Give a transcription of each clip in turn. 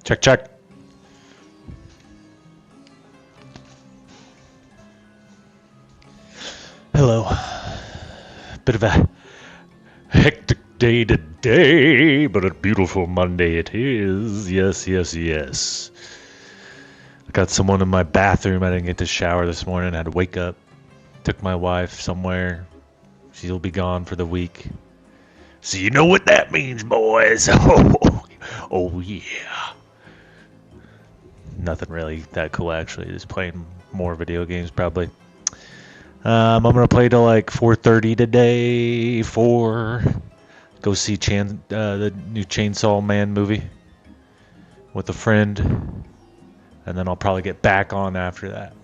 Check, check. Hello. Bit of a hectic day today, but a beautiful Monday it is. Yes, yes, yes. I got someone in my bathroom. I didn't get to shower this morning. I had to wake up. Took my wife somewhere. She'll be gone for the week. So you know what that means, boys. Oh yeah. Nothing really that cool, actually. Just playing more video games, probably. I'm gonna play till like 4:30 today. Go see the new Chainsaw Man movie with a friend, and then I'll probably get back on after that.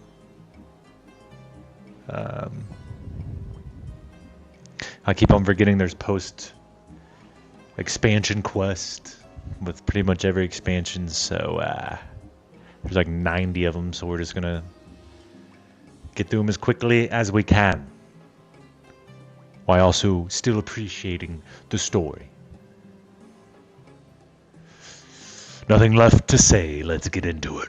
I keep on forgetting there's post expansion quest with pretty much every expansion, so there's like 90 of them, so we're just gonna get through them as quickly as we can, while also still appreciating the story. Nothing left to say, let's get into it.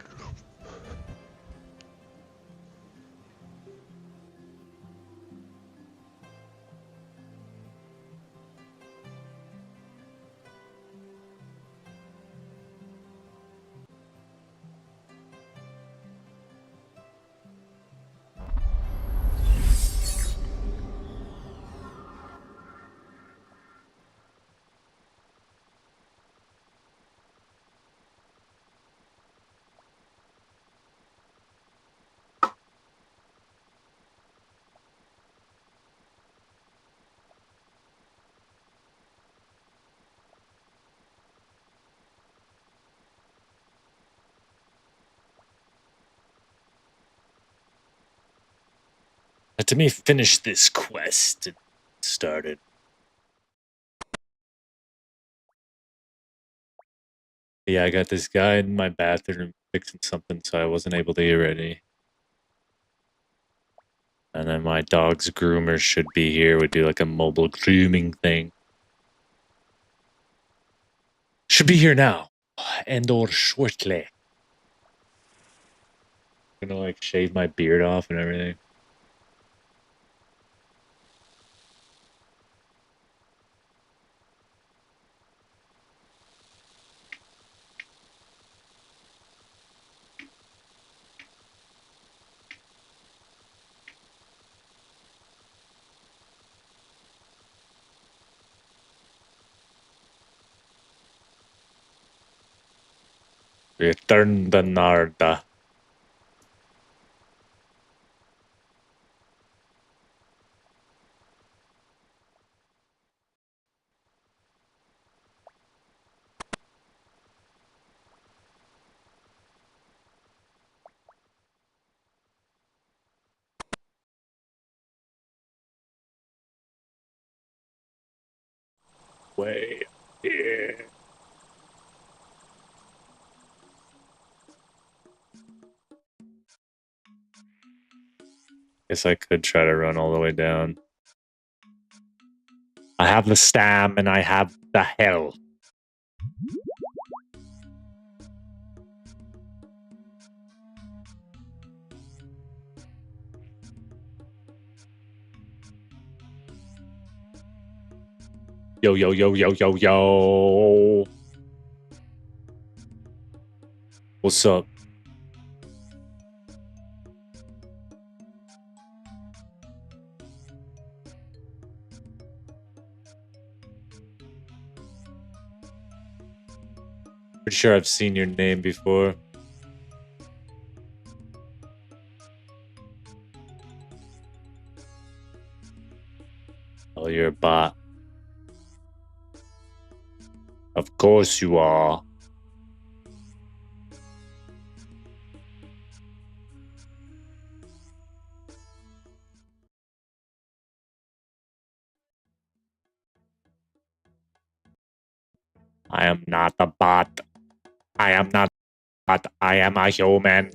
Let me finish this quest and started. Yeah, I got this guy in my bathroom fixing something, so I wasn't able to get ready. And then my dog's groomer should be here. We do like a mobile grooming thing. Should be here now. And or shortly. I'm gonna like shave my beard off and everything. Return the Narda. Way here. Guess I could try to run all the way down. I have the stam and I have the hell. Yo, yo, yo, yo, yo, yo. What's up? Pretty sure I've seen your name before. Oh, you're a bot. Of course you are. I am not a bot. I am not a bot. I am a human.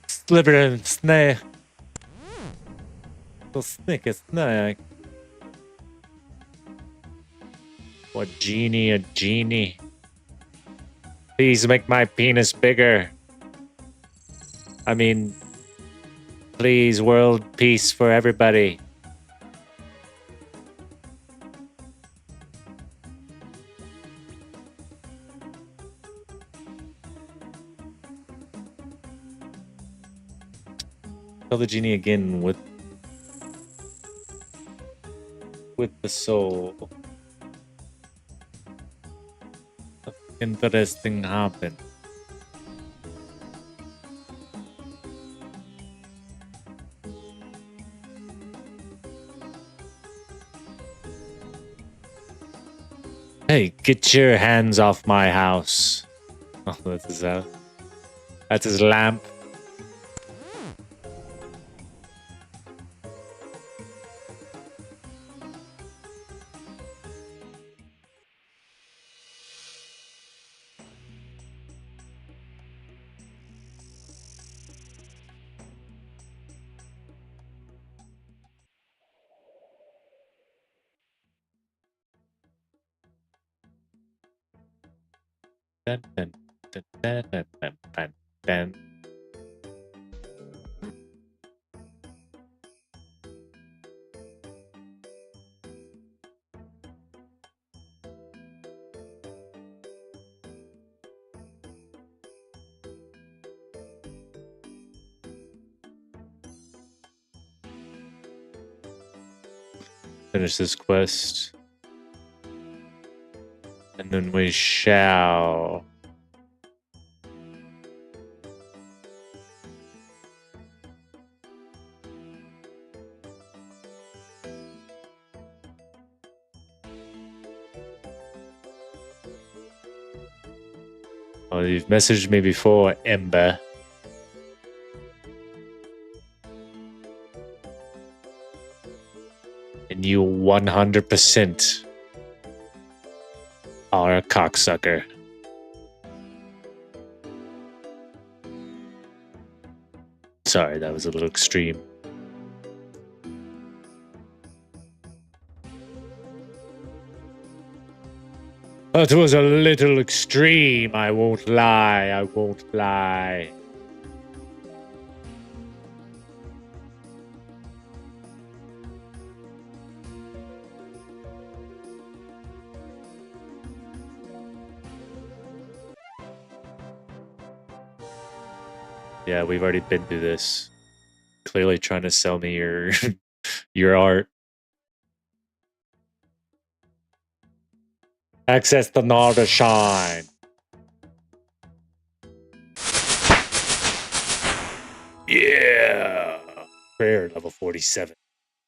Slipper and snake. Little snicker snack. What genie, a genie. Please make my penis bigger. I mean, please, world peace for everybody. Tell the genie again with the soul. Interesting happened. Hey, get your hands off my house. Oh, that's his house. That's his lamp. Dun, dun, dun, dun, dun, dun, dun, dun. Finish this quest. And then we shall. Oh, you've messaged me before, Ember. And you 100% are a cocksucker. Sorry, that was a little extreme. That was a little extreme, I won't lie, I won't lie. Yeah, we've already been through this. Clearly trying to sell me your your art. Access the Gnaw to Shine. Yeah! Prayer level 47.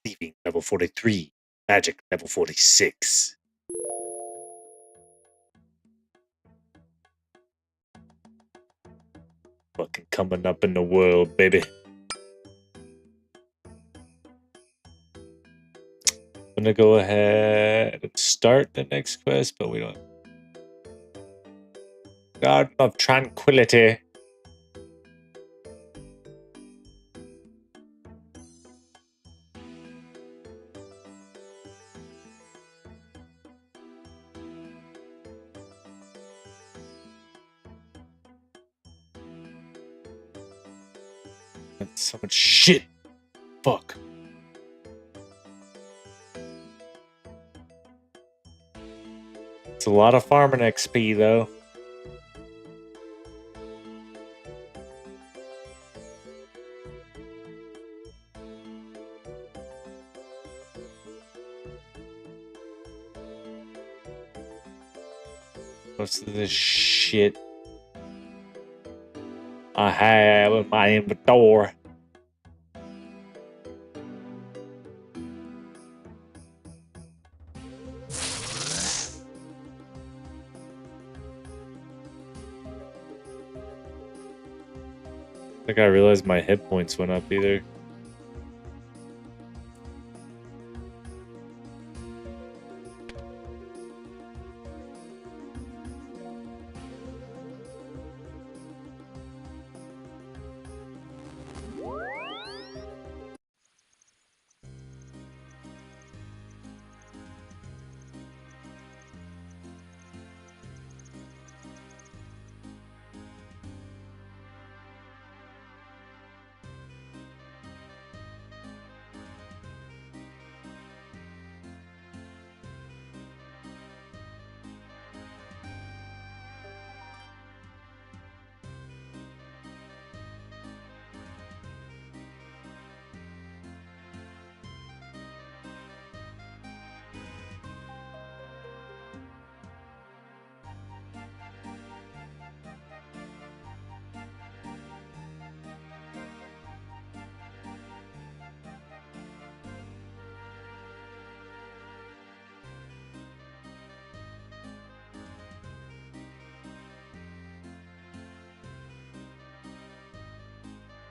Thieving level 43. Magic level 46. Fucking coming up in the world, baby. I'm gonna go ahead and start the next quest, but we don't. Garden of Tranquility. That's so much shit. Fuck. It's a lot of farming XP, though. Most of this shit I have in my inventory. I think I realized my hit points went up either.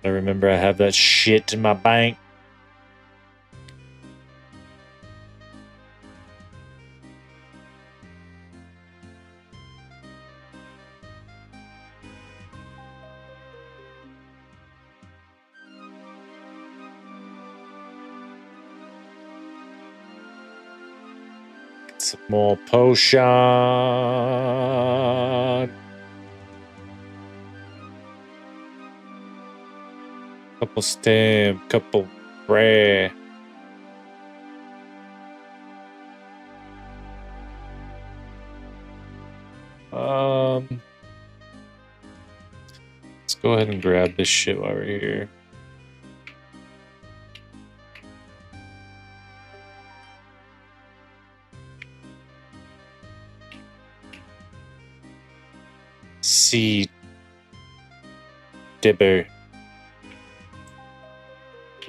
I remember I have that shit in my bank. Some more potion. Couple stem, couple rare. Let's go ahead and grab this shit while we're here. Seed dibber.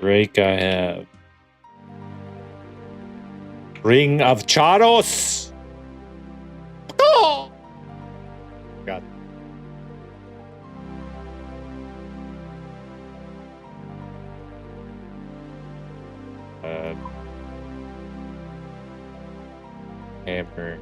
Rake I have. Ring of Charos. Oh! God. Hammer.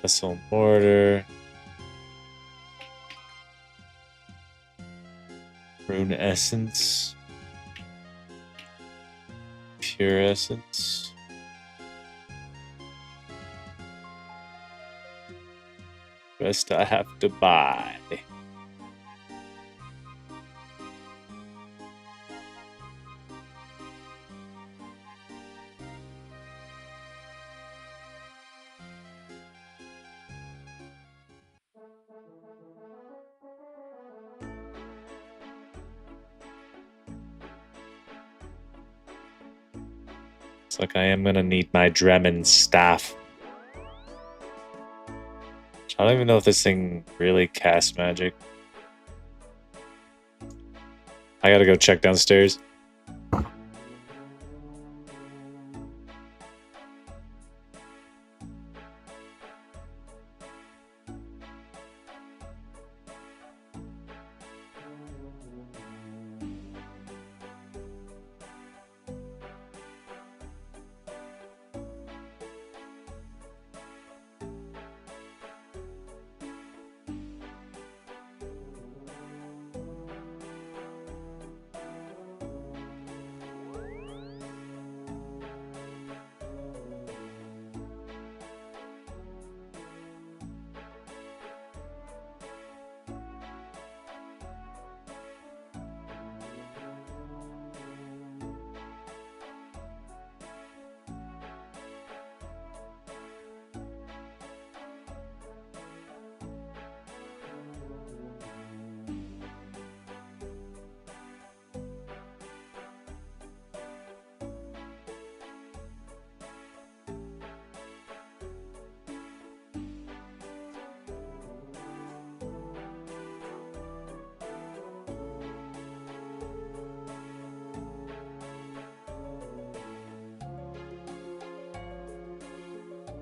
Pestle mortar. Rune essence. Pure essence. Rest I have to buy. Looks like I am gonna need my Dremen staff. I don't even know if this thing really casts magic. I gotta go check downstairs.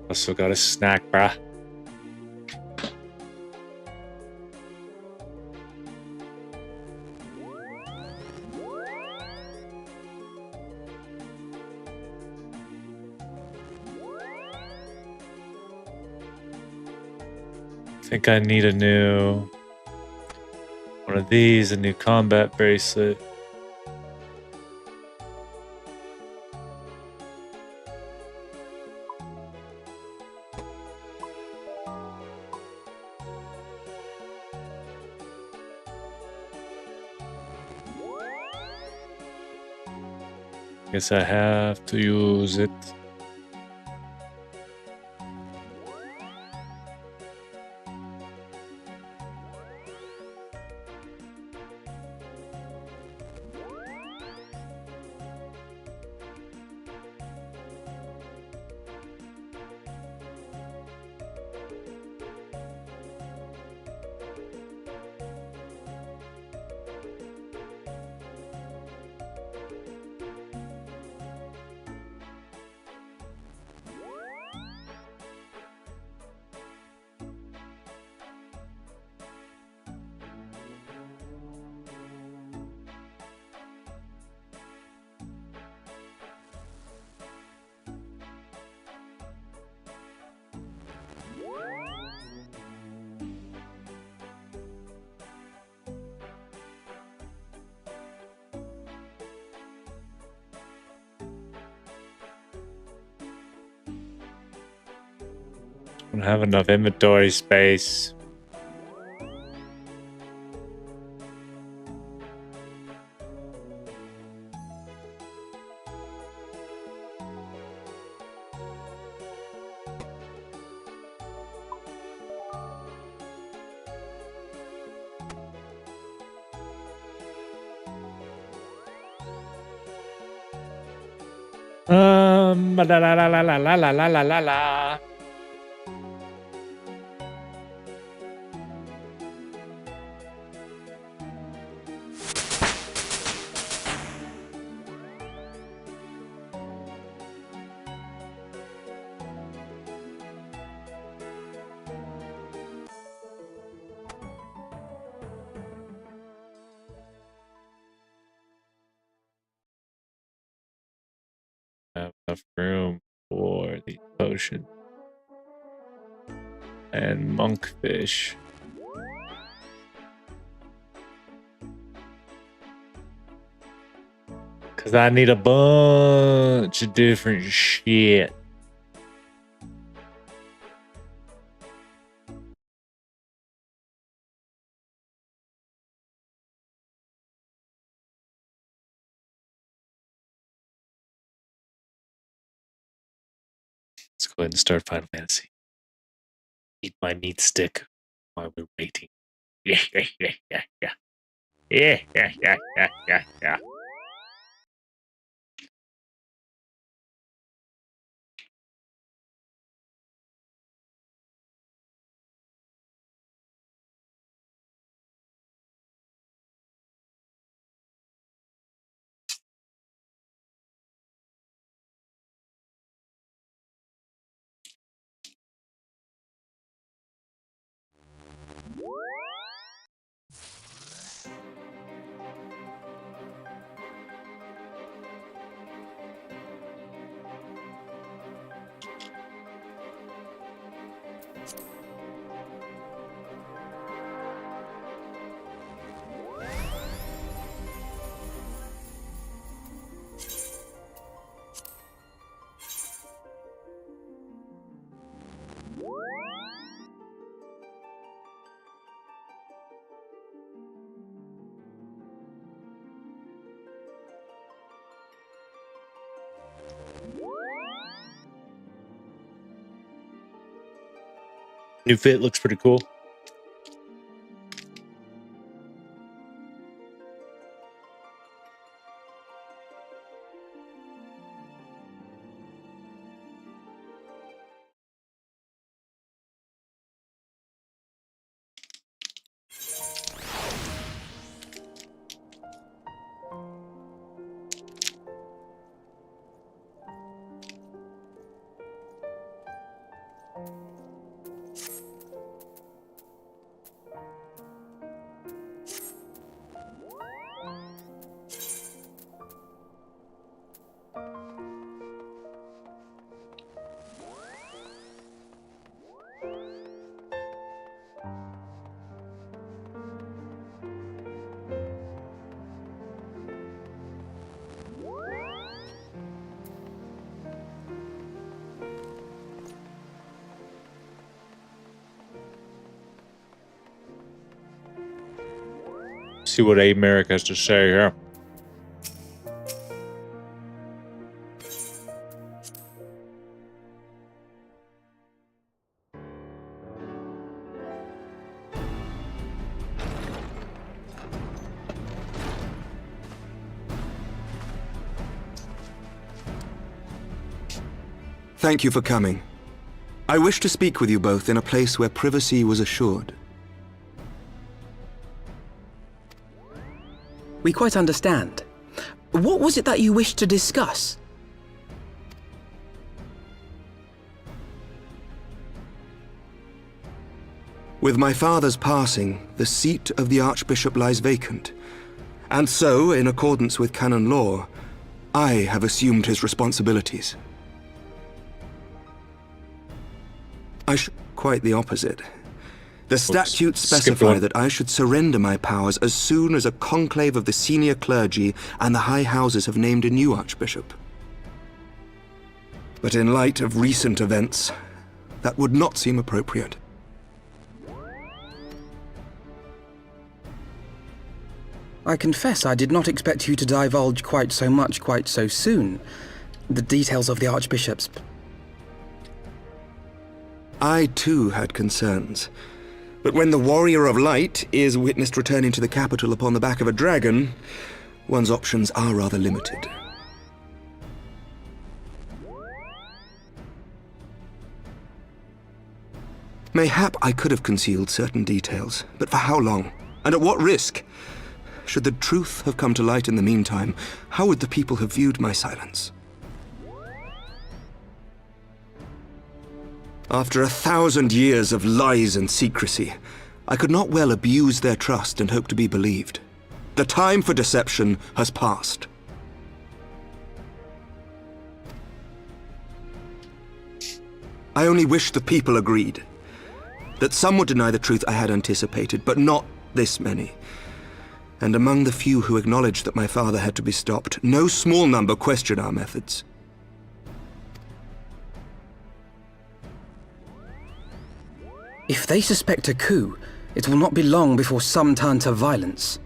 Also got a snack, bruh. I think I need a new one of these, a new combat bracelet. Guess I have to use it. Don't have enough inventory space. La la la la la la la la la la la. Have enough room for the potion and monkfish. Cause I need a bunch of different shit. Let's go ahead and start Final Fantasy. Eat my meat stick while we're waiting. Yeah. New fit looks pretty cool. See what America has to say here. Thank you for coming. I wish to speak with you both in a place where privacy was assured. We quite understand. What was it that you wished to discuss? With my father's passing, the seat of the Archbishop lies vacant. And so, in accordance with canon law, I have assumed his responsibilities. Quite the opposite. The statutes specify that I should surrender my powers as soon as a conclave of the senior clergy and the high houses have named a new archbishop. But in light of recent events, that would not seem appropriate. I confess I did not expect you to divulge quite so much quite so soon. The details of the Archbishop's... I too had concerns. But when the Warrior of Light is witnessed returning to the capital upon the back of a dragon, one's options are rather limited. Mayhap I could have concealed certain details, but for how long? And at what risk? Should the truth have come to light in the meantime, how would the people have viewed my silence? After 1,000 years of lies and secrecy, I could not well abuse their trust and hope to be believed. The time for deception has passed. I only wish the people agreed. That some would deny the truth I had anticipated, but not this many. And among the few who acknowledged that my father had to be stopped, no small number question our methods. If they suspect a coup, it will not be long before some turn to violence.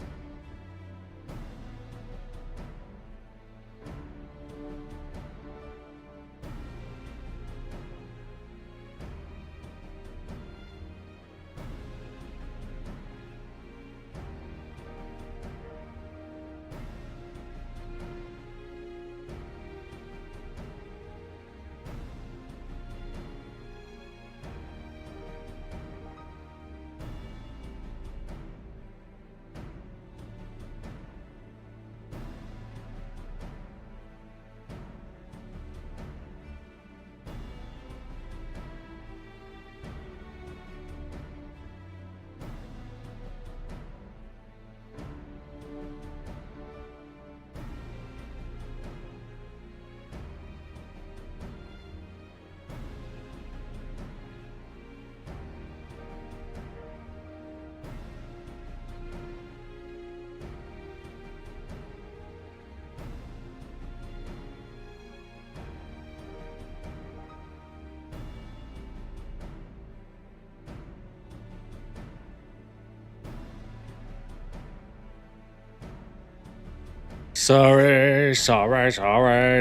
Sorry.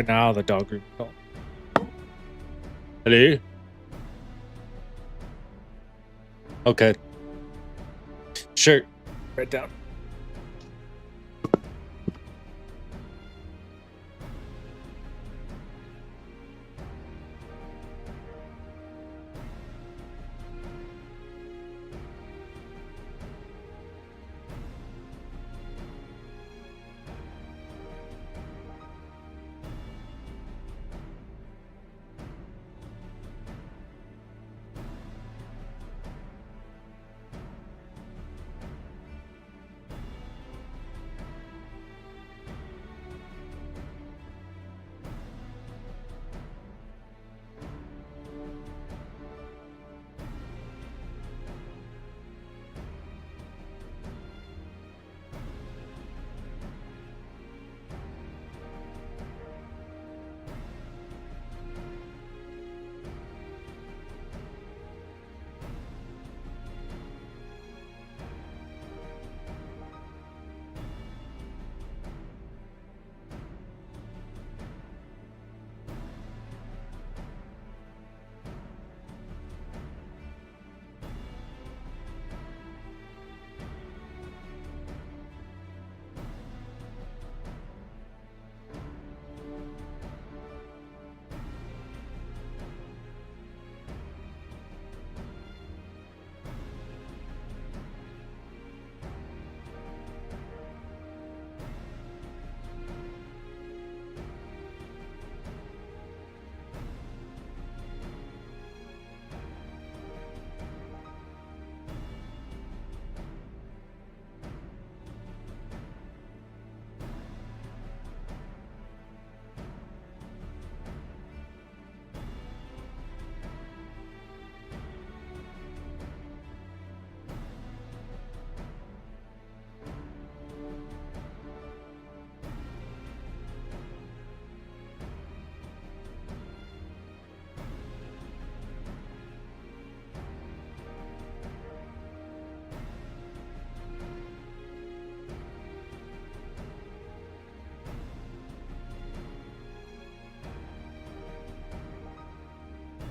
Now the dog room call. Hello? Okay. Sure. Right down.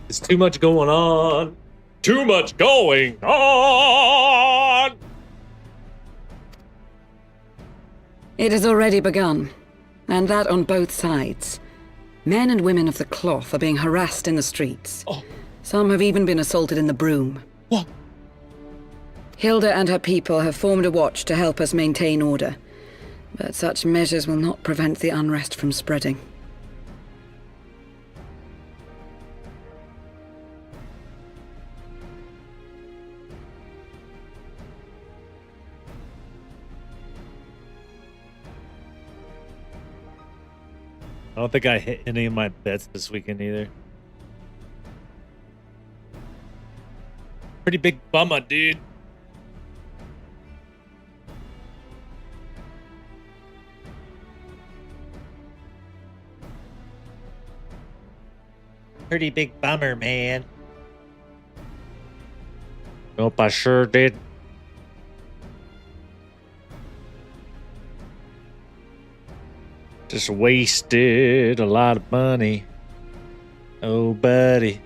There's too much going on. Too much going on! It has already begun, and that on both sides. Men and women of the cloth are being harassed in the streets. Oh. Some have even been assaulted in the broom. What? Hilda and her people have formed a watch to help us maintain order. But such measures will not prevent the unrest from spreading. I don't think I hit any of my bets this weekend either. Pretty big bummer, dude. Pretty big bummer, man. Nope, I sure did. Just wasted a lot of money. Oh, buddy.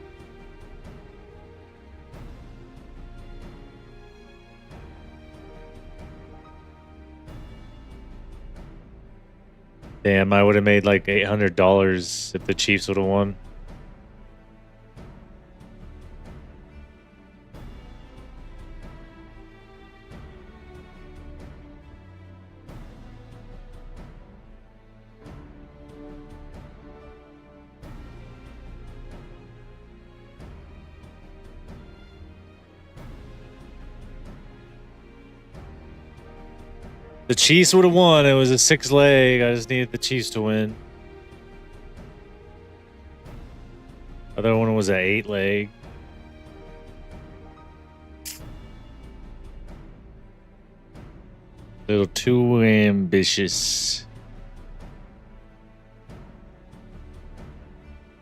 Damn, I would have made like $800 if the Chiefs would have won. The Chiefs would have won. It was a 6-leg. I just needed the Chiefs to win. Other one was an 8-leg. A little too ambitious.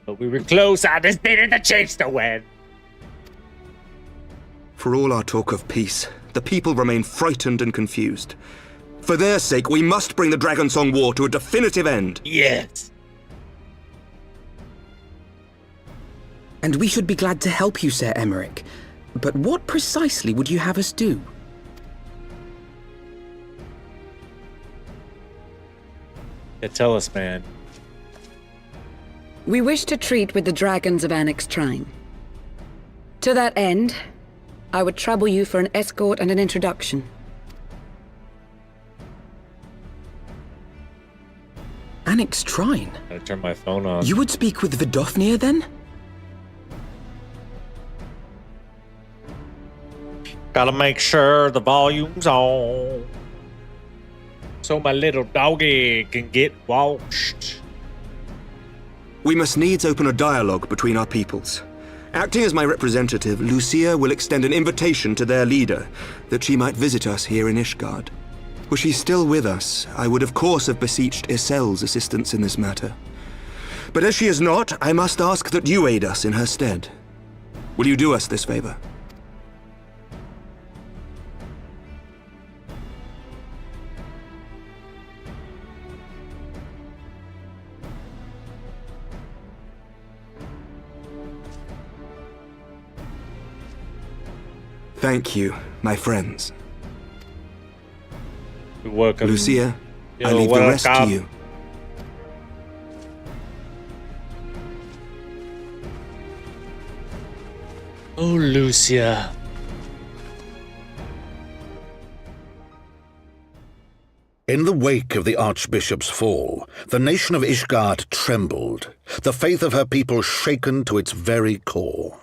But we were close. I just needed the Chiefs to win. For all our talk of peace, the people remain frightened and confused. For their sake, we must bring the Dragonsong War to a definitive end. Yes. And we should be glad to help you, Sir Emmerich. But what precisely would you have us do? Yeah, tell us, man. We wish to treat with the dragons of Annex Trine. To that end, I would trouble you for an escort and an introduction. Annex Trine? I turn my phone on. You would speak with Vidofnir then? Gotta make sure the volume's on, so my little doggy can get washed. We must needs open a dialogue between our peoples. Acting as my representative, Lucia will extend an invitation to their leader, that she might visit us here in Ishgard. Were she still with us, I would of course have beseeched Isel's assistance in this matter. But as she is not, I must ask that you aid us in her stead. Will you do us this favor? Thank you, my friends. You're welcome. Lucia, I You're leave the rest to welcome. you. Oh, Lucia. In the wake of the Archbishop's fall, the nation of Ishgard trembled, the faith of her people shaken to its very core.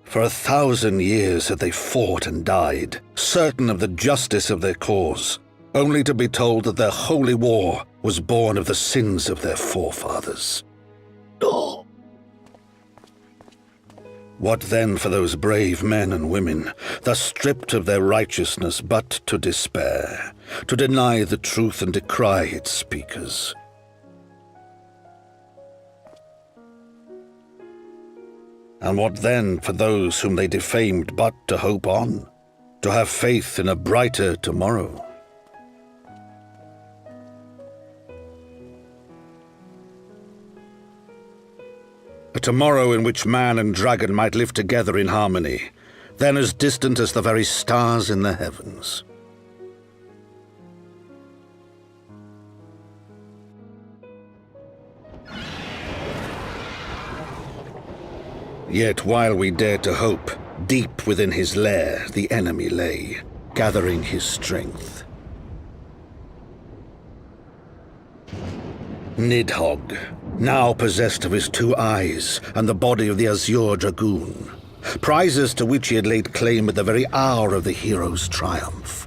For 1,000 years had they fought and died, certain of the justice of their cause, only to be told that their holy war was born of the sins of their forefathers. Oh. What then for those brave men and women, thus stripped of their righteousness but to despair, to deny the truth and decry its speakers? And what then for those whom they defamed but to hope on, to have faith in a brighter tomorrow? A tomorrow in which man and dragon might live together in harmony, then as distant as the very stars in the heavens. Yet while we dared to hope, deep within his lair the enemy lay, gathering his strength. Nidhogg, now possessed of his 2 eyes and the body of the Azure Dragoon, prizes to which he had laid claim at the very hour of the hero's triumph.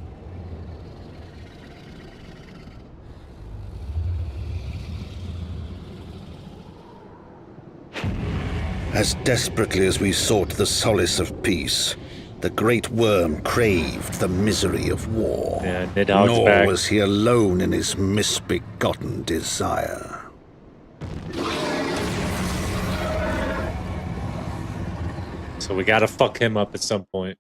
As desperately as we sought the solace of peace, the great worm craved the misery of war. Yeah, Nidhogg's Nor back. was he alone in his misbegotten desire. So we gotta fuck him up at some point.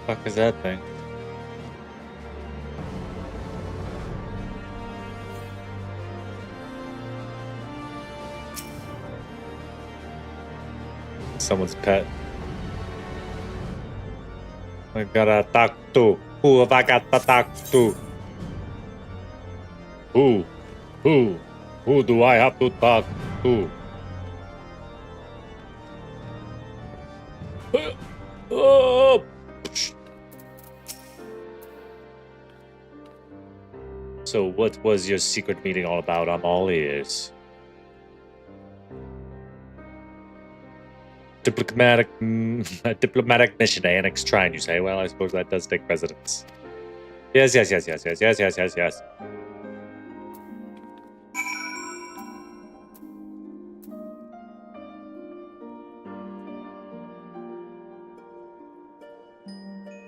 Fuck is that thing? Someone's pet. I gotta talk to. Who have I got to talk to? Who? Who do I have to talk to? Oh! So what was your secret meeting all about? I'm all ears. Diplomatic mission annex shrine, you say? Well, I suppose that does take precedence. Yes.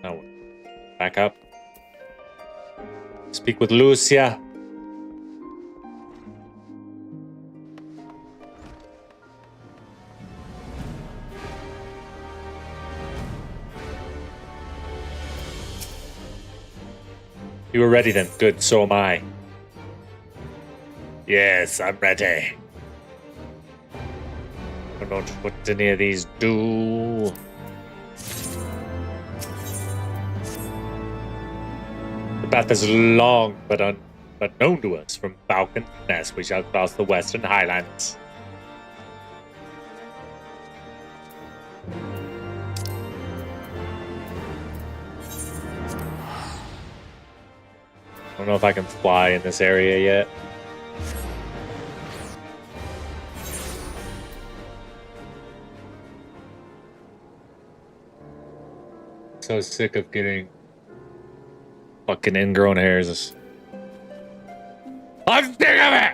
Now, back up. Speak with Lucia. You were ready then. Good, so am I. Yes, I'm ready. I don't know what any of these do. The path is long but known to us. From Falcon Nest we shall cross the western highlands. I don't know if I can fly in this area yet. So sick of getting fucking ingrown hairs. I'm sick of it!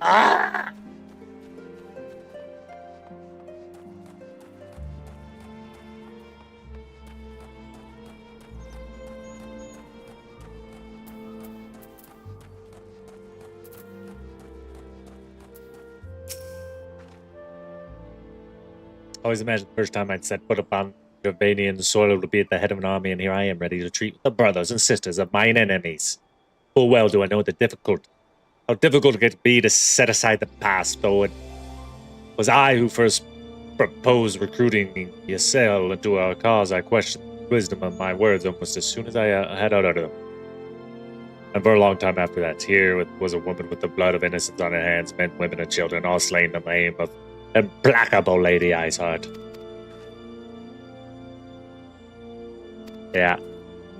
Ah! Always imagined the first time I'd set foot upon Gervanian soil to be at the head of an army, and here I am ready to treat the brothers and sisters of mine enemies. Full well do I know how difficult it could be to set aside the past, though it was I who first proposed recruiting Yasel into our cause. I questioned the wisdom of my words almost as soon as I had uttered them. And for a long time after that, here was a woman with the blood of innocence on her hands, men, women, and children, all slain in the name of implacable Lady Iceheart. Yeah,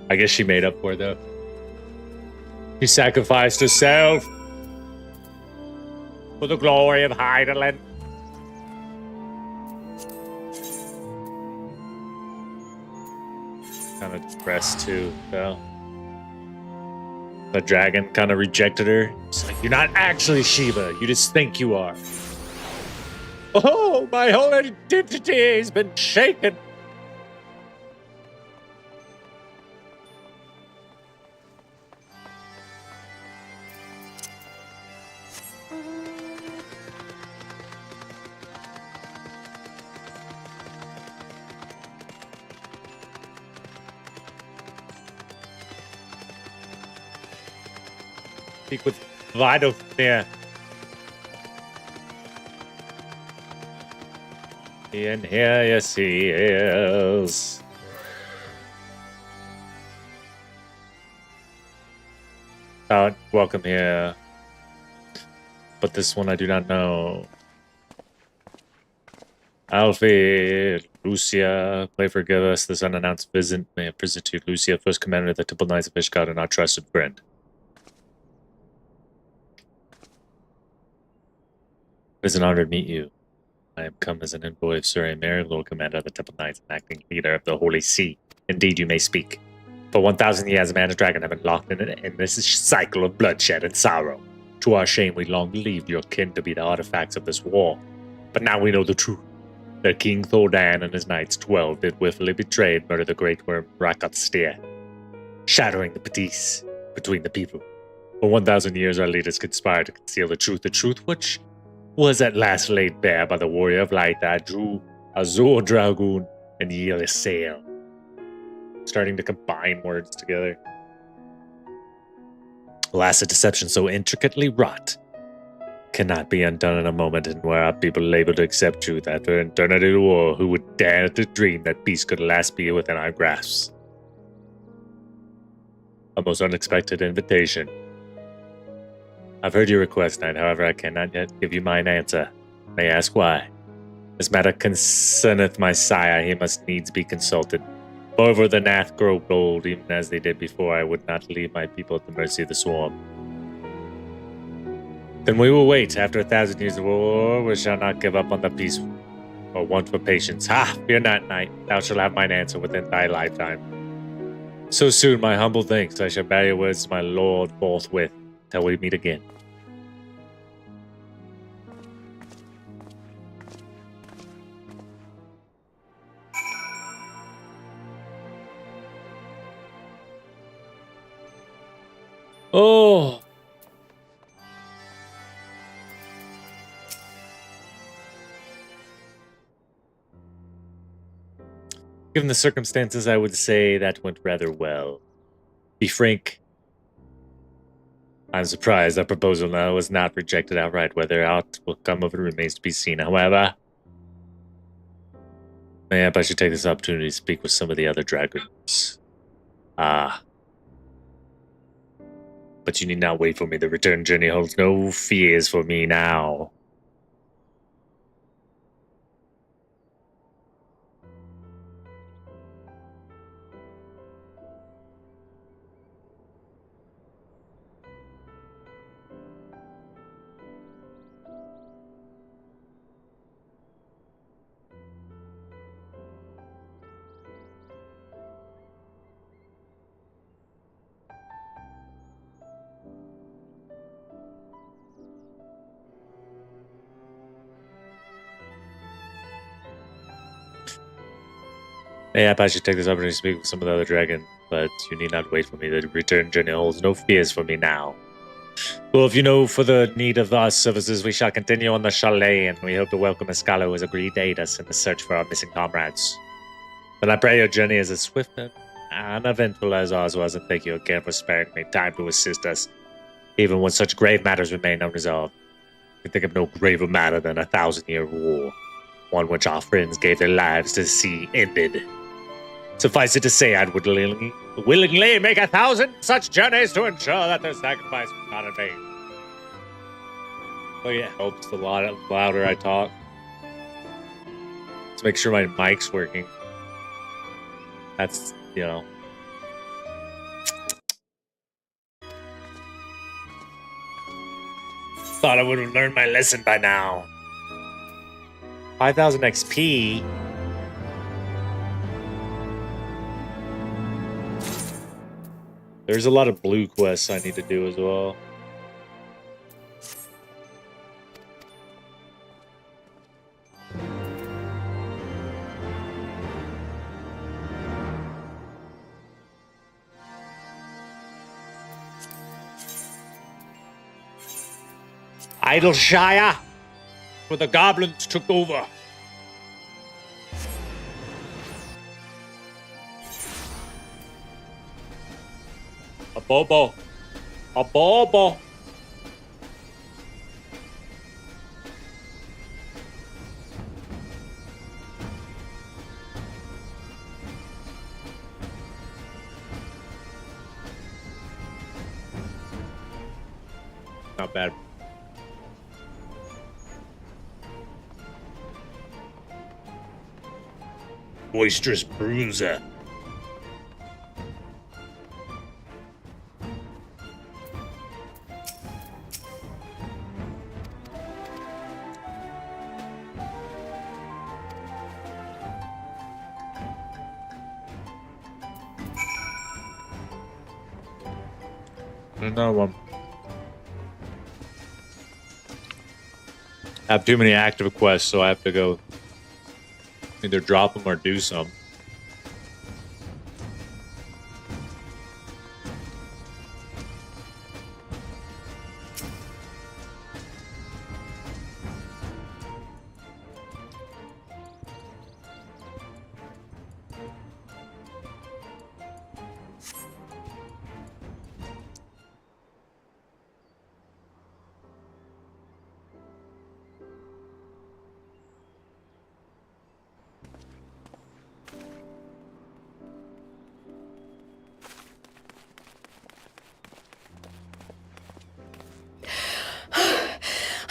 I guess she made up for it, though. She sacrificed herself for the glory of Heidelin. Kind of depressed, too, though. The dragon kind of rejected her. It's like, you're not actually Shiva. You just think you are. Oh, my whole identity has been shaken. Speak with vital fear. And here, yes, he is. Welcome here. But this one I do not know. Alfie, Lucia, pray forgive us. This unannounced visit may have presented Lucia, first commander of the Temple Knights of Ishgard, and our trusted friend. It is an honor to meet you. I am come as an envoy of Sir Emer, Lord Commander of the Temple Knights and acting leader of the Holy See. Indeed, you may speak. For 1,000 years, man and dragon have been locked in an endless cycle of bloodshed and sorrow. To our shame, we long believed your kin to be the artifacts of this war. But now we know the truth. That King Thordan and his knights 12 did willfully betray and murder the great worm Rakotstyr, shattering the peace between the people. For 1,000 years, our leaders conspired to conceal the truth which was at last laid bare by the warrior of light, Adru, Azur Dragoon, and Yelisael. Starting to combine words together. Alas, a deception so intricately wrought cannot be undone in a moment, and where our people labor to accept truth after an eternity of war, who would dare to dream that peace could last be within our grasp? A most unexpected invitation. I've heard your request, Knight. However, I cannot yet give you mine answer. May I ask why? This matter concerneth my sire. He must needs be consulted. Moreover, the Nath grow bold, even as they did before. I would not leave my people at the mercy of the swarm. Then we will wait. After 1,000 years of war, we shall not give up on the peace or want for patience. Ha! Fear not, Knight. Thou shalt have mine answer within thy lifetime. So soon, my humble thanks. I shall bear your words to my lord forthwith, till we meet again. Oh! Given the circumstances, I would say that went rather well. Be frank, I'm surprised our proposal now was not rejected outright. Whether aught will come of it remains to be seen. However, mayhap I should take this opportunity to speak with some of the other dragons. But you need not wait for me. The return journey holds no fears for me now. Mayhap I should take this opportunity to speak with some of the other dragons, but you need not wait for me. The return journey holds no fears for me now. Well, if you know for the need of our services, we shall continue on the chalet, and we hope to welcome a scholar who has agreed to aid us in the search for our missing comrades. But I pray your journey is as swift and uneventful as ours was, and thank you again for sparing me time to assist us, even when such grave matters remain unresolved. I can think of no graver matter than a 1,000-year war, one which our friends gave their lives to see ended. Suffice it to say, I would willingly make 1,000 such journeys to ensure that their sacrifice was not in vain. Oh yeah, it helps the louder I talk. Let's make sure my mic's working. That's, you know. Thought I would have learned my lesson by now. 5,000 XP. There's a lot of blue quests I need to do as well. Idleshire, where the goblins took over. A bobo. A bobo. Not bad. Boisterous bruiser. Another one. I have too many active quests, so I have to go either drop them or do some.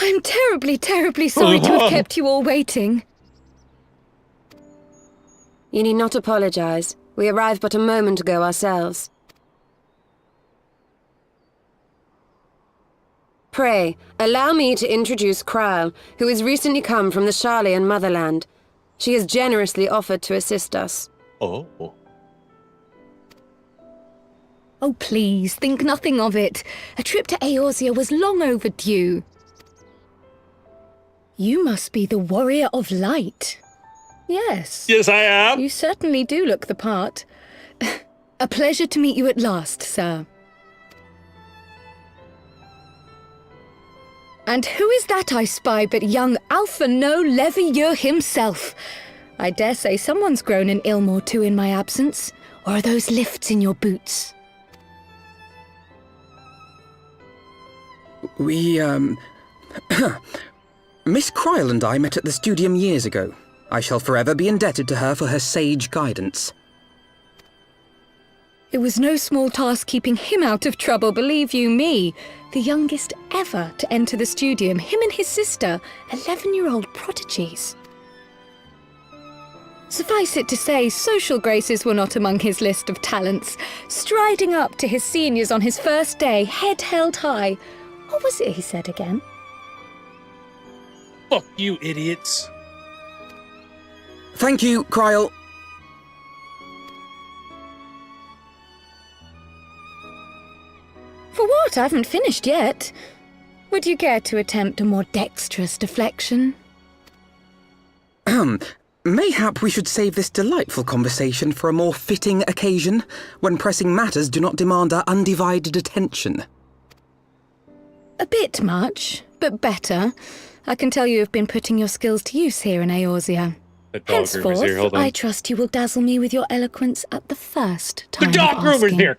I'm terribly, terribly sorry to have kept you all waiting. You need not apologize. We arrived but a moment ago ourselves. Pray, allow me to introduce Kryle, who has recently come from the Sharlayan motherland. She has generously offered to assist us. Oh. Oh, please, think nothing of it. A trip to Eorzea was long overdue. You must be the Warrior of Light. Yes. Yes, I am. You certainly do look the part. A pleasure to meet you at last, sir. And who is that I spy but young Alphonse Levieux himself? I dare say someone's grown an ilm or two in my absence. Or are those lifts in your boots? We, Miss Kryle and I met at the Studium years ago. I shall forever be indebted to her for her sage guidance. It was no small task keeping him out of trouble, believe you me. The youngest ever to enter the Studium, him and his sister, 11-year-old prodigies. Suffice it to say, social graces were not among his list of talents. Striding up to his seniors on his first day, head held high. What was it he said again? Fuck you, idiots. Thank you, Kryle. For what? I haven't finished yet. Would you care to attempt a more dexterous deflection? Mayhap we should save this delightful conversation for a more fitting occasion, when pressing matters do not demand our undivided attention. A bit much, but better. I can tell you have been putting your skills to use here in Eorzea. The dog room is here. Hold Henceforth, on. I trust you will dazzle me with your eloquence at the first The time of dog room is asking. here.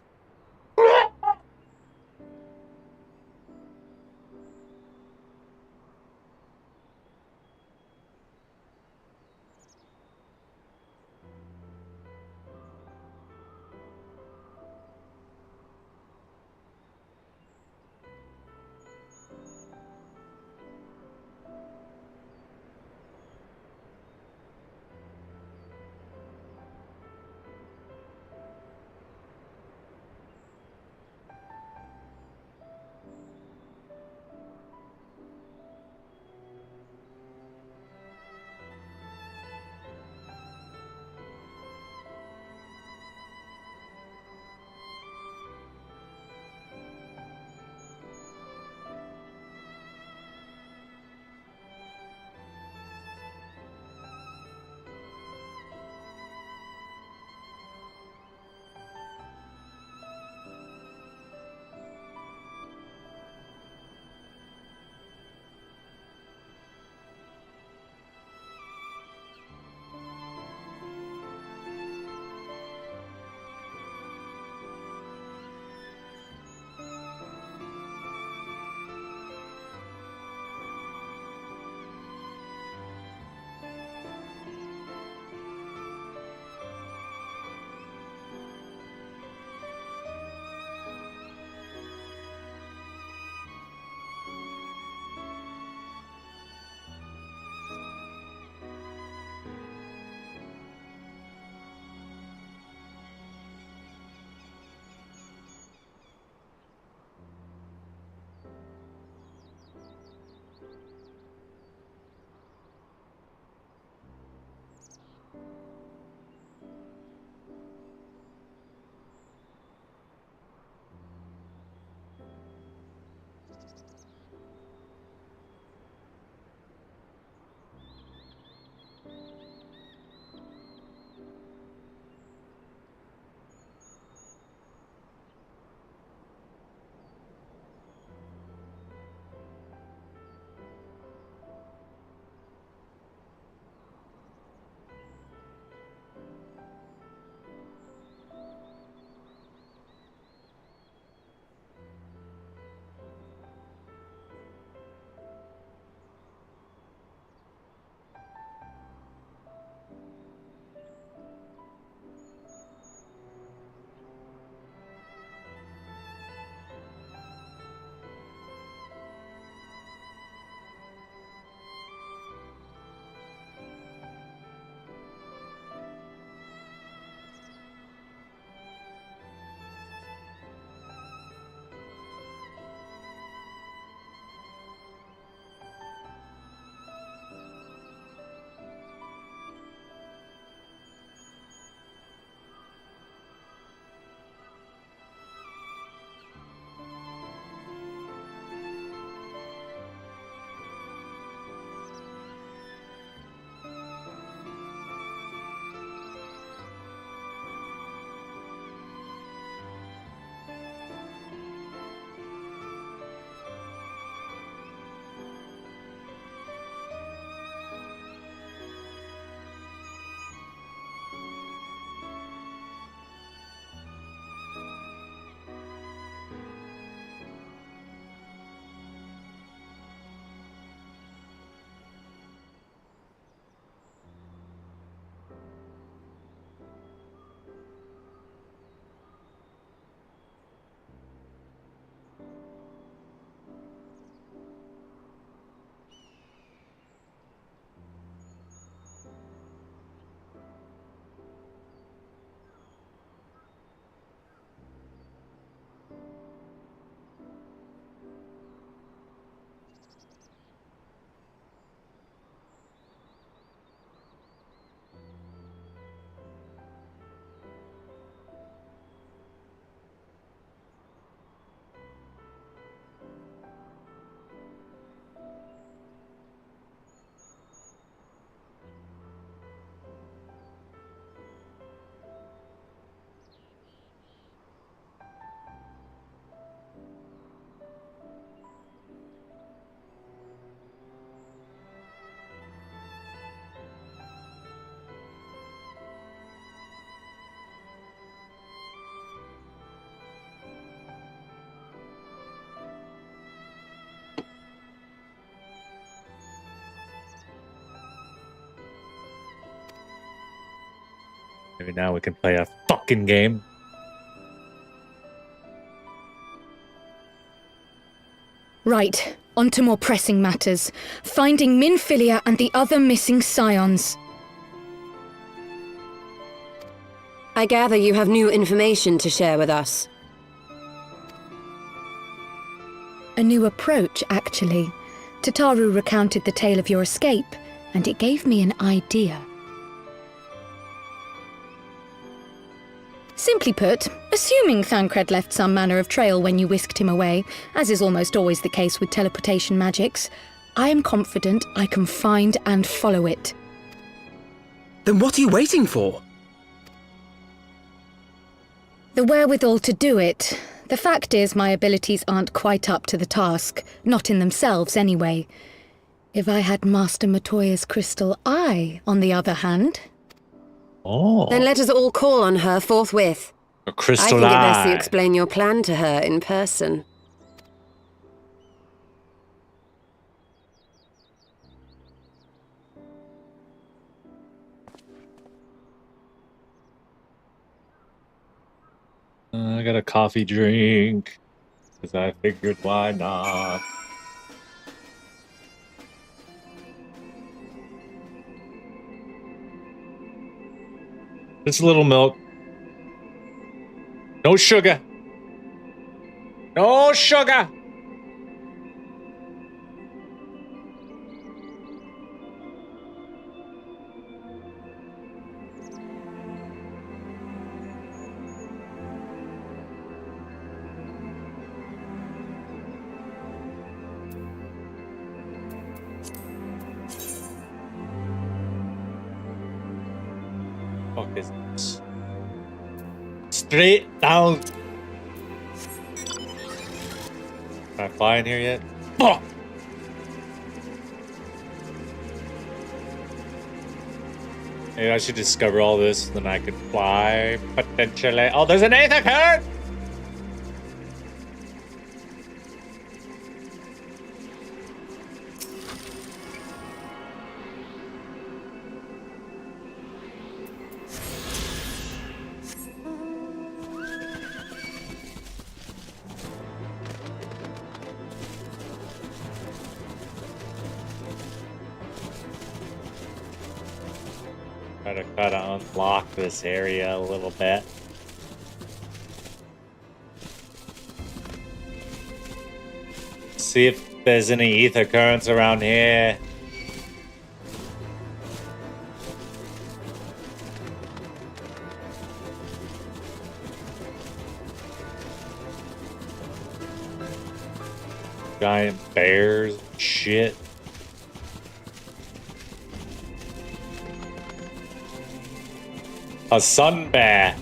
Maybe now we can play a fucking game. Right, on to more pressing matters. Finding Minfilia and the other missing scions. I gather you have new information to share with us. A new approach, actually. Tataru recounted the tale of your escape, and it gave me an idea. Simply put, assuming Thancred left some manner of trail when you whisked him away, as is almost always the case with teleportation magics, I am confident I can find and follow it. Then what are you waiting for? The wherewithal to do it. The fact is, my abilities aren't quite up to the task. Not in themselves, anyway. If I had Master Matoya's crystal eye, on the other hand... Oh. Then let us all call on her forthwith. A I crystal think it best you eye. explain your plan to her in person. I got a coffee drink. Because I figured why not? Just a little milk. No sugar. No sugar. Fuck is this? Straight down. Can I fly in here yet? Fuck! Maybe I should discover all this, then I could fly potentially. Oh, there's an aether current! Try to unlock this area a little bit. See if there's any ether currents around here. Giant bears, shit. A sun bear.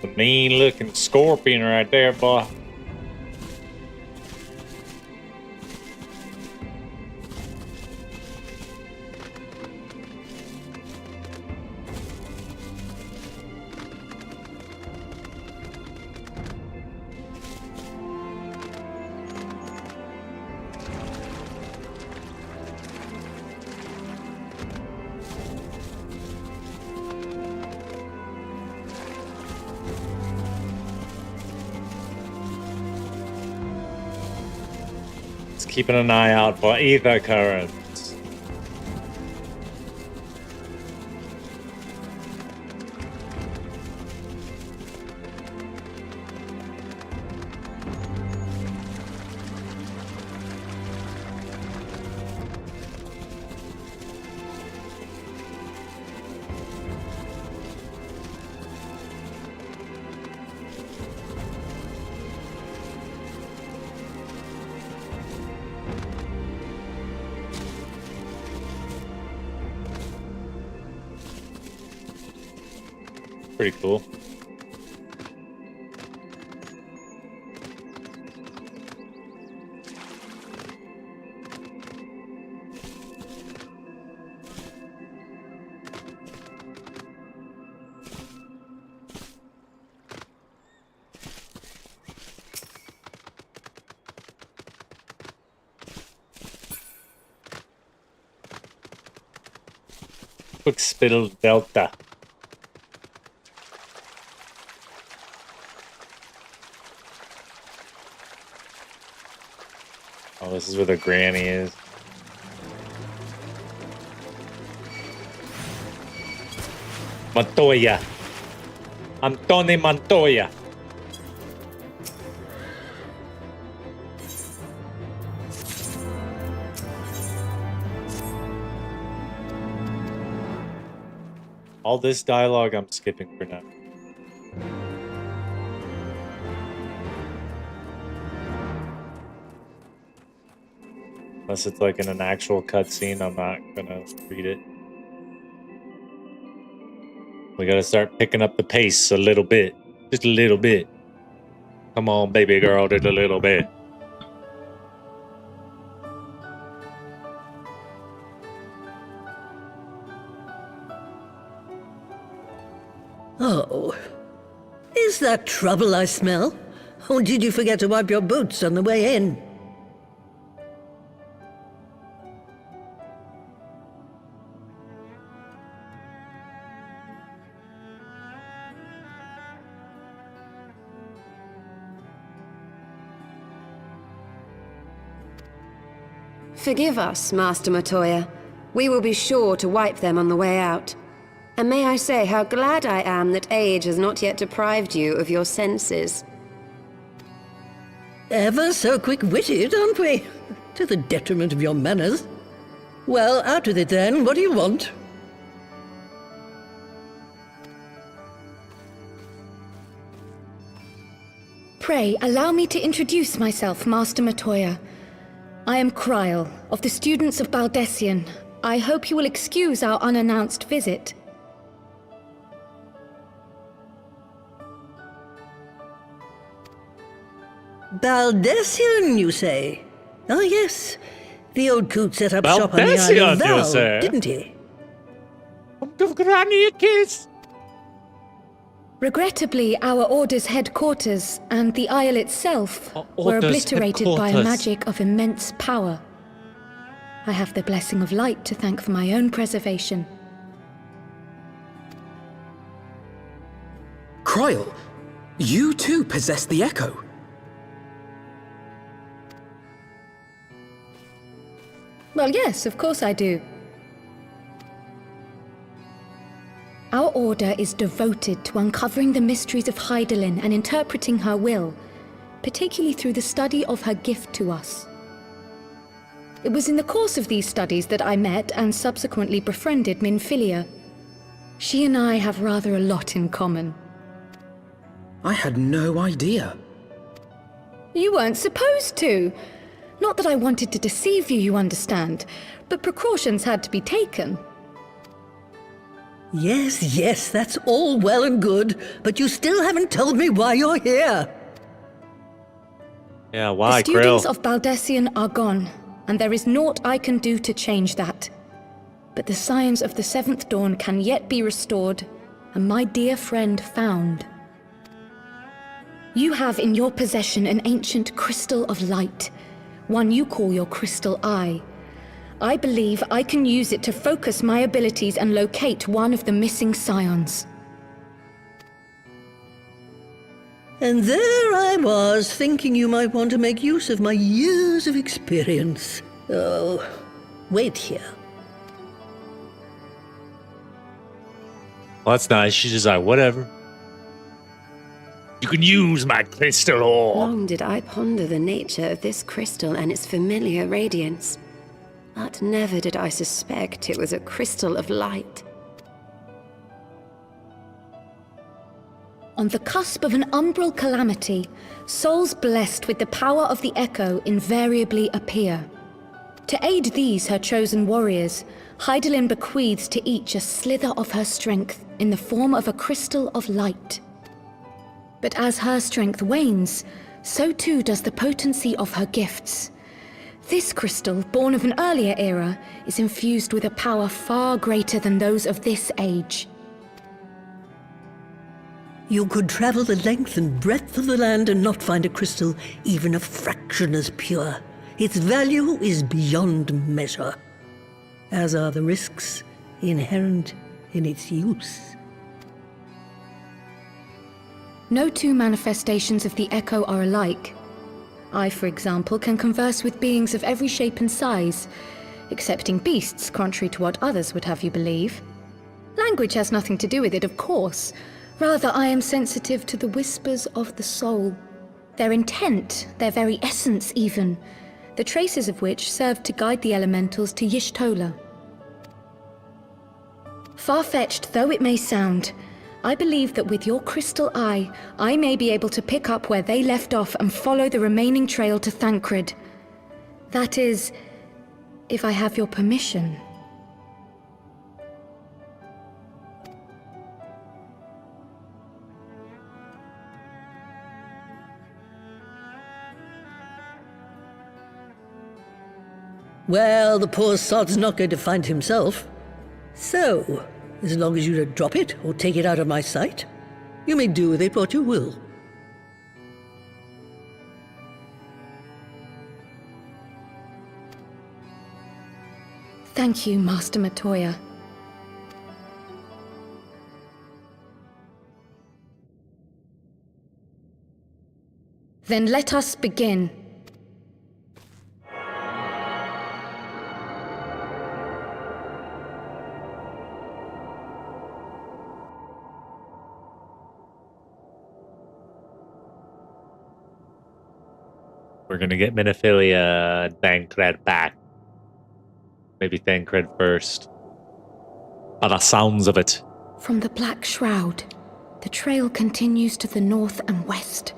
The mean looking scorpion right there, boy. Keeping an eye out for ether currents. Pretty cool. Quick spittle delta. Oh, this is where the granny is. Montoya. Antony Montoya. All this dialogue I'm skipping for now. Unless it's like in an actual cutscene, I'm not gonna read it. We gotta start picking up the pace a little bit. Just a little bit. Come on, baby girl, just a little bit. Oh. Is that trouble I smell? Or did you forget to wipe your boots on the way in? Forgive us, Master Montoya. We will be sure to wipe them on the way out. And may I say how glad I am that age has not yet deprived you of your senses. Ever so quick-witted, aren't we? To the detriment of your manners. Well, out with it then. What do you want? Pray, allow me to introduce myself, Master Montoya. I am Kryl, of the students of Baldessian. I hope you will excuse our unannounced visit. Baldessian, you say? Oh, yes. The old coot set up shop on the Isle Baldessian, of you Val, say? didn't he? Give Granny a kiss. Regrettably, our Order's headquarters and the Isle itself Our were Order's obliterated by a headquarters. magic of immense power. I have the blessing of light to thank for my own preservation. Kryl, you too possess the Echo. Well, yes, of course I do. Our Order is devoted to uncovering the mysteries of Hydaelyn and interpreting her will, particularly through the study of her gift to us. It was in the course of these studies that I met and subsequently befriended Minfilia. She and I have rather a lot in common. I had no idea. You weren't supposed to. Not that I wanted to deceive you, you understand, but precautions had to be taken. Yes, that's all well and good, but you still haven't told me why you're here. Yeah, why, The students Krill? of Baldessian are gone, and there is naught I can do to change that. But the science of the Seventh Dawn can yet be restored, and my dear friend found. You have in your possession an ancient crystal of light, one you call your crystal eye. I believe I can use it to focus my abilities and locate one of the missing scions. And there I was, thinking you might want to make use of my years of experience. Oh, wait here. Well, that's nice. She's just like, whatever. You can use my crystal ore. Long did I ponder the nature of this crystal and its familiar radiance, but never did I suspect it was a crystal of light. On the cusp of an umbral calamity, souls blessed with the power of the Echo invariably appear. To aid these, her chosen warriors, Hydaelyn bequeaths to each a slither of her strength in the form of a crystal of light. But as her strength wanes, so too does the potency of her gifts. This crystal, born of an earlier era, is infused with a power far greater than those of this age. You could travel the length and breadth of the land and not find a crystal even a fraction as pure. Its value is beyond measure. As are the risks, inherent in its use. No two manifestations of the Echo are alike. I, for example, can converse with beings of every shape and size, excepting beasts, contrary to what others would have you believe. Language has nothing to do with it, of course. Rather, I am sensitive to the whispers of the soul. Their intent, their very essence even, the traces of which served to guide the elementals to Y'shtola. Far-fetched though it may sound, I believe that with your crystal eye, I may be able to pick up where they left off and follow the remaining trail to Thancred. That is, if I have your permission. Well, the poor sod's not going to find himself. So, as long as you don't drop it or take it out of my sight, you may do with it what you will. Thank you, Master Matoya. Then let us begin. We're gonna get Minophilia and Thancred back. Maybe Thancred first. By the sounds of it. From the Black Shroud, the trail continues to the north and west,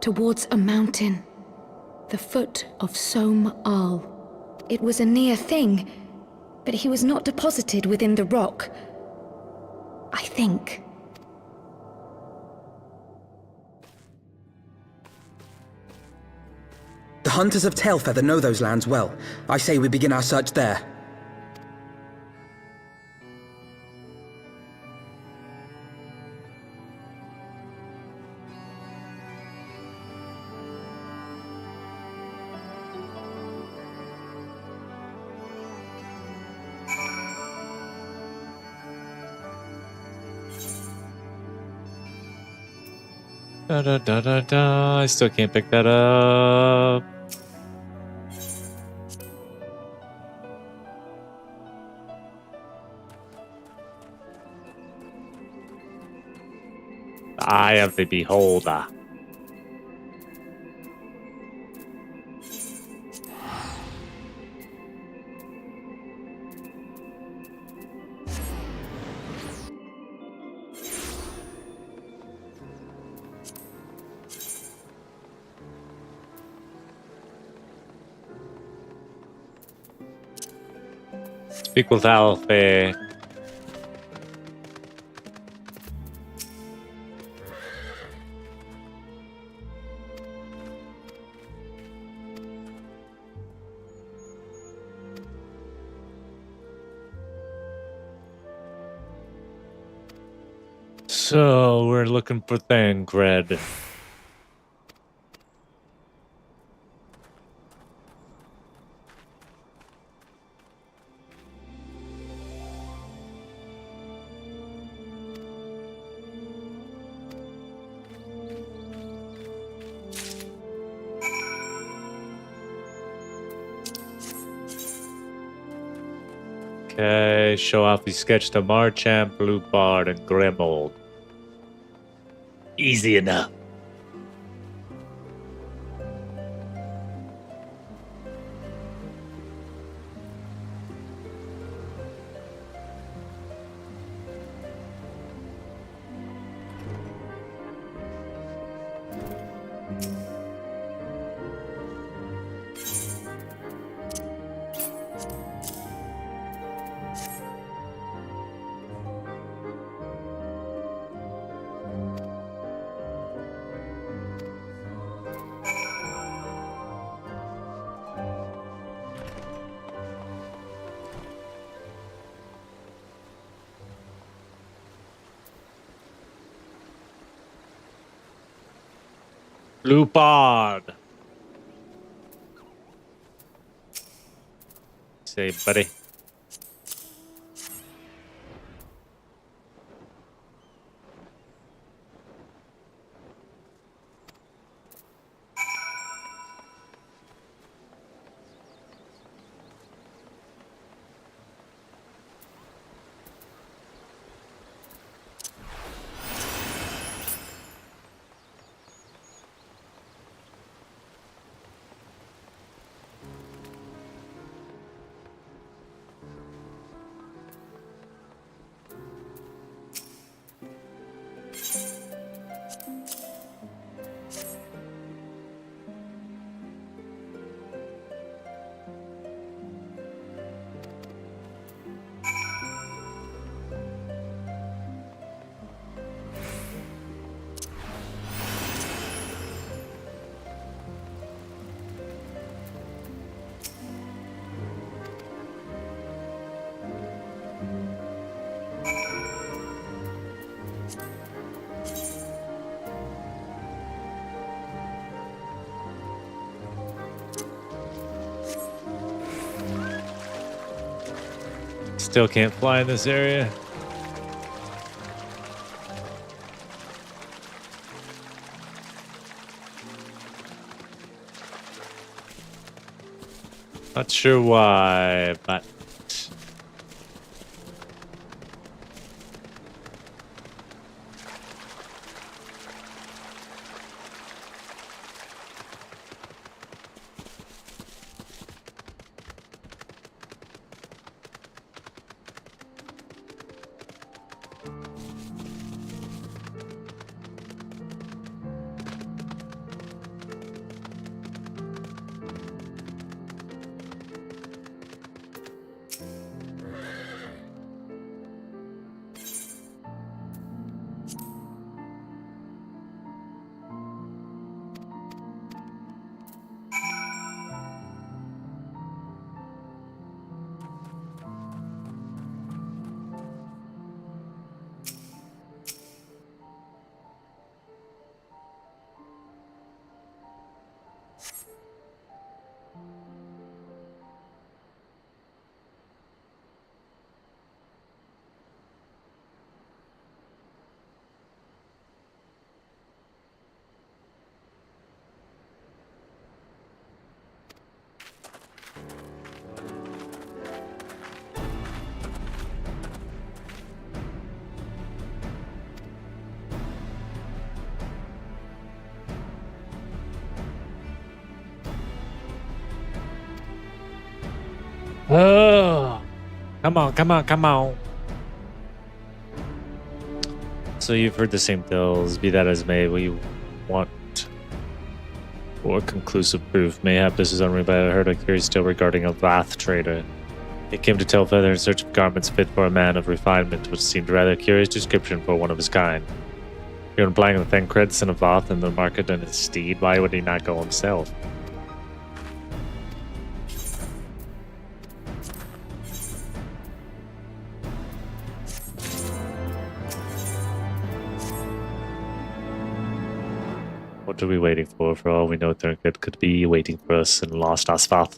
towards a mountain, the foot of Som Al. It was a near thing, but he was not deposited within the rock. I think. The hunters of Tailfeather know those lands well. I say we begin our search there. Da da da da da. I still can't pick that up. The Eye of the Beholder. Speak with Alfie. So we're looking for Thancred. Okay, show off the sketch to Marchand, Blue Bard, and Grimold. Easy enough. Blue Bard. Say, buddy. still can't fly in this area. Not sure why, but... Oh, come on, come on, come on. So you've heard the same tales, be that as may, we want more conclusive proof. Mayhap this is unreal, but I heard a curious tale regarding a Vath trader. He came to Telfeather in search of garments fit for a man of refinement, which seemed a rather curious description for one of his kind. You're implying that Thancred sent a Vath in the market and his steed. Why would he not go himself? What are we waiting for? For all we know, Thancred could be waiting for us in Lost Asvath.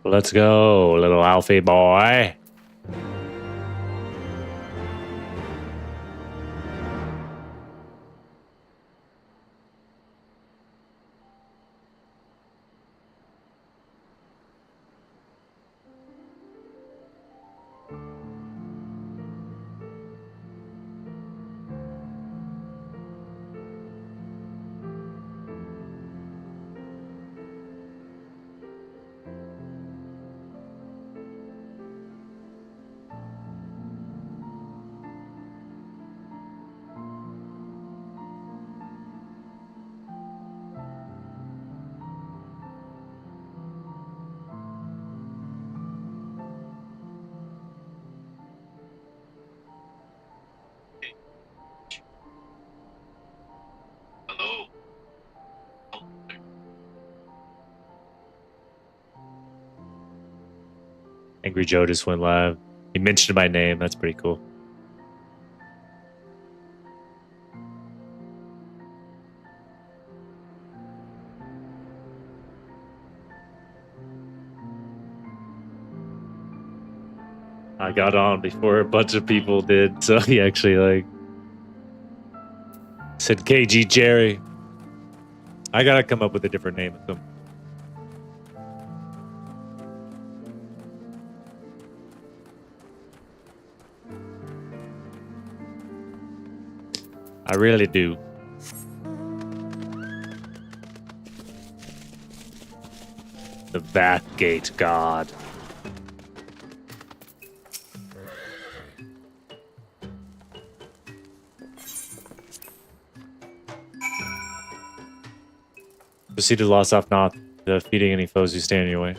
Let's go, little Alfie boy. Angry Joe just went live. He mentioned my name. That's pretty cool. I got on before a bunch of people did, so he actually said KG Jerry. I gotta come up with a different name. I really do. The Bathgate God. Proceed to Lost Off Not, defeating any foes who stand in your way.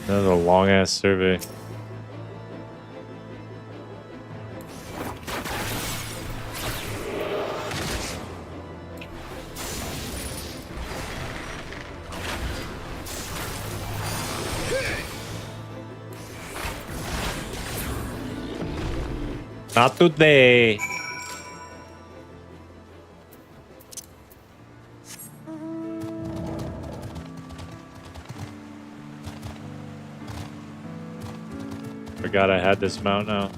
That was a long ass survey. Not today. Forgot I had this mount now.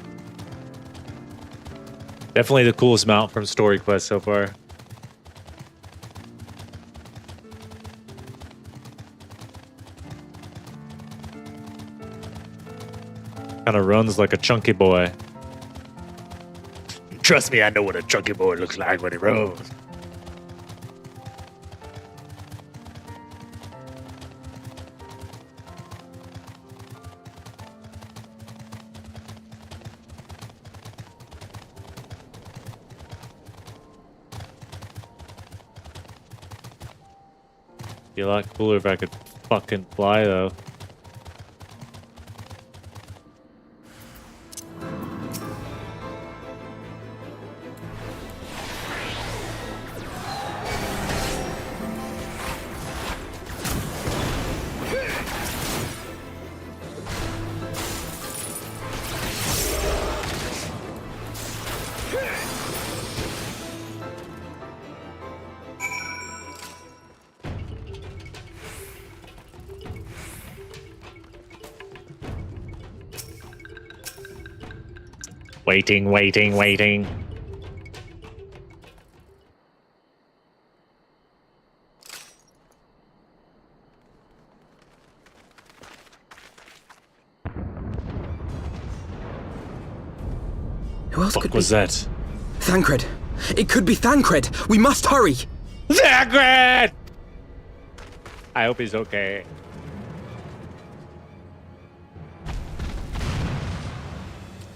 Definitely the coolest mount from Story Quest so far. Kind of runs like a chunky boy. Trust me, I know what a chunky boy looks like when he rolls. Be a lot cooler if I could fucking fly, though. Waiting. Who else What could was be? that? Thancred. It could be Thancred. We must hurry. Zagred! I hope he's okay.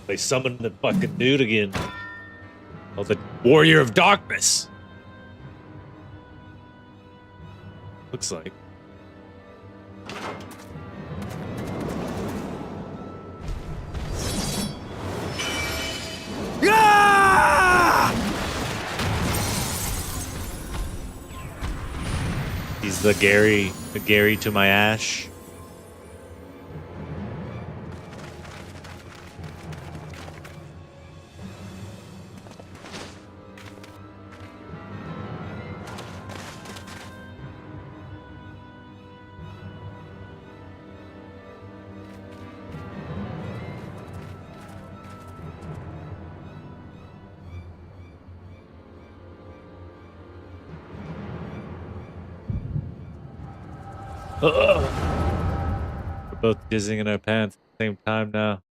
They summoned the fucking dude again. Oh, the Warrior of Darkness. Looks like. He's the Gary to my Ash. We're both jizzing in our pants at the same time now.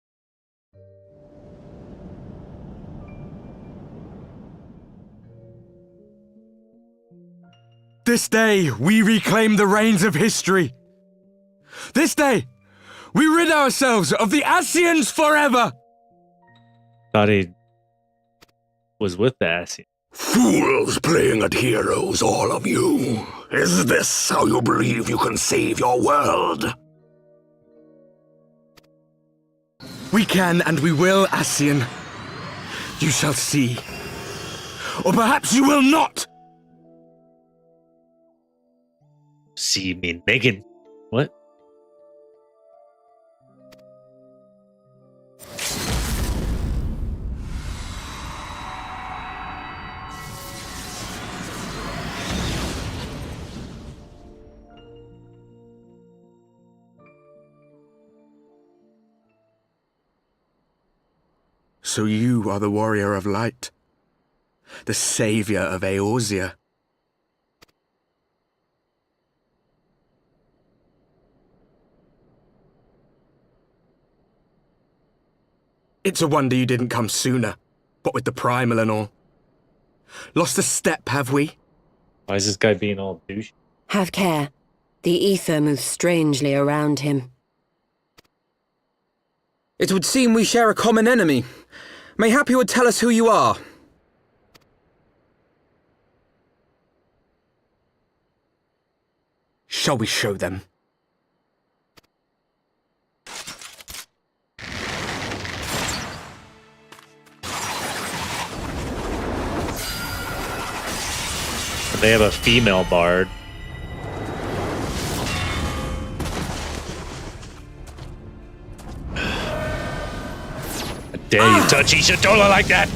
This day, we reclaim the reins of history. This day, we rid ourselves of the Asians forever. Thought he was with the Assi. Fools playing at heroes, all of you. Is this how you believe you can save your world? We can and we will, Asian. You shall see. Or perhaps you will not. See, you mean Megan? What? So you are the warrior of light. The savior of Eorzea. It's a wonder you didn't come sooner, what with the primal and all. Lost a step, have we? Why is this guy being all douche? Have care. The ether moves strangely around him. It would seem we share a common enemy. Mayhap you would tell us who you are. Shall we show them? They have a female bard. How dare you touch Ishitola like that?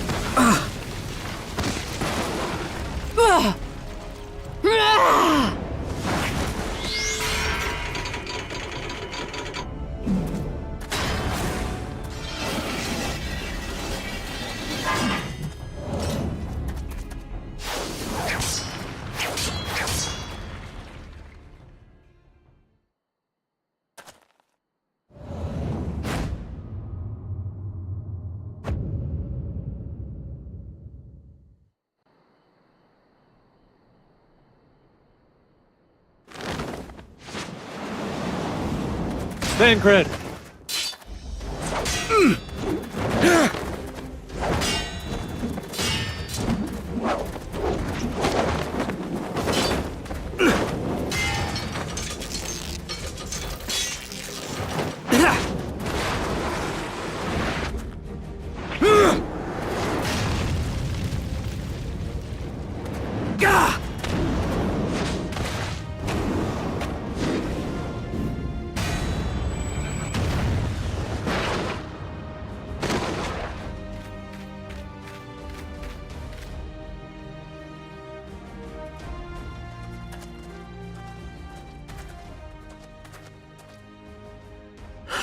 Thancred!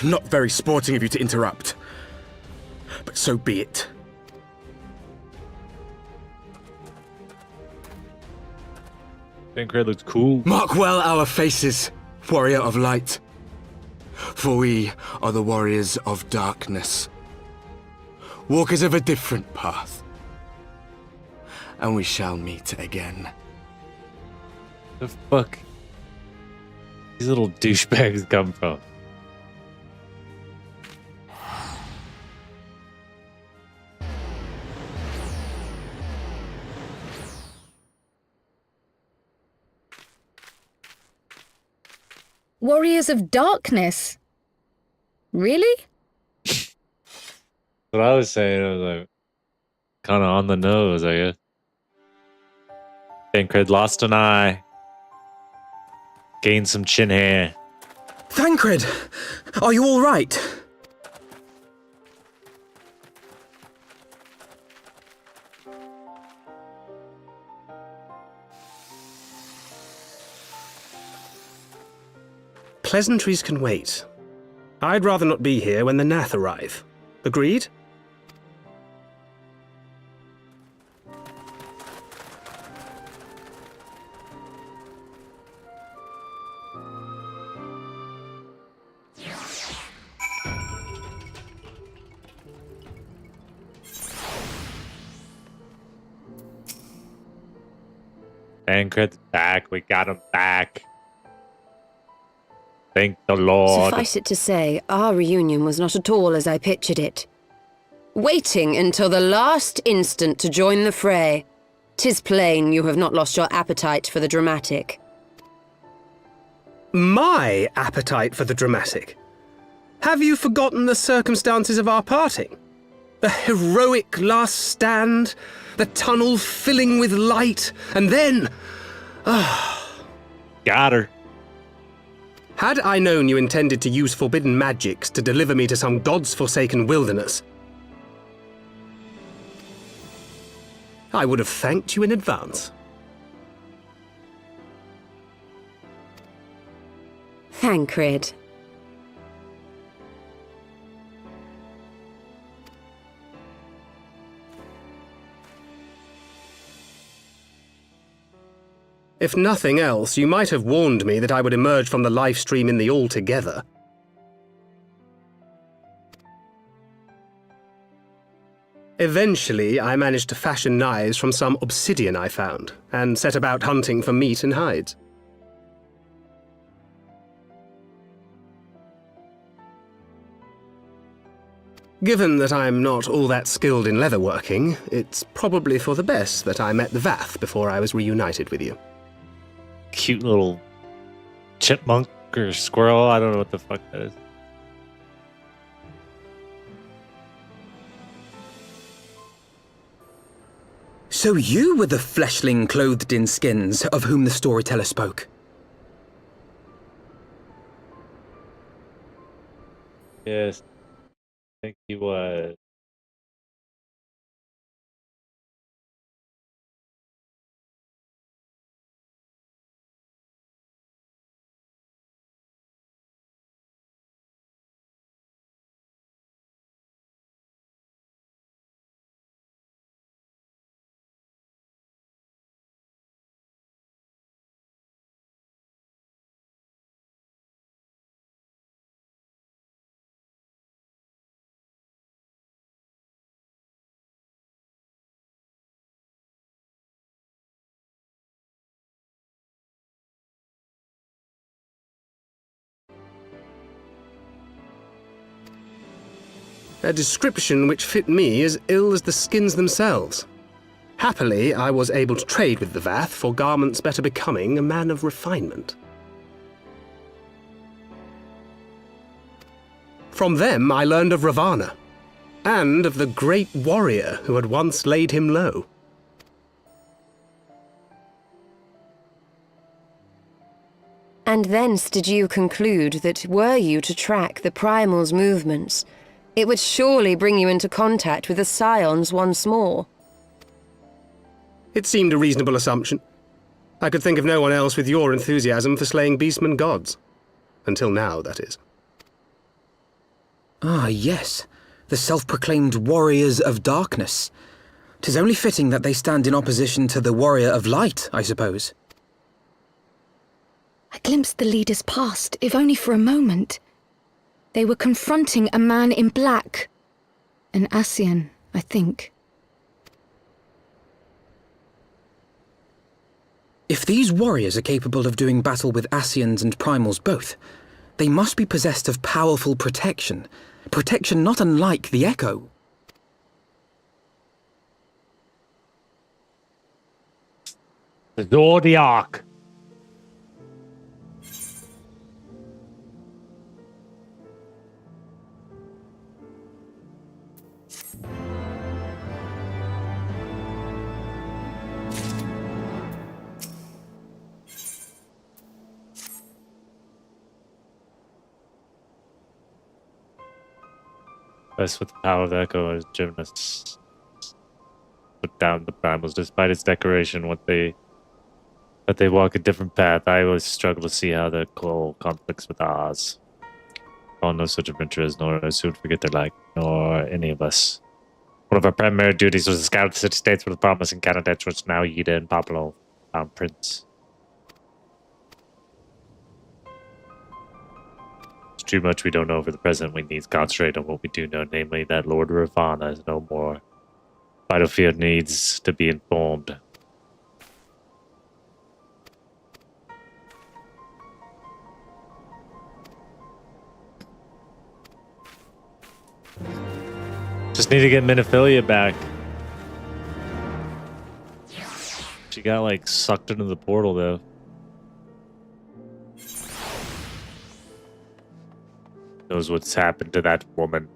Not very sporting of you to interrupt. But so be it. Thancred looks cool. Mark well our faces, warrior of light. For we are the warriors of darkness. Walkers of a different path. And we shall meet again. The fuck? These little douchebags come from. Warriors of Darkness? Really? What I was saying, I was like, kind of on the nose, I guess. Thancred lost an eye. Gained some chin hair. Thancred, are you all right? Pleasantries can wait. I'd rather not be here when the Nath arrive. Agreed? Thancred's back. We got him back. Thank the Lord. Suffice it to say, our reunion was not at all as I pictured it. Waiting until the last instant to join the fray. 'Tis plain you have not lost your appetite for the dramatic. My appetite for the dramatic? Have you forgotten the circumstances of our parting? The heroic last stand, the tunnel filling with light, and then... Got her. Had I known you intended to use forbidden magics to deliver me to some god's forsaken wilderness, I would have thanked you in advance. Thancred. If nothing else, you might have warned me that I would emerge from the live stream in the all together. Eventually, I managed to fashion knives from some obsidian I found, and set about hunting for meat and hides. Given that I'm not all that skilled in leatherworking, it's probably for the best that I met the Vath before I was reunited with you. Cute little chipmunk or squirrel. I don't know what the fuck that is. So you were the fleshling clothed in skins of whom the storyteller spoke. Yes, I think he was. A description which fit me as ill as the skins themselves. Happily, I was able to trade with the Vath for garments better becoming a man of refinement. From them I learned of Ravana, and of the great warrior who had once laid him low. And thence did you conclude that were you to track the Primal's movements, it would surely bring you into contact with the Scions once more. It seemed a reasonable assumption. I could think of no one else with your enthusiasm for slaying beastmen gods. Until now, that is. Ah, yes. The self-proclaimed warriors of darkness. 'Tis only fitting that they stand in opposition to the warrior of light, I suppose. I glimpsed the leaders past, if only for a moment. They were confronting a man in black. An Ascian, I think. If these warriors are capable of doing battle with Ascians and Primals both, they must be possessed of powerful protection. Protection not unlike the Echo. The Zodiac. Best with the power of the Echo has driven us put down the Primals, despite its decoration. But they walk a different path. I always struggle to see how their call conflicts with ours. All no such adventurers, nor soon forget their like, nor any of us. One of our primary duties was to scout the city-states with the promising candidates, which now Yida and Pablo found Prince. It's too much we don't know for the present. We need to concentrate on what we do know, namely that Lord Ravana is no more. Battlefield needs to be informed. Just need to get Minophilia back. She got like sucked into the portal though. Knows what's happened to that woman.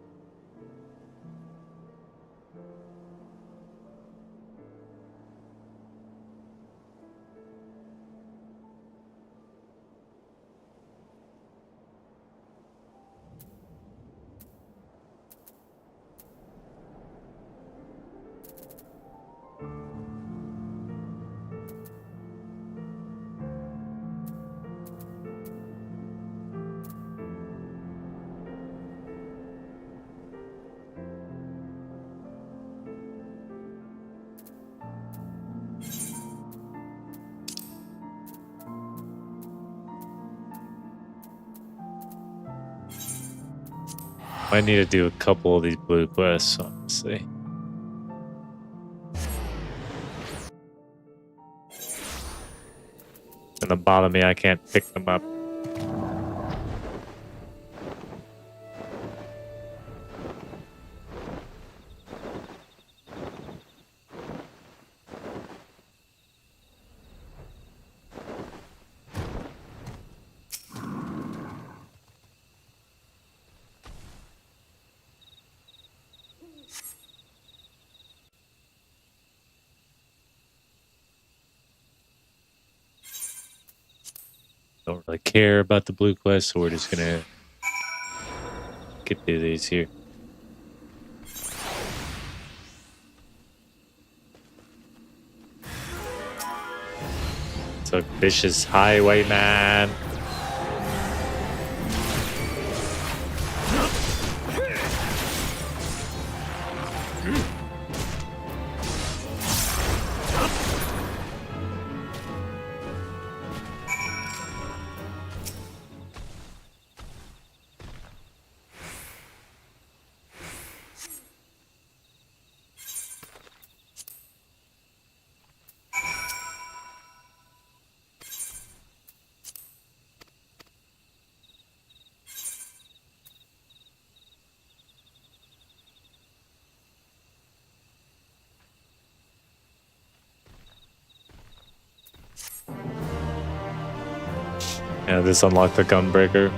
I need to do a couple of these blue quests, honestly. And then bother me, I can't pick them up. Don't really care about the blue quest, so we're just gonna get through these here. It's a vicious highwayman. Yeah, this unlocked the gunbreaker.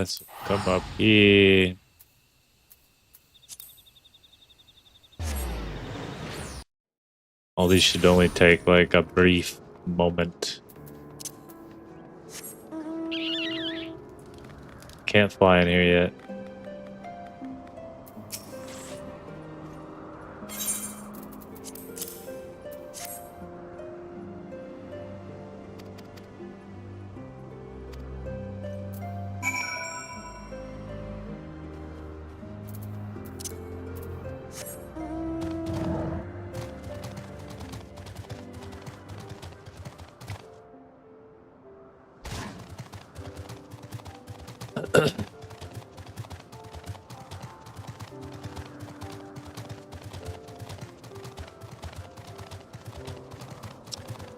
So come up here. All these should only take like a brief moment. Can't fly in here yet.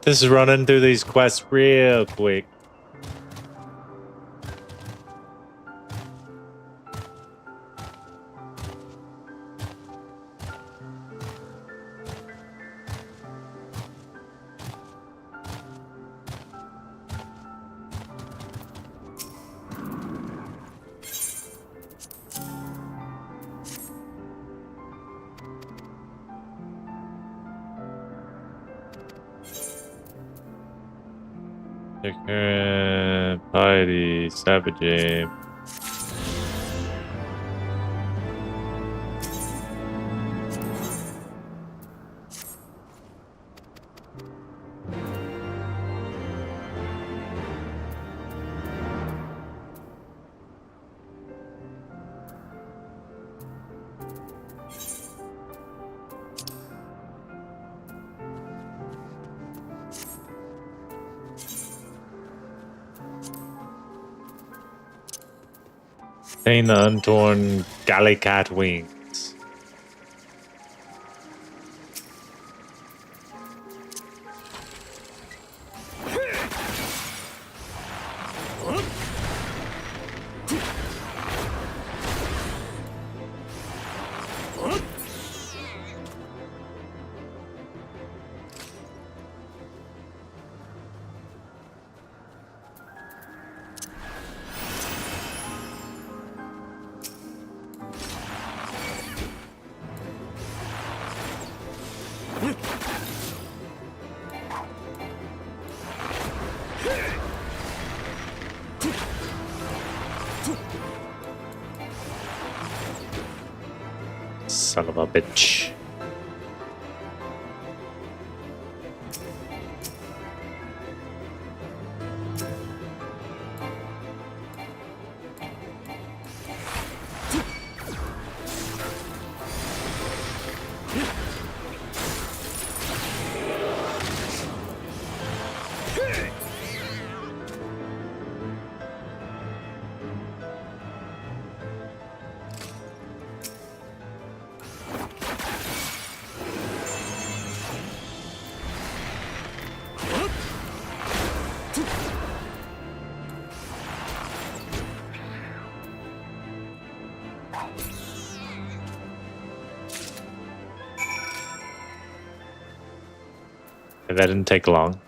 Just running through these quests real quick. Piety, Savage Aim. Obtain the untorn Gallicat wings. Son of a bitch. That didn't take long.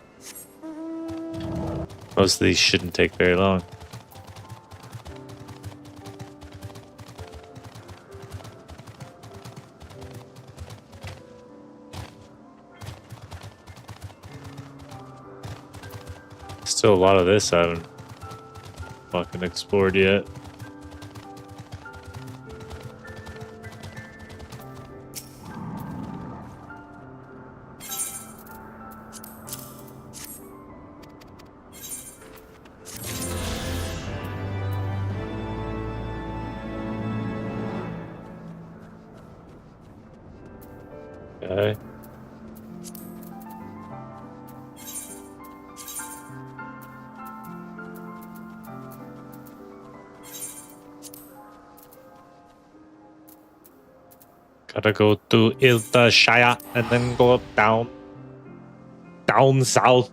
Most of these shouldn't take very long. Still a lot of this I haven't fucking explored yet. Okay. Gotta go to Ilta Shire and then go down south.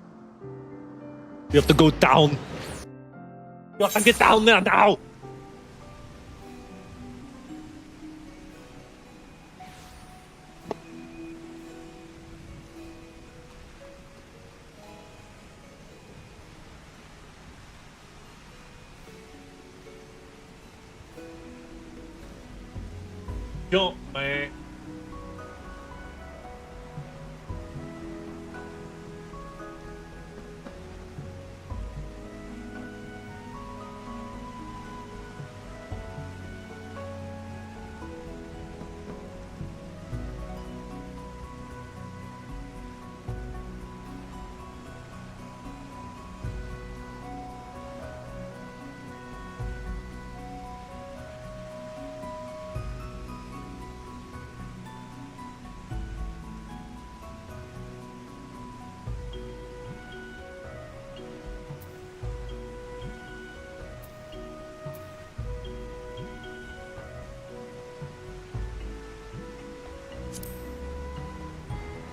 You have to go down. You have to get down there now. Jump, man.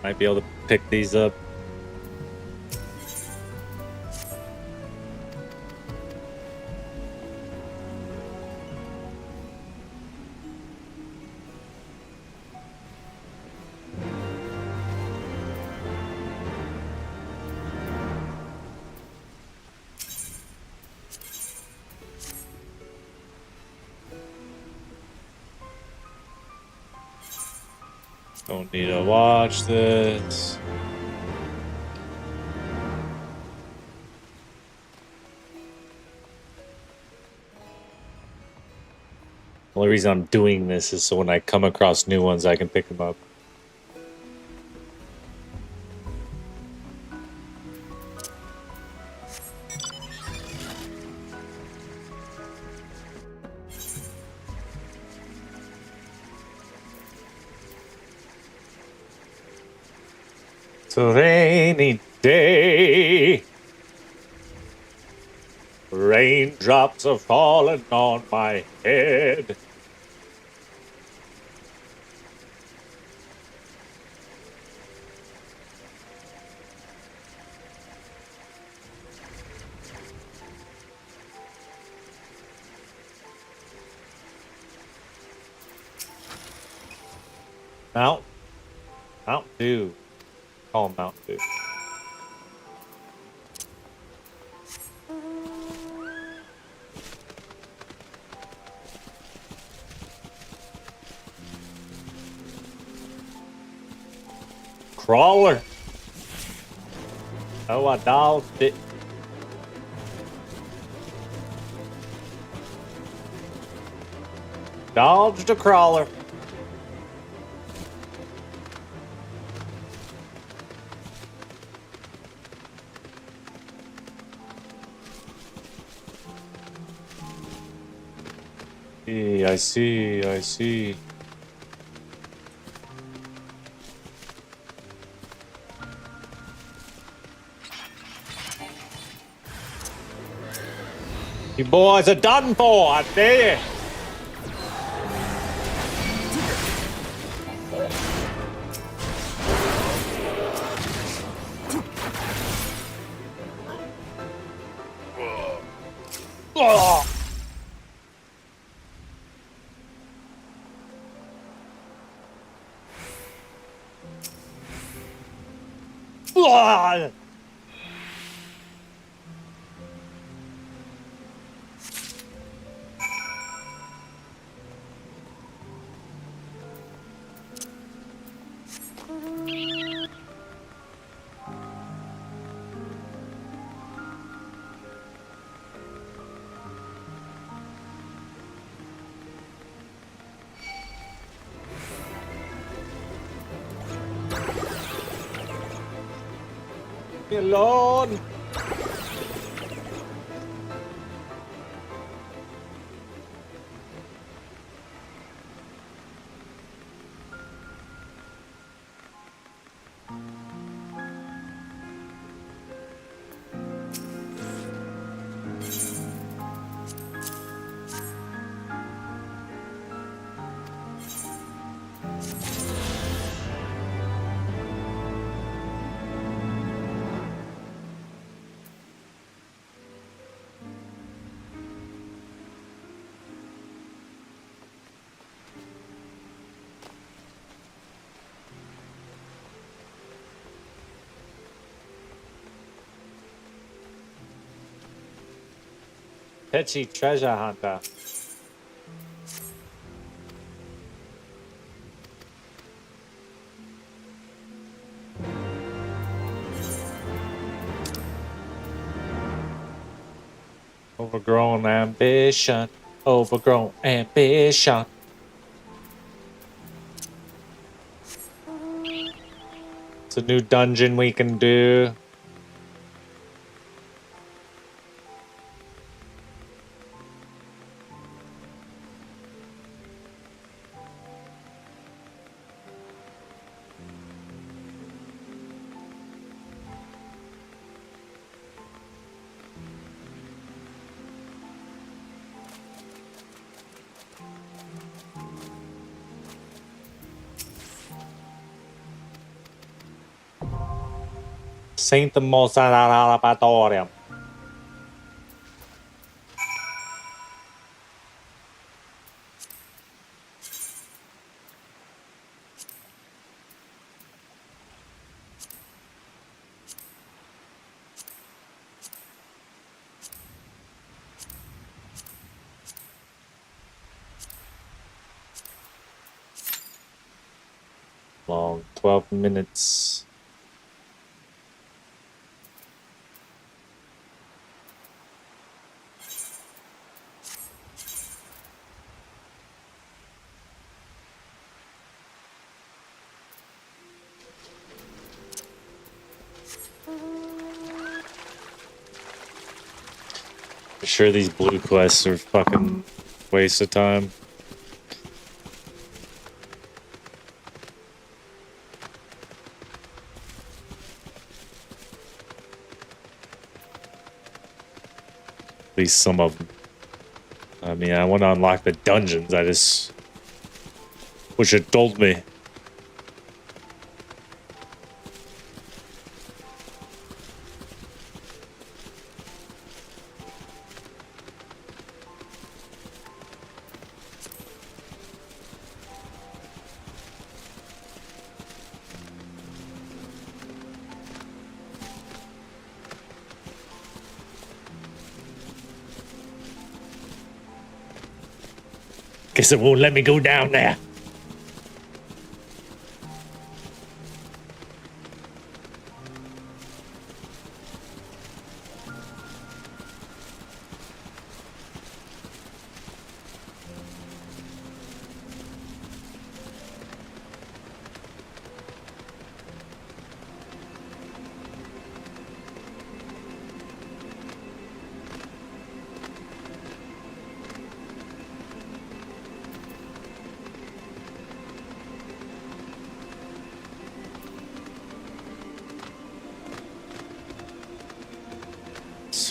Might be able to pick these up. Don't need to watch this. The only reason I'm doing this is so when I come across new ones, I can pick them up. It's a rainy day. Raindrops are falling on my head. Mountain Dew. Call him Mountain Dew. Crawler. Oh, I dodged it. Dodged a crawler. I see. You boys are done for, I tell you. Me alone. Petchy treasure hunter. Overgrown ambition. Overgrown ambition. It's a new dungeon we can do. Saint Mosalatorium. Long 12 minutes. I'm sure these blue quests are fucking waste of time. At least some of them. I mean, I want to unlock the dungeons. I just wish it told me. Guess it won't let me go down there.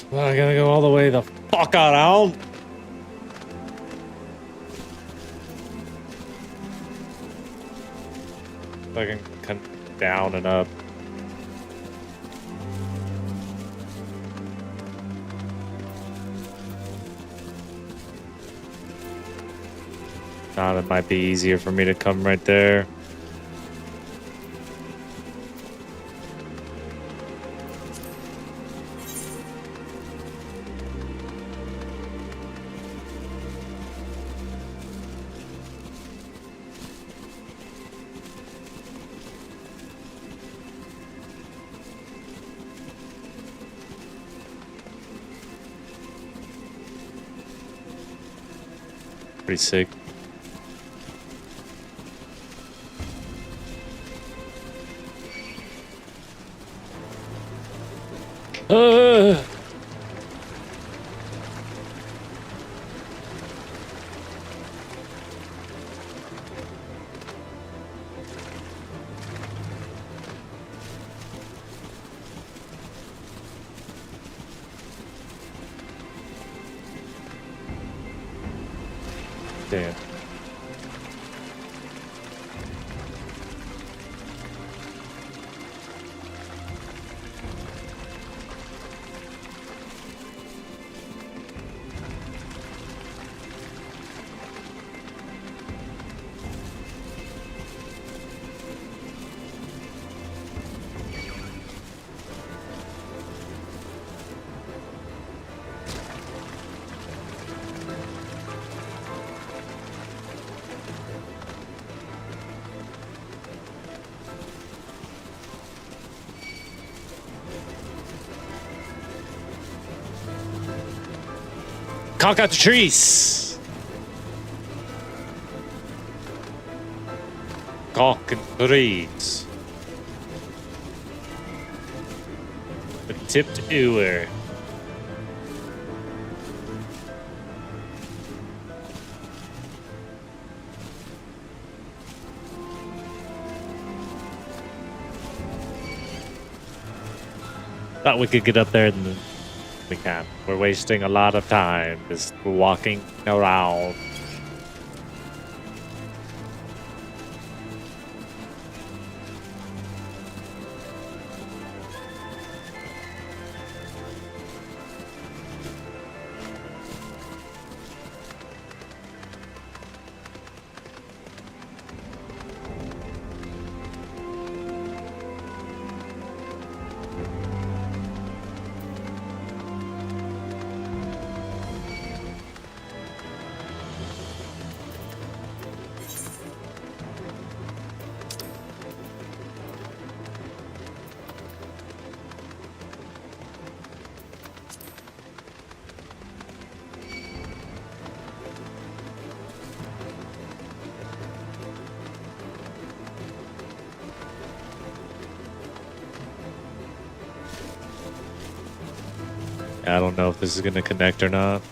Well, I gotta go all the way the fuck around. I can come down and up. Now it might be easier for me to come right there. Pretty sick. Damn. Conk out the trees. Conk and trees. The tipped ewer. Thought we could get up there and we can't. We're wasting a lot of time just walking around. I don't know if this is gonna connect or not.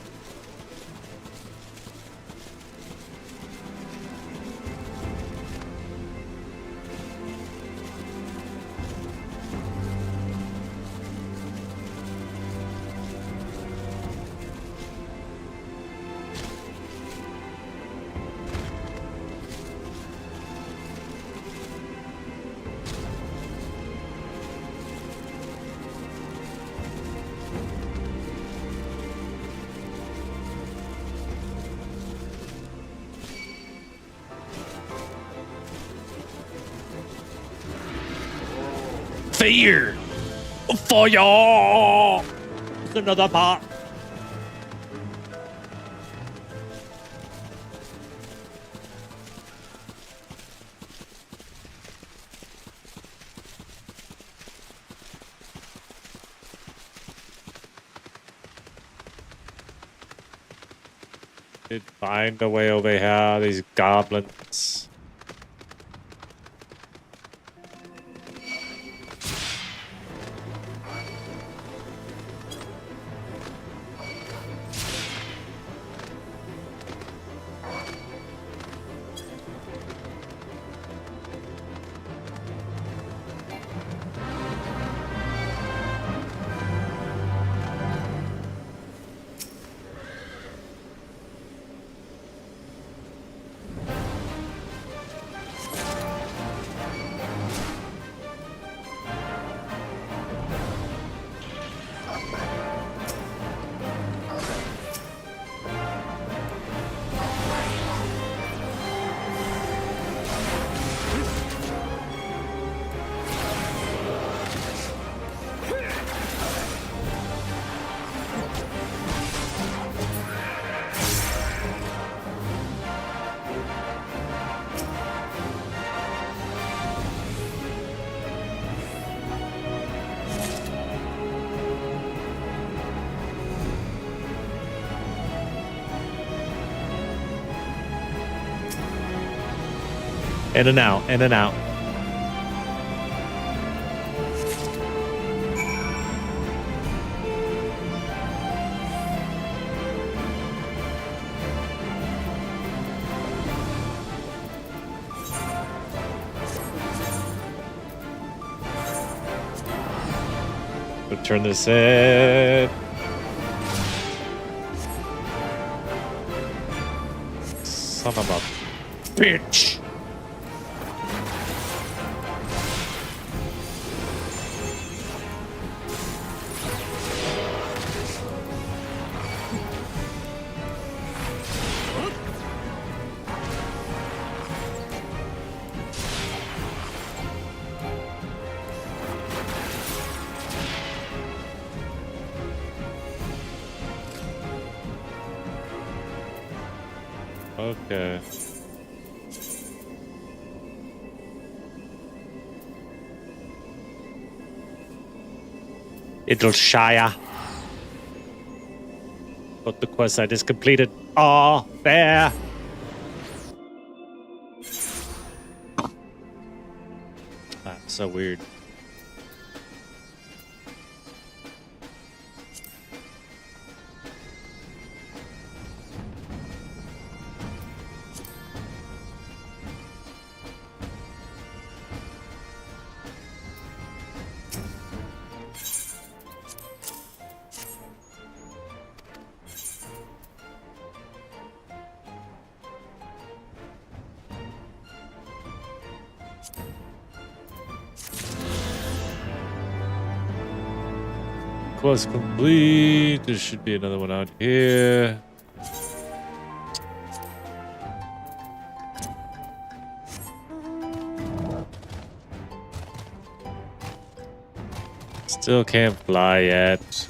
Fear! Fire! Another part. Did find a way over here, these goblins. In and out, in and out. We'll turn this in. Son of a bitch. Okay. It'll Shire. But the quest I just completed. Oh, there. That's so weird. Quest complete. There should be another one out here. Still can't fly yet.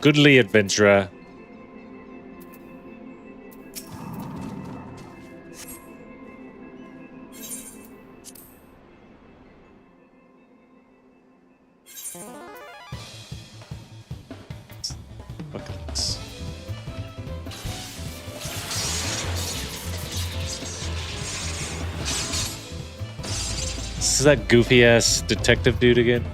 Goodly adventurer. Look at this. This is that goofy ass detective dude again.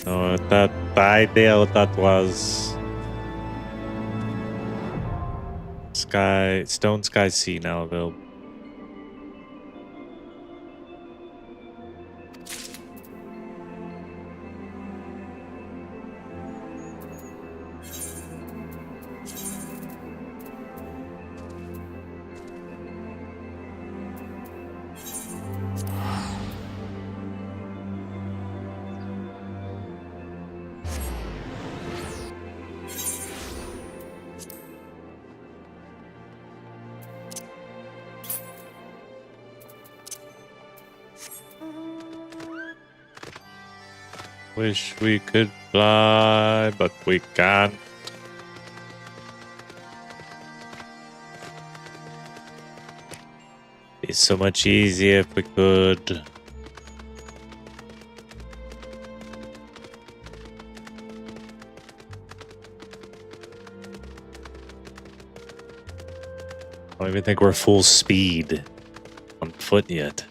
No, that idea what that was. Stone Sky Sea now available. Wish we could fly, but we can't. Be so much easier if we could. I don't even think we're full speed on foot yet.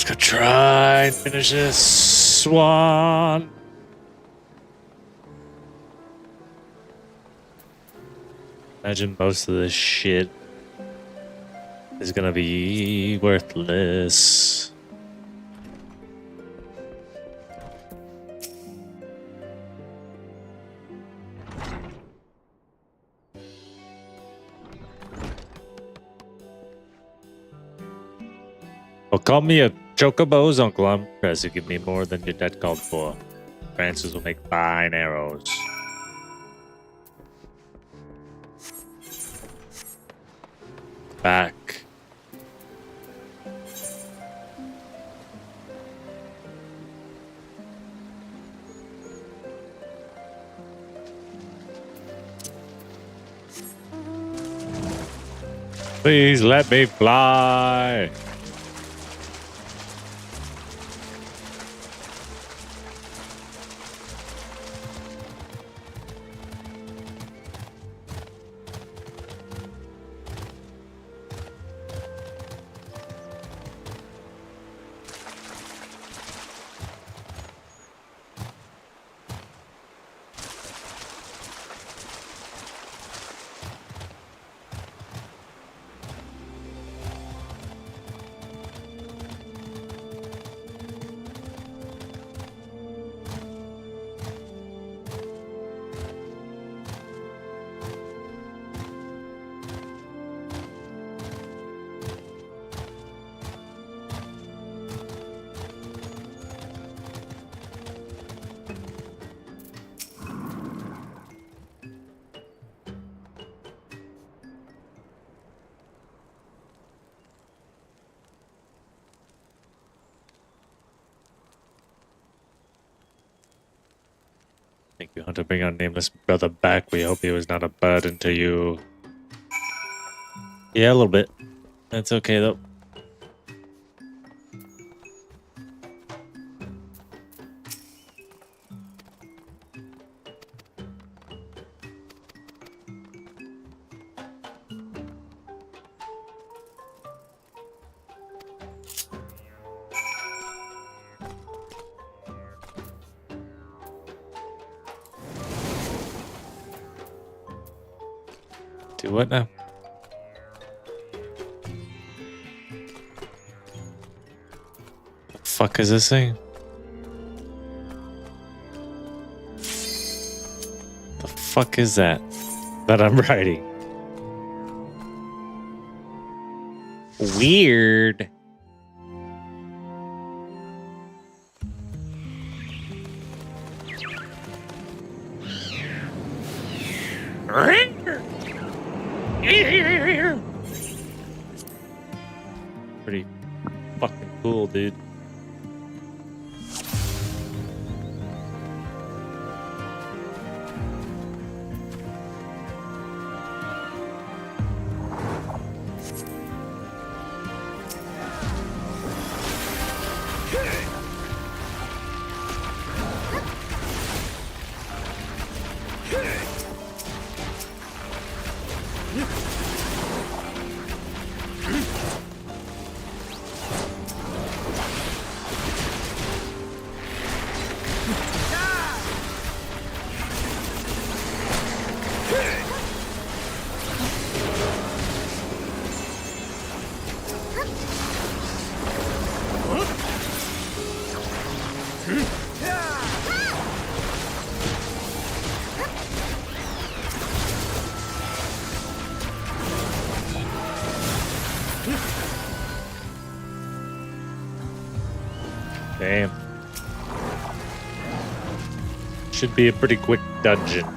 Just gonna try and finish this one. Imagine most of this shit is gonna be worthless. Well, call me a chocobo's uncle. I'm impressed. You give me more than your dad called for. Francis will make fine arrows. Back. Please let me fly. Thank you, Hunter. Bring our nameless brother back. We hope he was not a burden to you. Yeah, a little bit. That's okay, though. Do what now? The fuck is this thing? The fuck is that I'm writing? Weird. Pretty fucking cool, dude. Damn. Should be a pretty quick dungeon.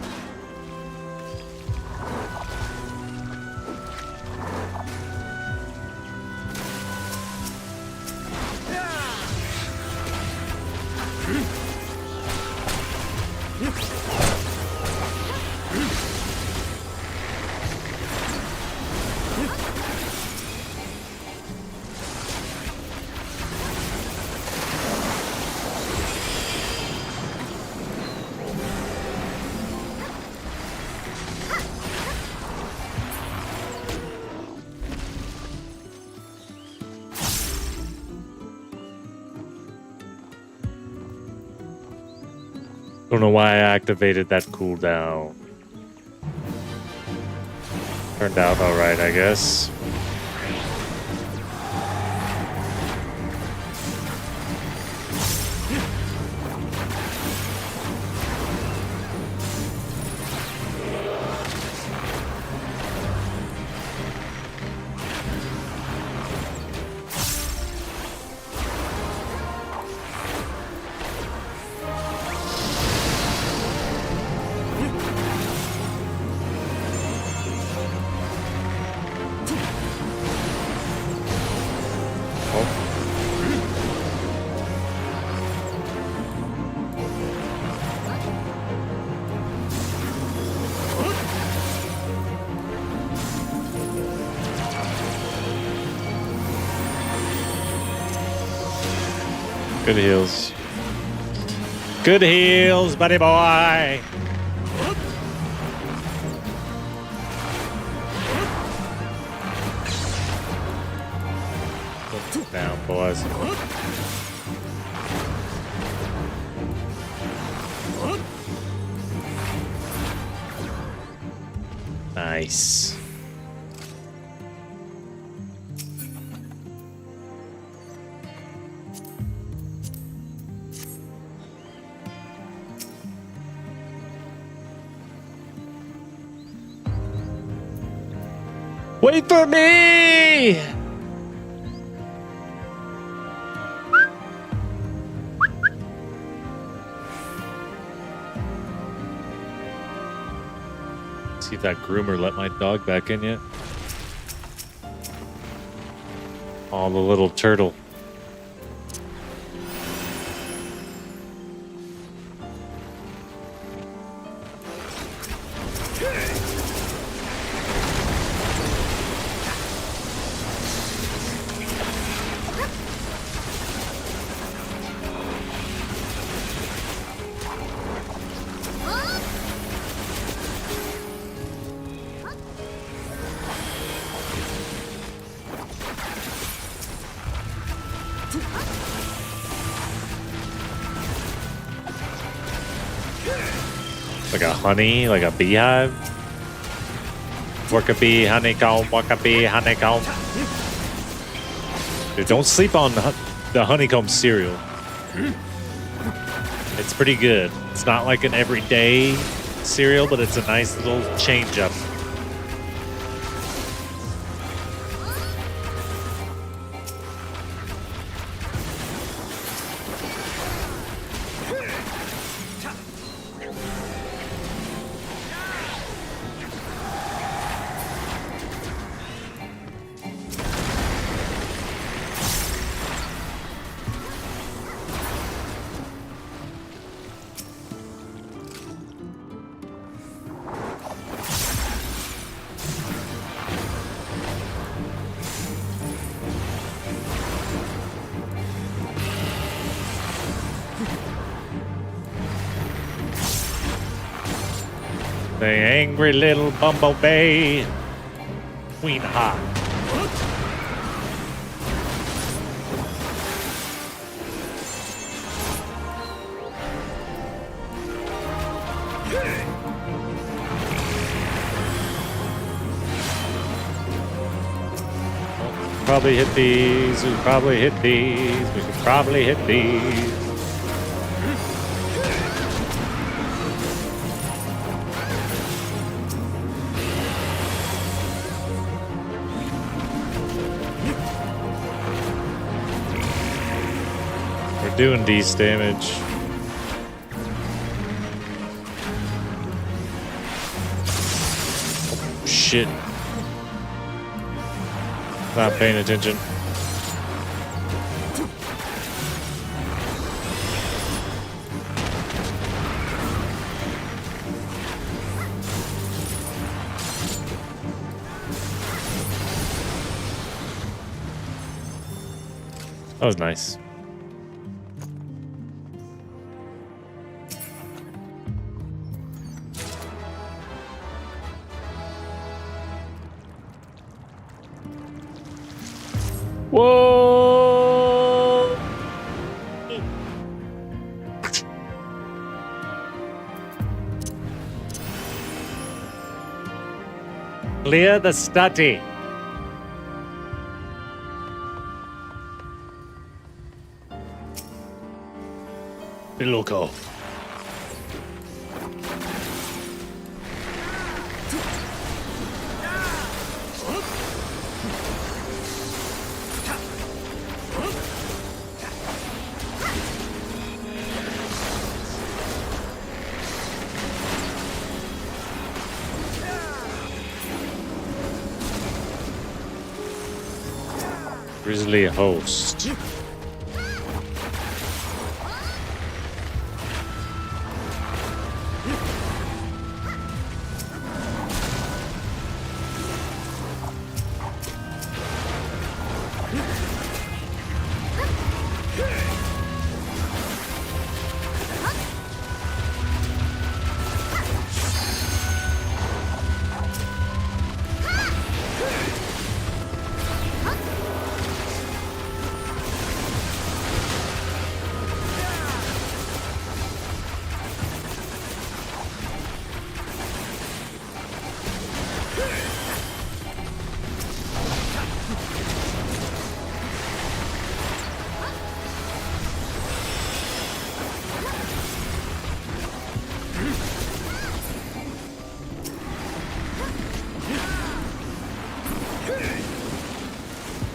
Don't know why I activated that cooldown. Turned out alright, I guess. Good heals. Good heals, buddy boy. Put down, boys. Nice. Wait for me! See if that groomer let my dog back in yet. Oh, the little turtle. Like a honey, like a beehive. Worker bee, honeycomb, worker bee, honeycomb. Dude, don't sleep on the honeycomb cereal. It's pretty good. It's not like an everyday cereal, but it's a nice little change up. The angry little bumblebee. Queen hot. Probably hit these. We probably hit these. We could probably hit these. We're doing decent damage. Oh, shit. Not paying attention. That was nice. Whoa! Clear the study. Loco. Grizzly host.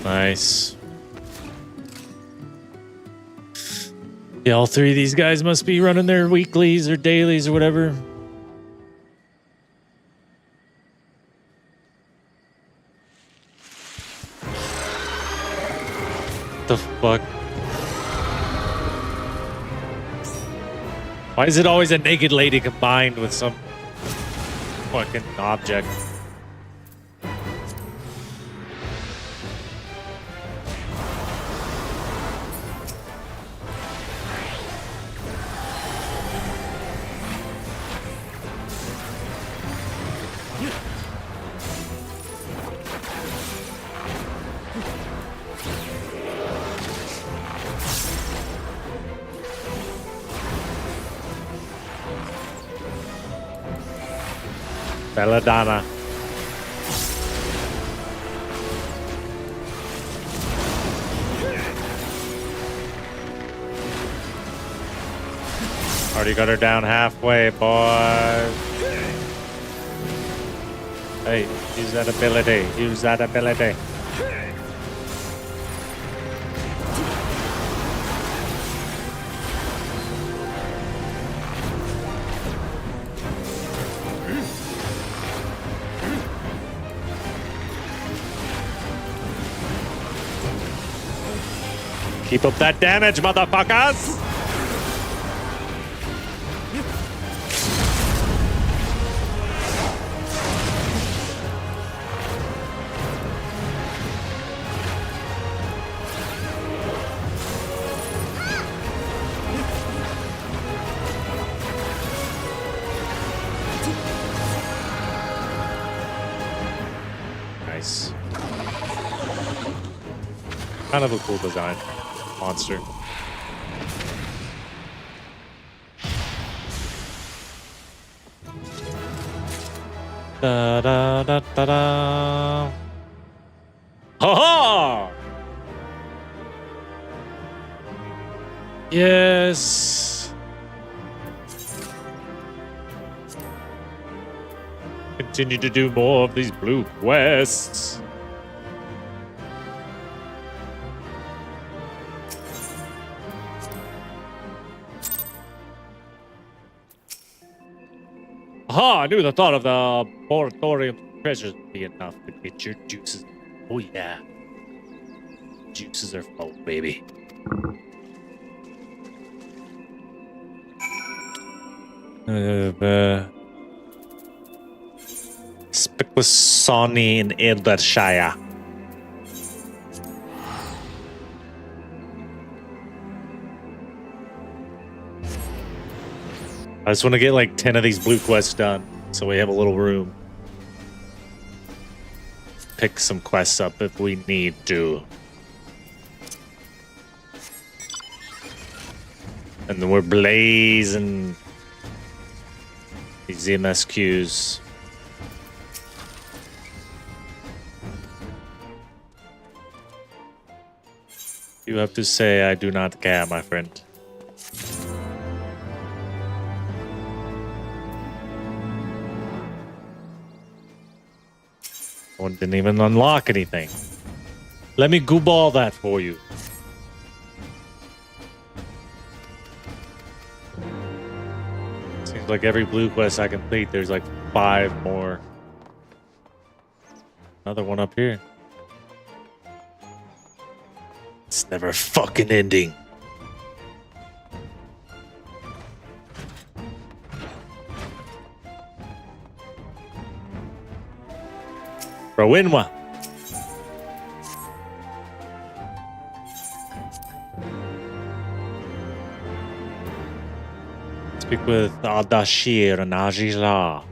Nice. Yeah, all three of these guys must be running their weeklies or dailies or whatever. The fuck? Why is it always a naked lady combined with some fucking object? Belladonna. Already got her down halfway, boys. Hey, use that ability. Use that ability. Keep up that damage, motherfuckers! Nice. Kind of a cool design. Monster. Da da da da da. Ha ha! Yes. Continue to do more of these blue quests. Aha! I knew the thought of the moratorium treasures would be enough to get your juices. Oh yeah. Juices are full, baby. Spikwasani in Ayrshire. I just want to get like 10 of these blue quests done, so we have a little room. Pick some quests up if we need to. And then we're blazing these MSQs. You have to say I do not care, my friend. One didn't even unlock anything. Let me gooball that for you. Seems like every blue quest I complete, there's like 5 more. Another one up here. It's never fucking ending. Rowinwa. Speak with Ardashir and Ajila.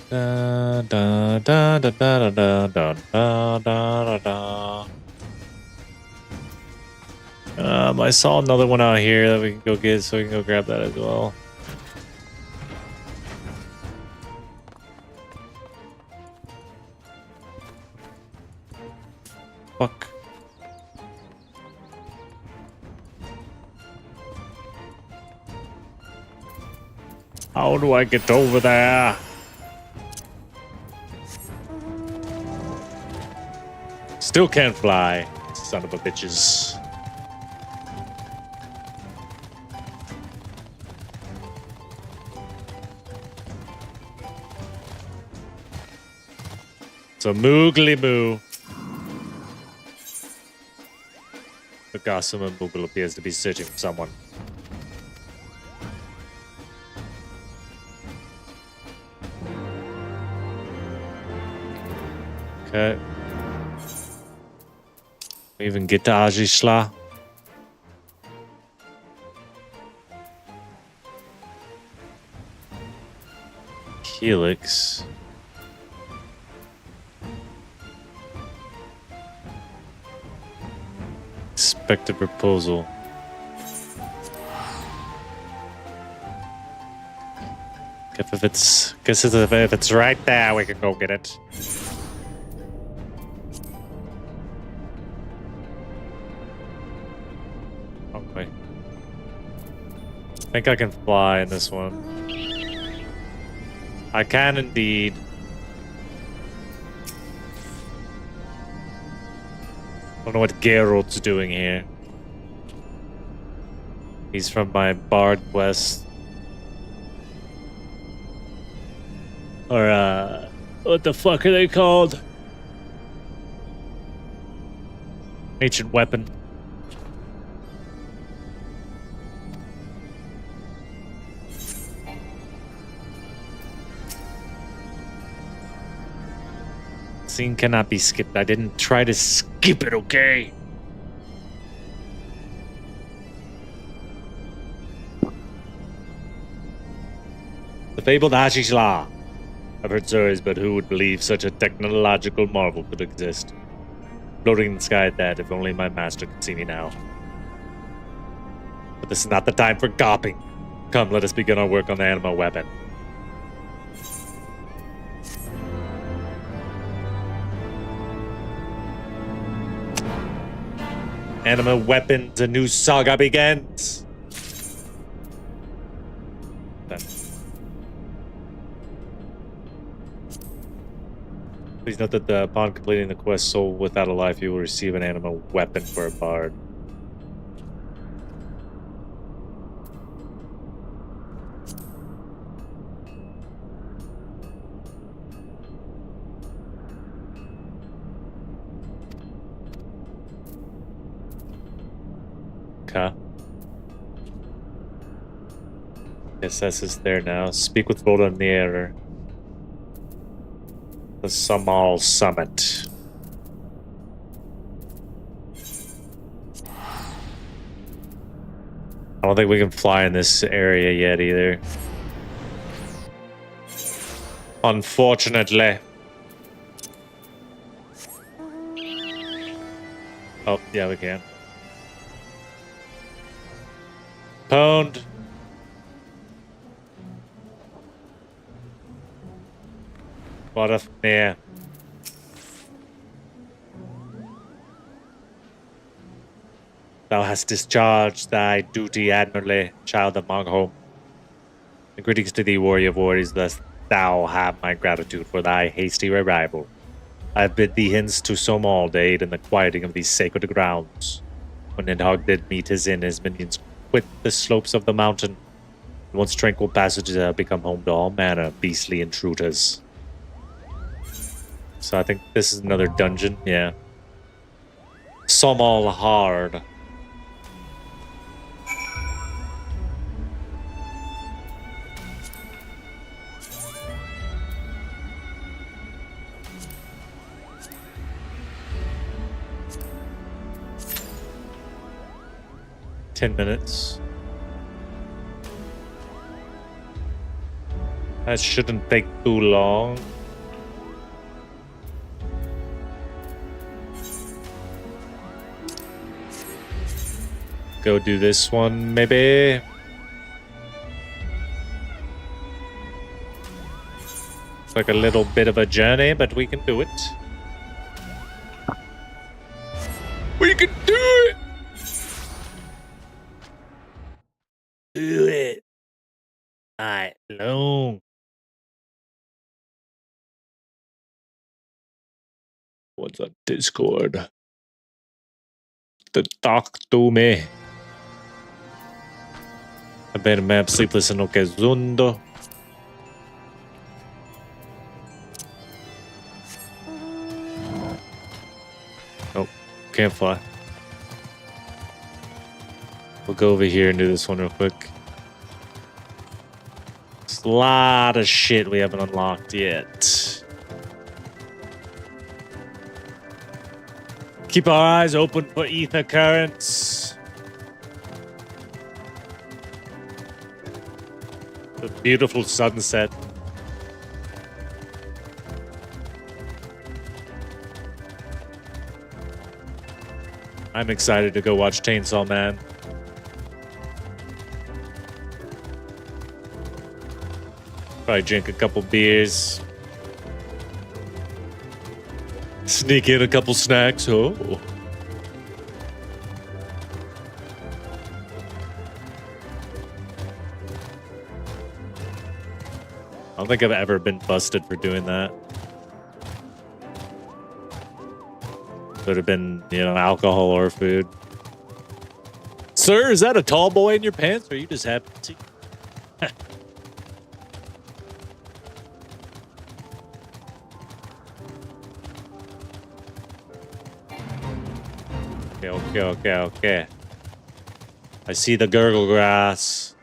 Da da da da da da da da da da. I saw another one out here that we can go get, so we can go grab that as well. Fuck. How do I get over there? Still can't fly, son of a bitches. So moogly moo. The Gossamer Moogle appears to be searching for someone. Okay. We even get to Ajishla. Helix. Expected proposal. If it's right there, we can go get it. Okay. I think I can fly in this one. I can indeed. I don't know what Geralt's doing here. He's from my Bard quest. Or, what the fuck are they called? Ancient weapon. Scene cannot be skipped. I didn't try to skip it, okay? The fabled Ajishla. I've heard stories, but who would believe such a technological marvel could exist? Floating in the sky at that, if only my master could see me now. But this is not the time for gawping. Come, let us begin our work on the anima weapon. Anima weapons, a new saga begins! Then. Please note that upon completing the quest Soul Without a Life, you will receive an anima weapon for a bard. Okay. SS is there now. Speak with Volodanier. The Samal Summit. I don't think we can fly in this area yet either. Unfortunately. Oh, yeah, we can. Pwned. What if near? Thou hast discharged thy duty admirably, child of Monghome. And greetings to thee, warrior of warriors, thus thou have my gratitude for thy hasty arrival. I have bid thee hence to Somal to aid in the quieting of these sacred grounds. When Nidhogg did meet his end, his minions quit the slopes of the mountain. And once tranquil passages have become home to all manner of beastly intruders. So I think this is another dungeon, yeah. Somal Hard. $10. That shouldn't take too long. Go do this one, maybe. It's like a little bit of a journey, but we can do it. We can do it! Do it. Alright, long. What's on Discord? To talk to me. I made a map sleepless en lo que zundo. Oh, can't fly. We'll go over here and do this one real quick. There's a lot of shit we haven't unlocked yet. Keep our eyes open for ether currents. The beautiful sunset. I'm excited to go watch Chainsaw Man. Probably drink a couple beers. Sneak in a couple snacks. Oh. I don't think I've ever been busted for doing that. Could have been, alcohol or food. Sir, is that a tall boy in your pants, or are you just happy to see? Okay. I see the gurgle grass.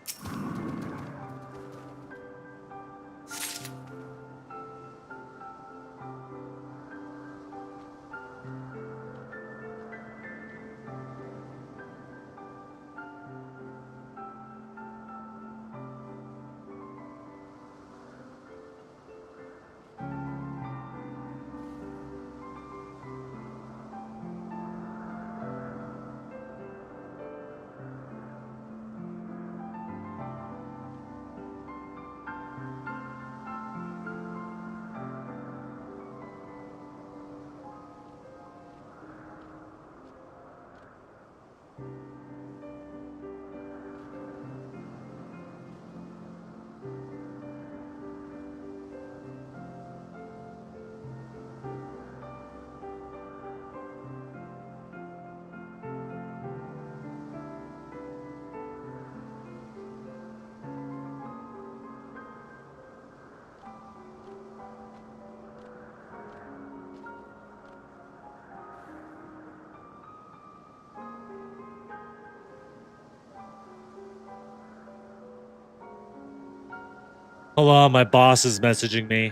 Hold on, my boss is messaging me.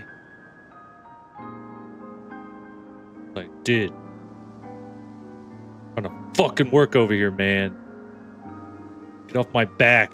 Like, dude. I'm trying to fucking work over here, man. Get off my back.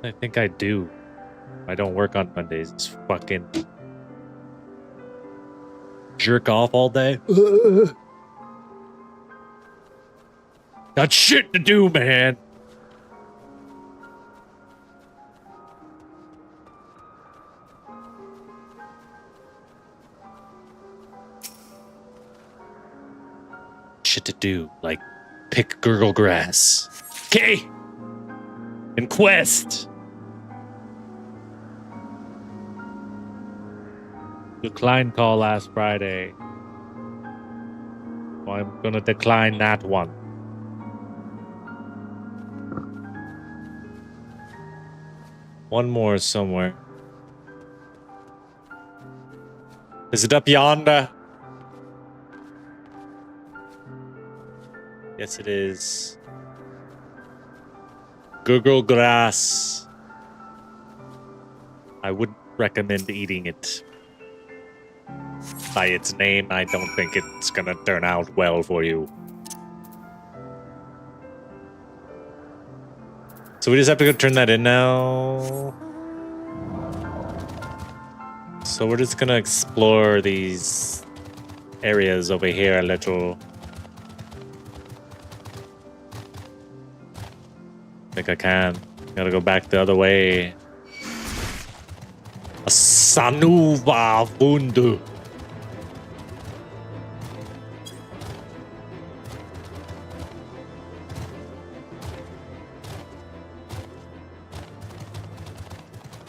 I think I do. I don't work on Mondays. It's fucking jerk off all day. Got shit to do, man. Shit to do, like pick gurgle grass. Okay. And quest. Decline call last Friday. So I'm gonna decline that one. One more somewhere. Is it up yonder? Yes, it is. Gurgle grass. I wouldn't recommend eating it. By its name, I don't think it's gonna turn out well for you. So we just have to go turn that in now. So we're just gonna explore these areas over here a little. I think I can. Gotta go back the other way. Sanuva Vundu.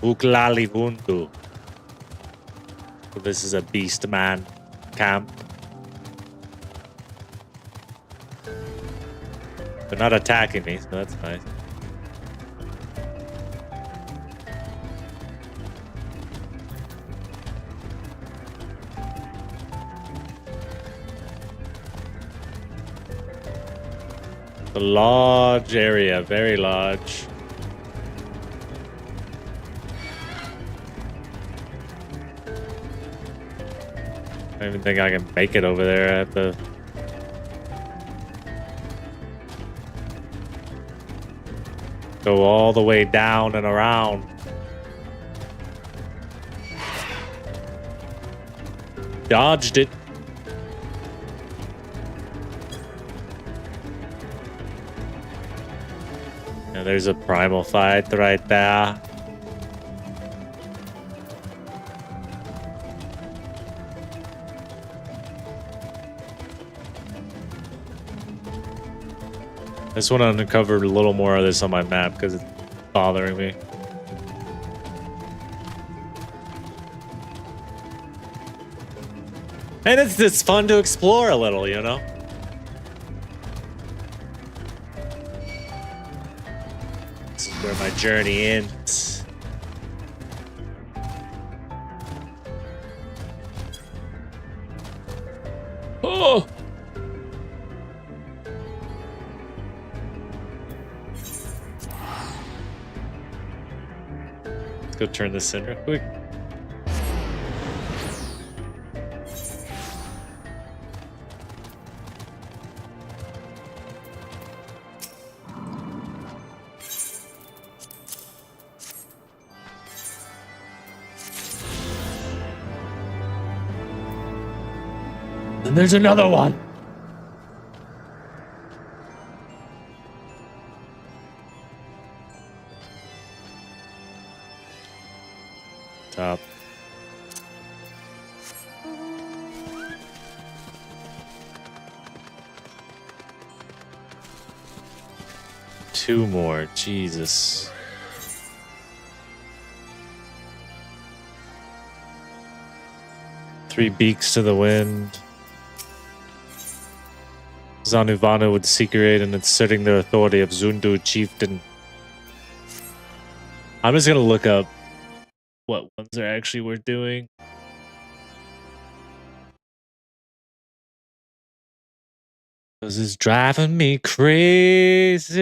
Uklali Vundu. So this is a beast man camp. They're not attacking me, so that's nice. A large area, very large. I don't even think I can make it over there. I have to go all the way down and around. Dodged it. Yeah, there's a primal fight right there. I just want to uncover a little more of this on my map because it's bothering me. And it's fun to explore a little, you know? This is where my journey ends. Oh! Let's go turn this in real quick. And there's another one. Top. Two more, Jesus. Three beaks to the wind. Zanuvanu would secret and asserting the authority of Zundu chieftain. I'm just gonna look up what ones are actually worth doing. This is driving me crazy.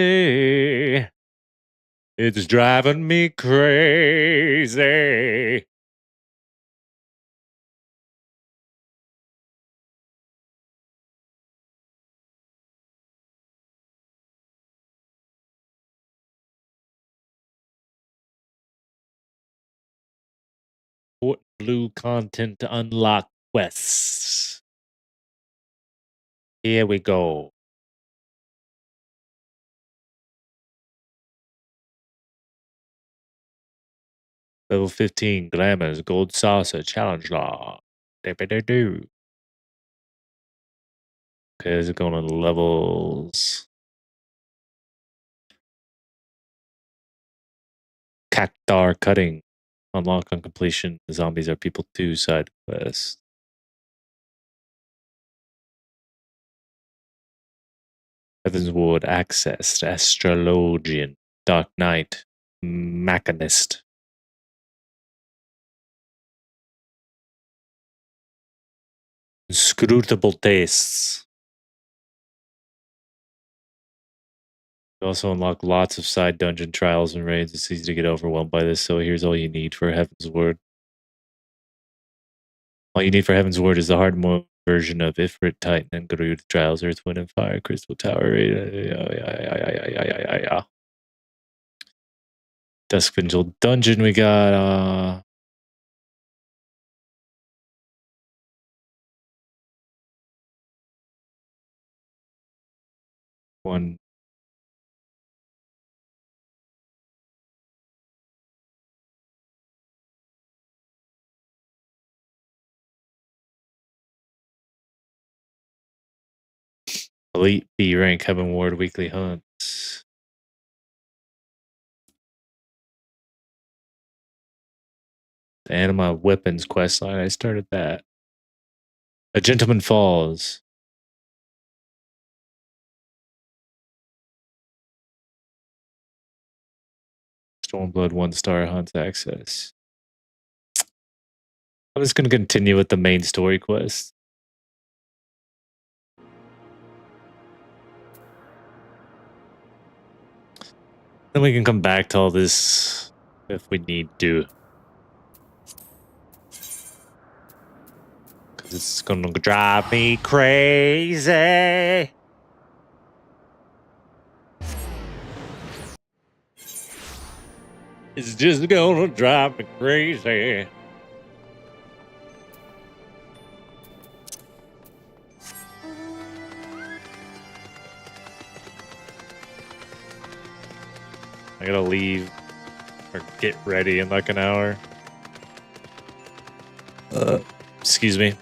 It's driving me crazy. blue content to unlock quests. Here we go. Level 15, Glamour's Gold Saucer Challenge Law. Do. Okay, is it going on the levels? Cactar Cutting. Unlock on completion. The zombies are people too. Side quest. Heaven's Ward Access. Astrologian. Dark Knight. Machinist. Inscrutable Tastes. You also unlock lots of side dungeon trials and raids. It's easy to get overwhelmed by this, so here's all you need for Heaven's Word. All you need for Heaven's Word is the hard mode version of Ifrit, Titan, and Garud Trials, Earth, Wind, and Fire, Crystal Tower. Dusk Vigil Dungeon, we got one. Elite B rank Heaven Ward weekly hunts. The Anima Weapons quest line. I started that. A Gentleman Falls. Stormblood 1-star hunts access. I'm just going to continue with the main story quest. Then we can come back to all this if we need to. Because it's going to drive me crazy. It's just going to drive me crazy. I gotta leave or get ready in like an hour. Excuse me.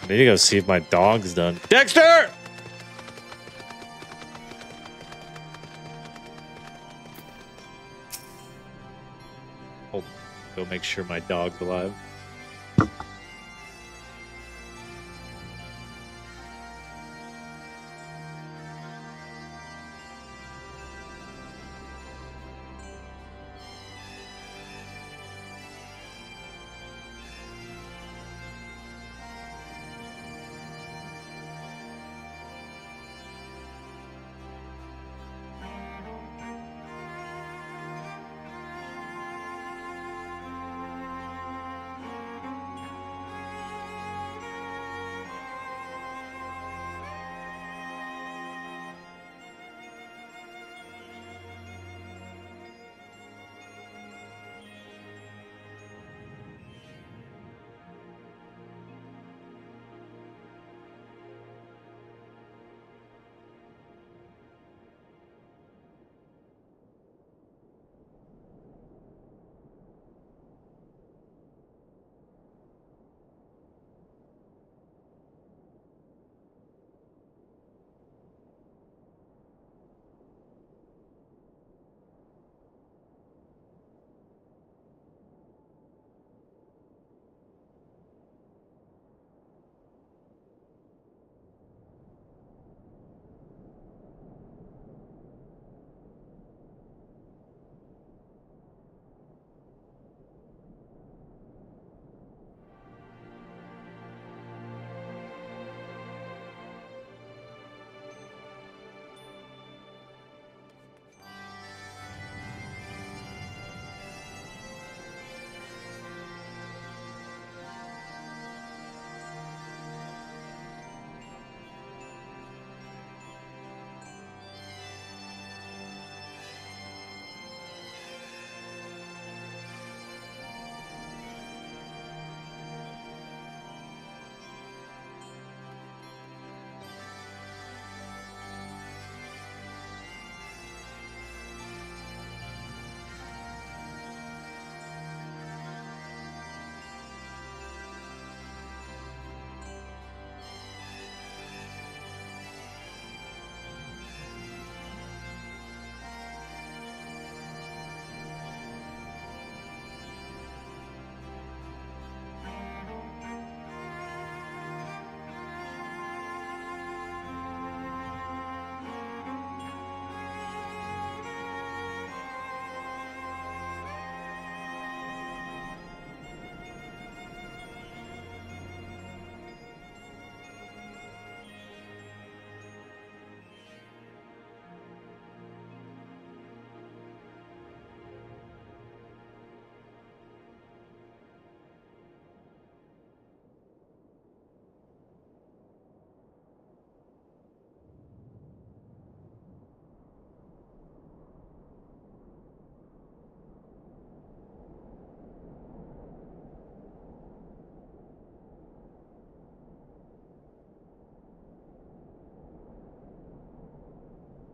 I need to go see if my dog's done. Dexter! Oh, go make sure my dog's alive.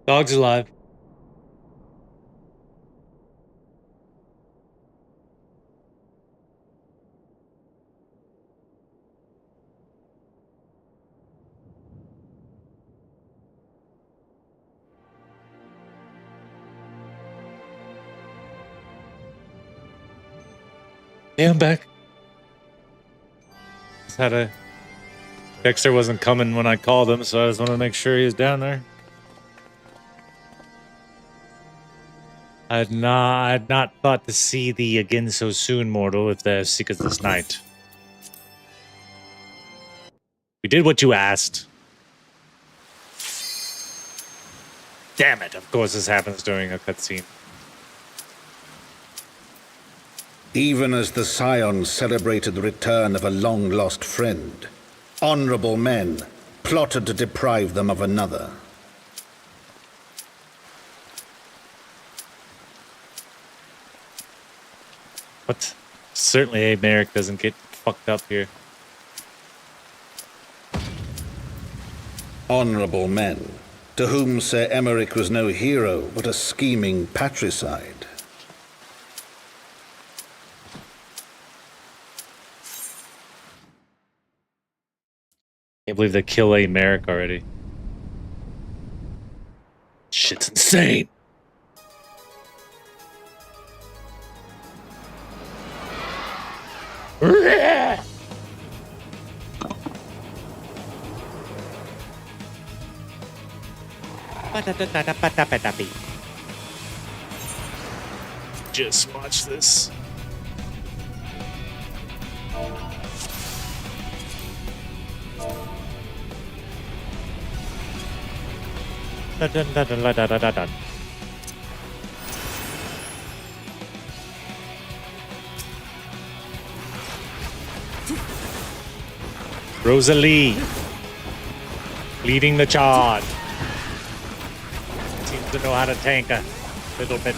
Dog's alive. Yeah, I'm back. Just had a... Dexter wasn't coming when I called him, so I just wanted to make sure he was down there. I had not thought to see thee again so soon, mortal, if thou seekest this night. We did what you asked. Damn it, of course this happens during a cutscene. Even as the Scions celebrated the return of a long-lost friend, honorable men plotted to deprive them of another. But certainly Merrick doesn't get fucked up here. Honorable men, to whom Sir Emmerich was no hero, but a scheming patricide. Can't believe they kill A. Merrick already. Shit's insane. Just watch this. Dun, dun, dun, dun, dun, dun, dun, dun. Rosalie leading the charge. Seems to know how to tank a little bit.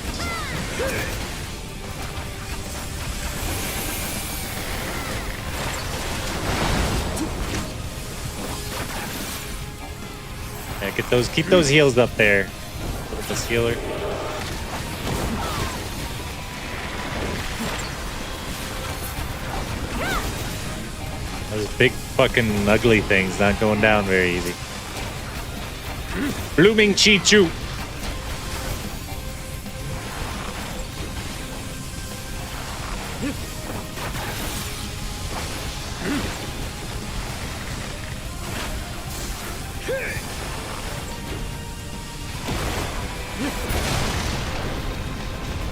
Yeah, keep those heals up there. Little bit healer. Those big fucking ugly things not going down very easy. Blooming Chi-Chu.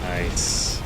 Nice.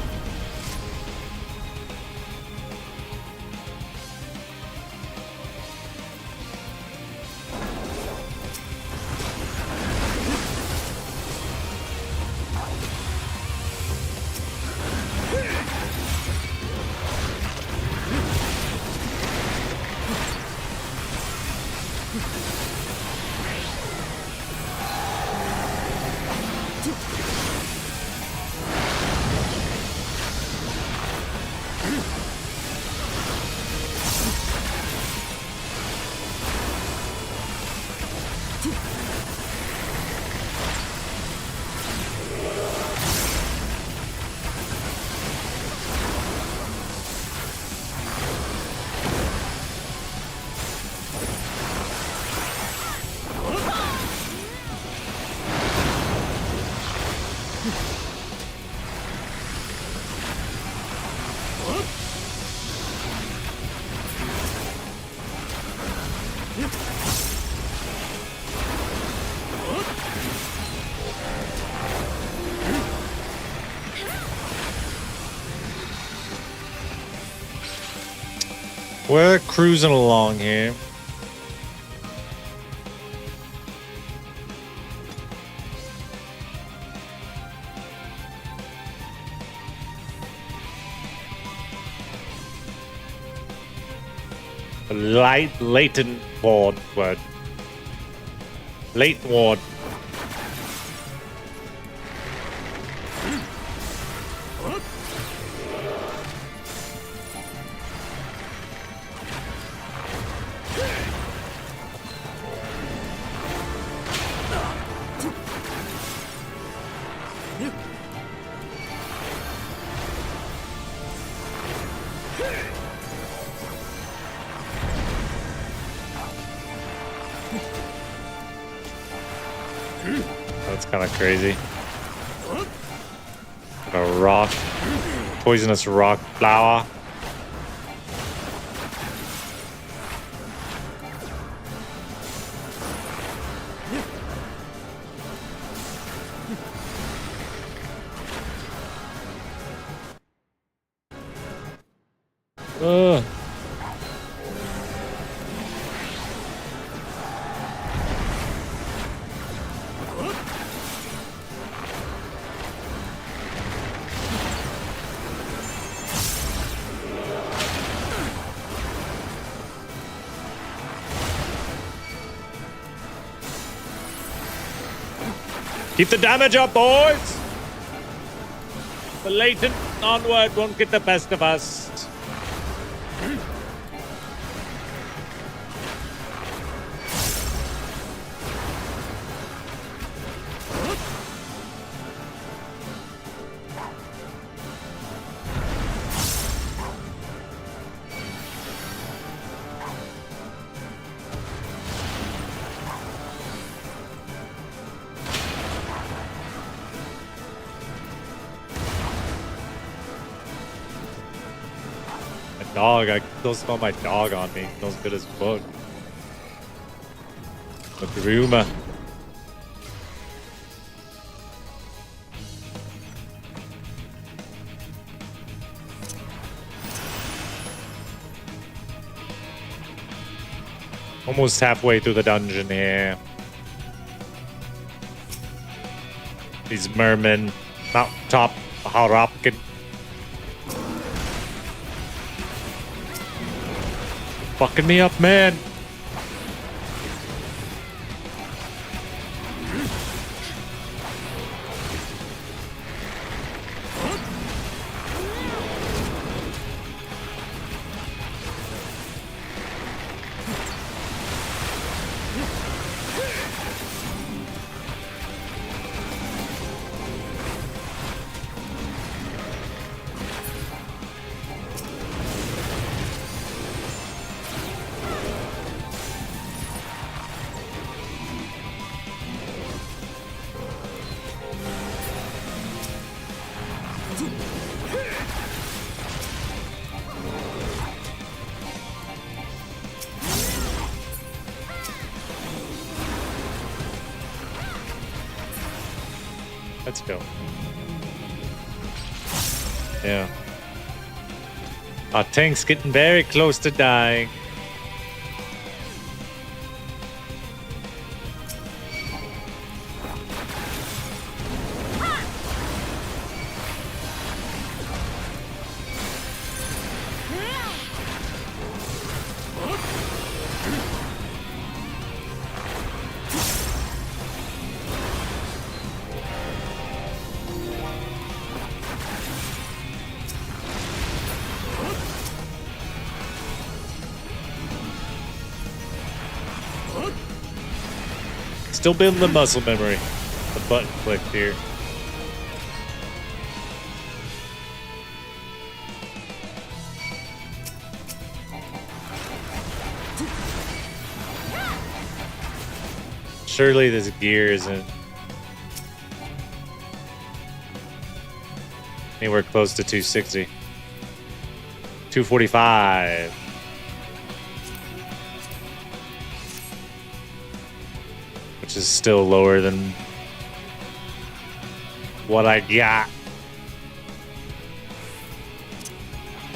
We're cruising along here. Latent ward. Latent ward. That's kind of crazy. A rock, poisonous rock flower. Ugh. Keep the damage up, boys! The latent onward won't get the best of us. Dog, I still smell my dog on me. It smells good as fuck. The groomer. Almost halfway through the dungeon here. These mermen, mountaintop Harapkin. Fucking me up, man. Let's go. Yeah. Our tank's getting very close to dying. Still building the muscle memory. The button click here. Surely this gear isn't anywhere close to 260. 245. Which is still lower than what I got.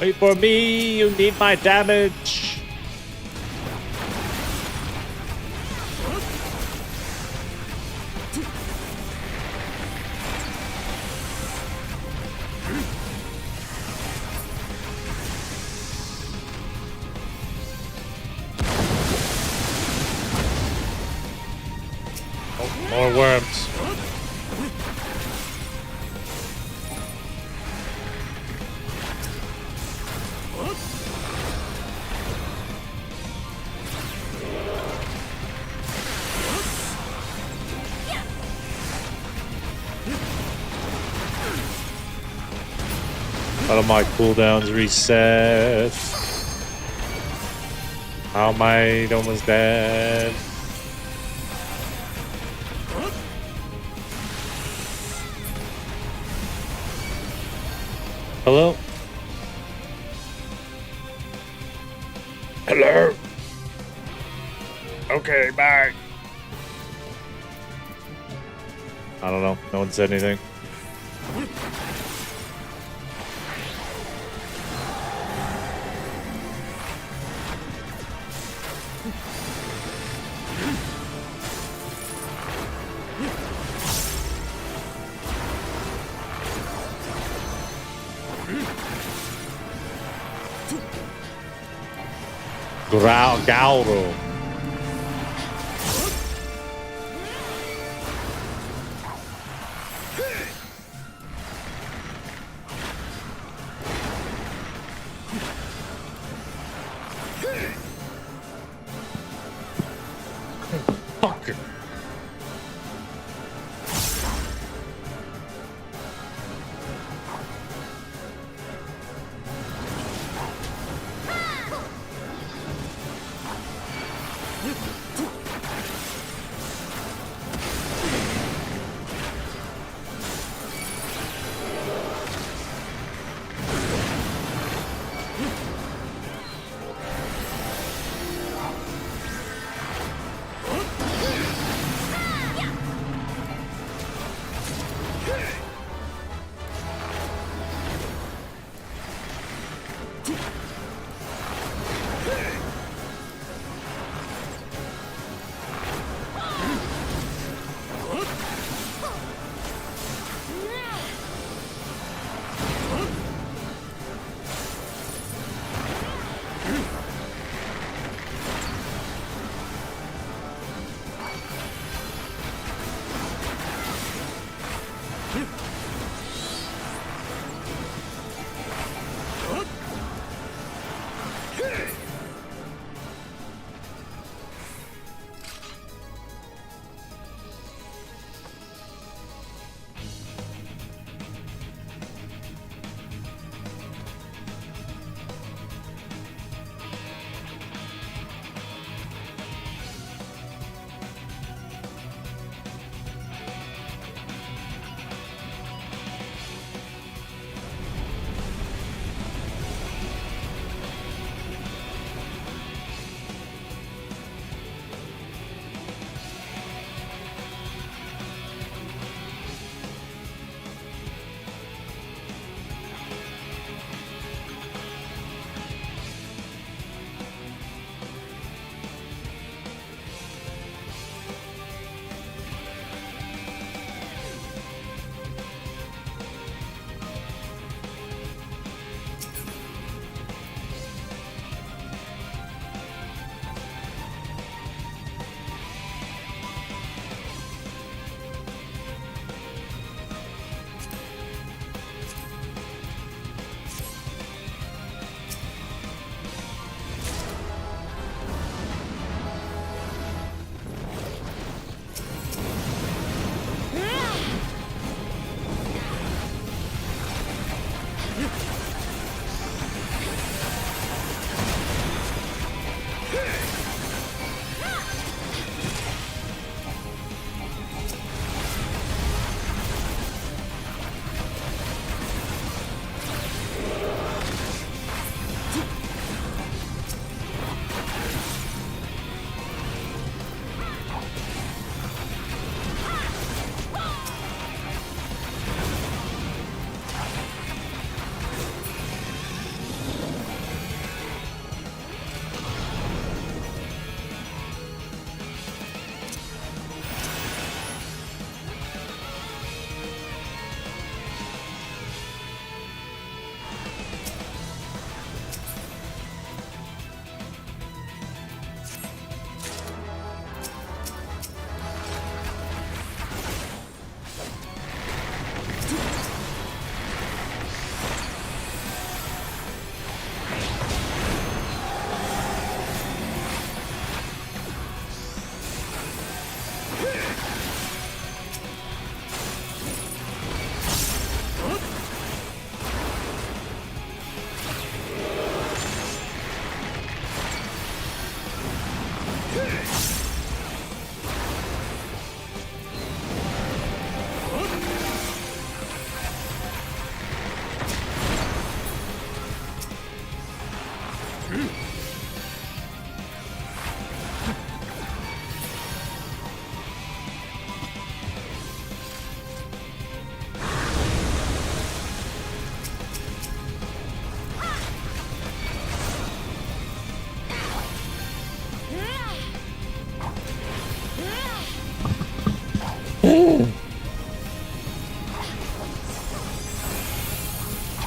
Wait for me, you need my damage. More worms. All of my cooldowns reset. How am I almost dead? Hello? Hello? Okay, bye. I don't know. No one said anything. Gauro. Fuck.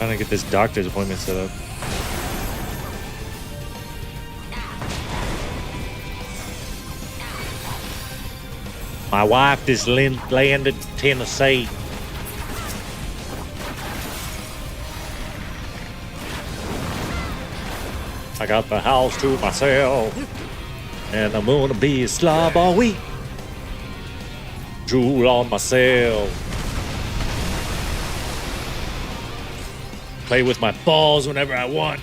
Trying to get this doctor's appointment set up. My wife just landed in Tennessee. I got the house to myself, and I'm gonna be a slob all week. Drool on myself. Play with my balls whenever I want.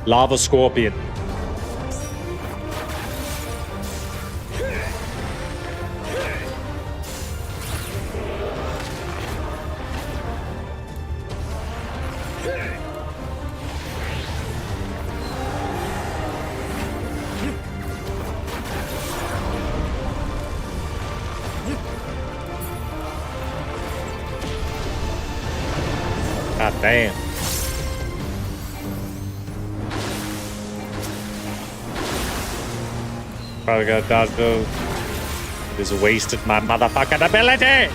Lava scorpion. God damn. Probably gotta dodge those. Just wasted my motherfucking ability!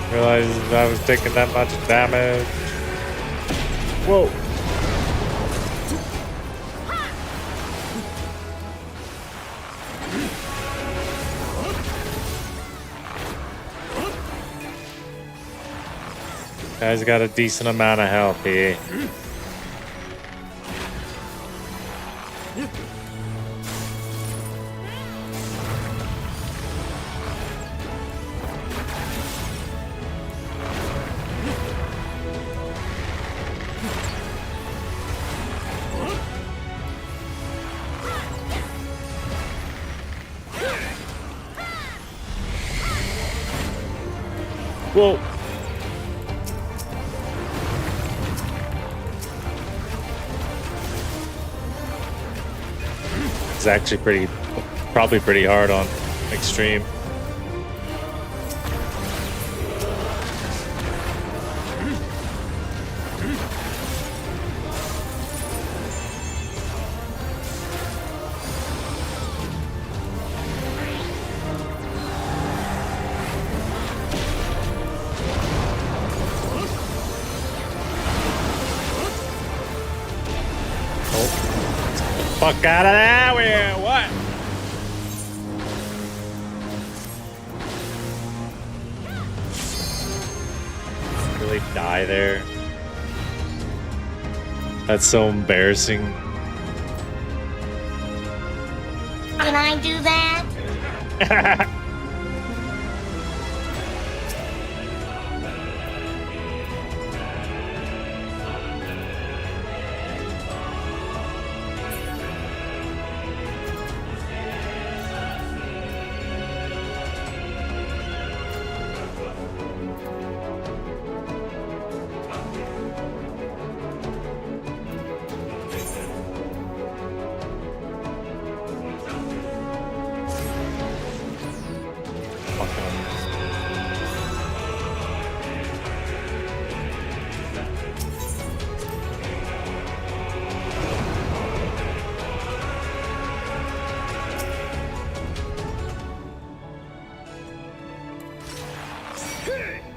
Realized I was taking that much damage. Whoa. Guy's got a decent amount of health here. Whoa. It's actually probably pretty hard on extreme. Fuck out of there! What? Really die there? That's so embarrassing. Can I do that?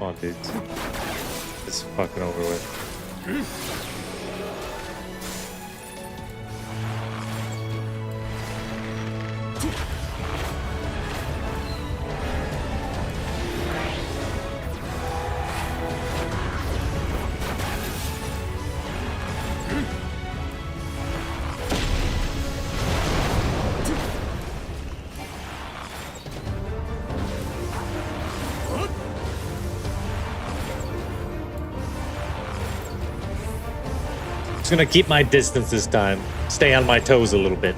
Come on, dude. It's fucking over with. gonna keep my distance this time. Stay on my toes a little bit.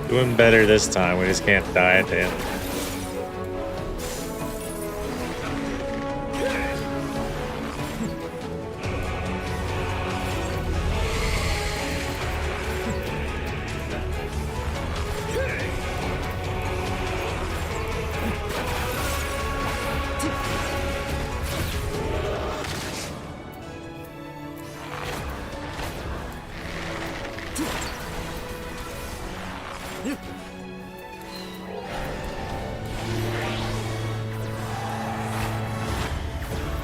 Doing better this time. We just can't die at the end.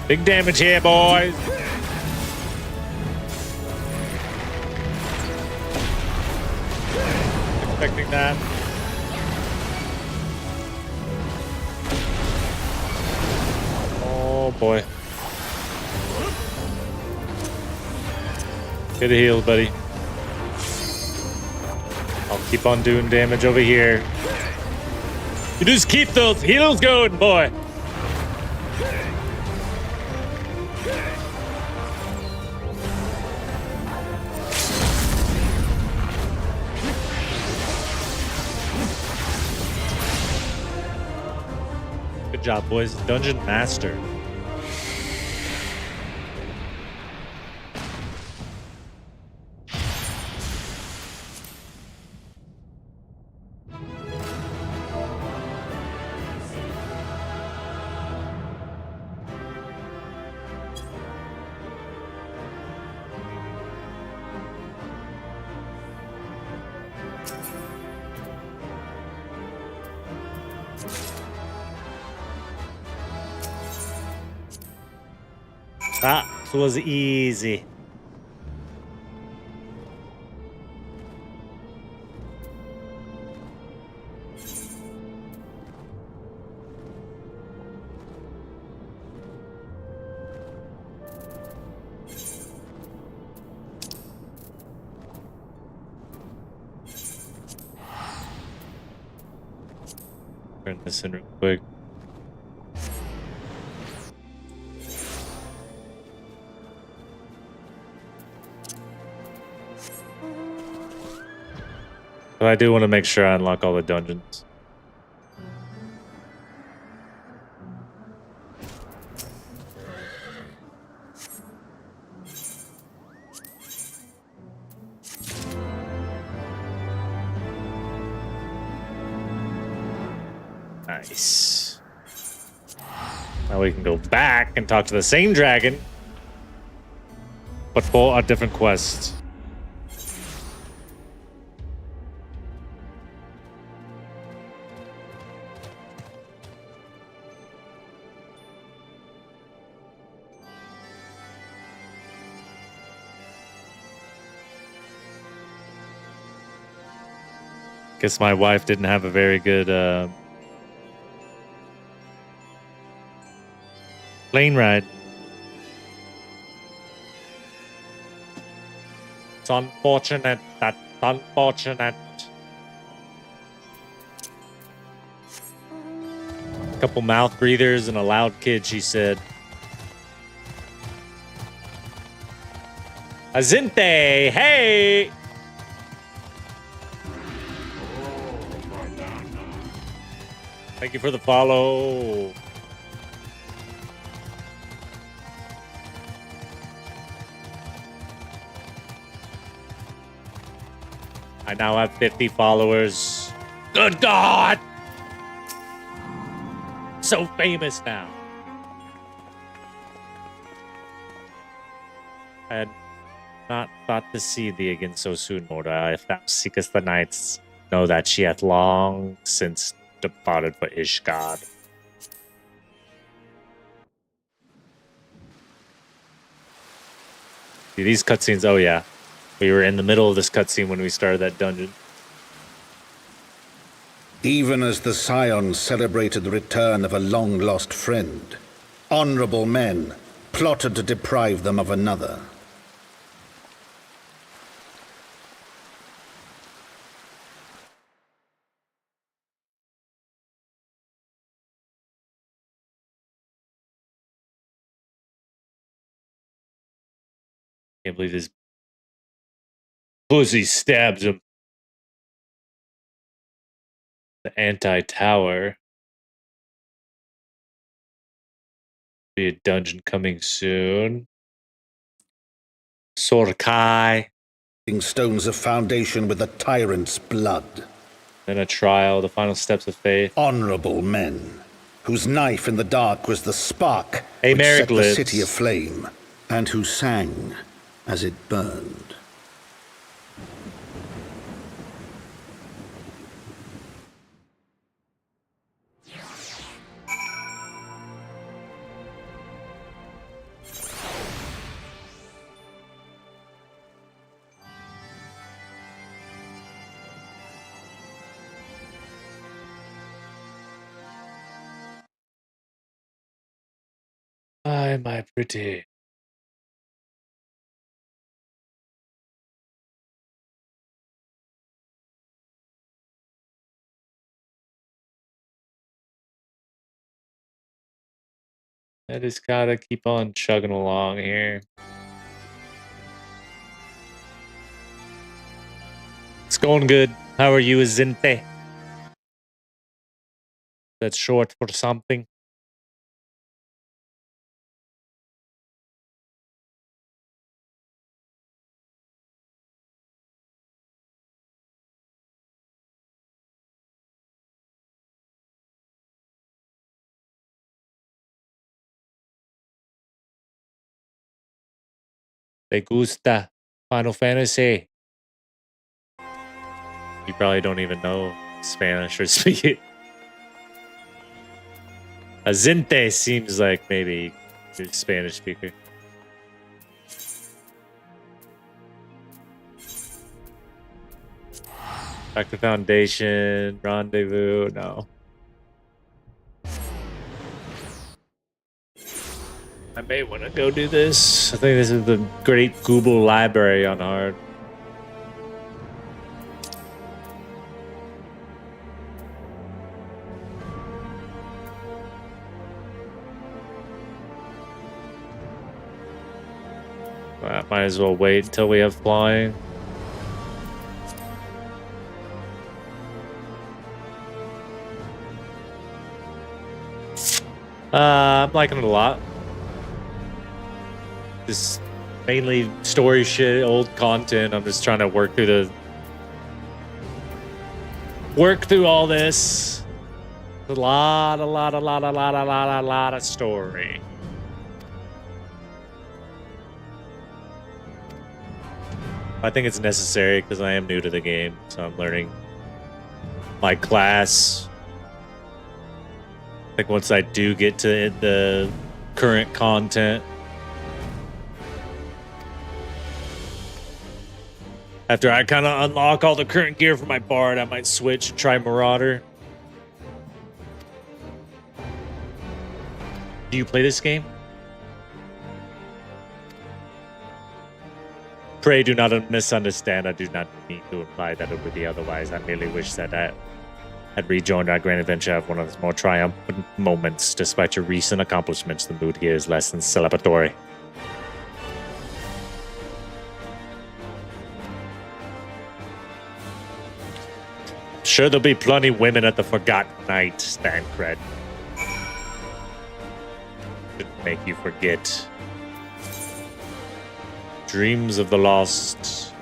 Big damage here, boys. Expecting that. Oh boy. Get a heal, buddy. I'll keep on doing damage over here. You just keep those heals going, boy. Good job, boys. Dungeon Master. That was easy. Turn this in real quick. But I do want to make sure I unlock all the dungeons. Nice. Now we can go back and talk to the same dragon, but for a different quest. Guess my wife didn't have a very good plane ride. It's unfortunate. That's unfortunate. A couple mouth breathers and a loud kid, she said. Azinte, hey! Thank you for the follow. I now have 50 followers. Good God! So famous now. I had not thought to see thee again so soon, Morda. If thou seekest the knights, know that she hath long since departed for Ishgard. See, these cutscenes, oh yeah. We were in the middle of this cutscene when we started that dungeon. Even as the Scions celebrated the return of a long-lost friend, honorable men plotted to deprive them of another. Can't believe this pussy stabs him. The anti-tower. Be a dungeon coming soon. Sorkai. Stones of foundation with the tyrant's blood. Then a trial, the final steps of faith. Honorable men, whose knife in the dark was the spark Hey, which set Merrick the lives. city aflame, and who sang as it burned. Hi, my pretty. I just gotta keep on chugging along here. It's going good. How are you, Azinte? That's short for something. Me gusta. Final Fantasy. You probably don't even know Spanish or speak it. Azinte seems like maybe a Spanish speaker. Back to Foundation, Rendezvous, no. I may want to go do this. I think this is the Great Google Library on hard. I might as well wait until we have flying. I'm liking it a lot. Just mainly story shit, old content. I'm just trying to work through all this. A lot of story. I think it's necessary because I am new to the game, so I'm learning my class. I think once I do get to the current content, after I kind of unlock all the current gear for my bard, I might switch and try Marauder. Do you play this game? Pray do not misunderstand. I do not mean to imply that it would be otherwise. I merely wish that I had rejoined our grand adventure of one of its more triumphant moments. Despite your recent accomplishments, the mood here is less than celebratory. sure there'll be plenty women at the Forgotten Night, Stancred. Shouldn't make you forget. Dreams of the Lost.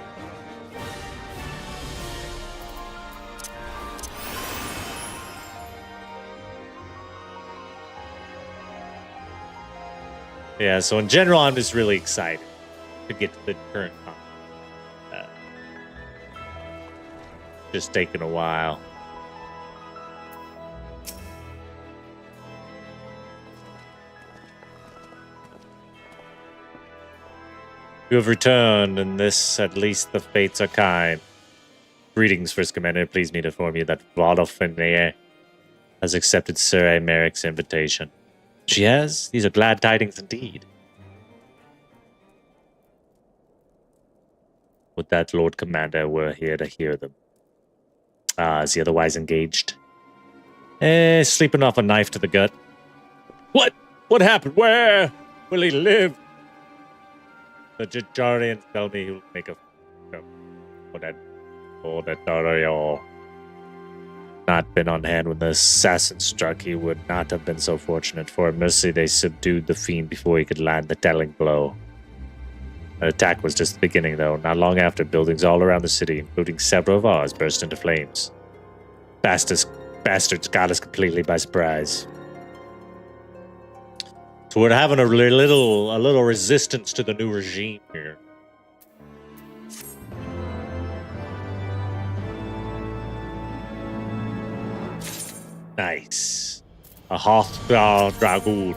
Yeah, so in general, I'm just really excited to get to the current content. Just taking a while. You have returned, and this, at least the fates are kind. Greetings, First Commander. Please me to inform you that Vladolfine has accepted Sir Merrick's invitation. She has? These are glad tidings indeed. Would that Lord Commander were here to hear them. Is he otherwise engaged? Sleeping off a knife to the gut. What? What happened? Where will he live? The Jajarians tell me he'll make a for that Dario not been on hand when the assassin struck. He would not have been so fortunate. For a mercy, they subdued the fiend before he could land the telling blow. The attack was just the beginning, though. Not long after, buildings all around the city, including several of ours, burst into flames. Bastards got us completely by surprise. So we're having a little resistance to the new regime here. Nice. A hostile dragoon.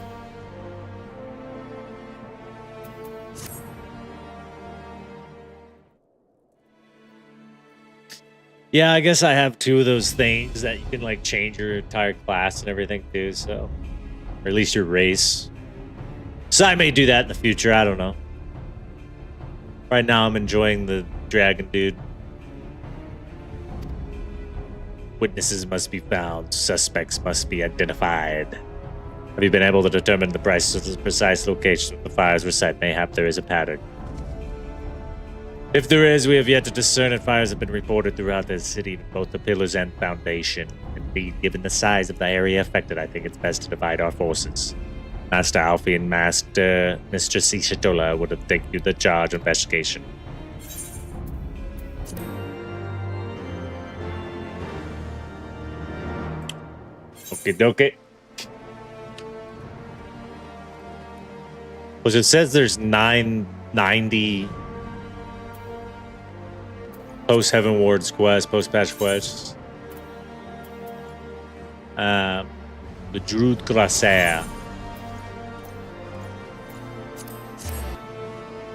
Yeah, I guess I have two of those things that you can like change your entire class and everything too, so or at least your race. So I may do that in the future, I don't know. Right now I'm enjoying the dragon dude. Witnesses must be found. Suspects must be identified. Have you been able to determine the precise location of the fires were set? Mayhap there is a pattern. If there is, we have yet to discern it. Fires have been reported throughout the city, both the pillars and foundation. Indeed, given the size of the area affected, I think it's best to divide our forces. Master Alfie and Master Mistress Ishitola would have taken you the charge of investigation. Okie dokie. Well, it says there's 990 post-Heaven Ward's quest, post-patch quests. The Druid Grasser.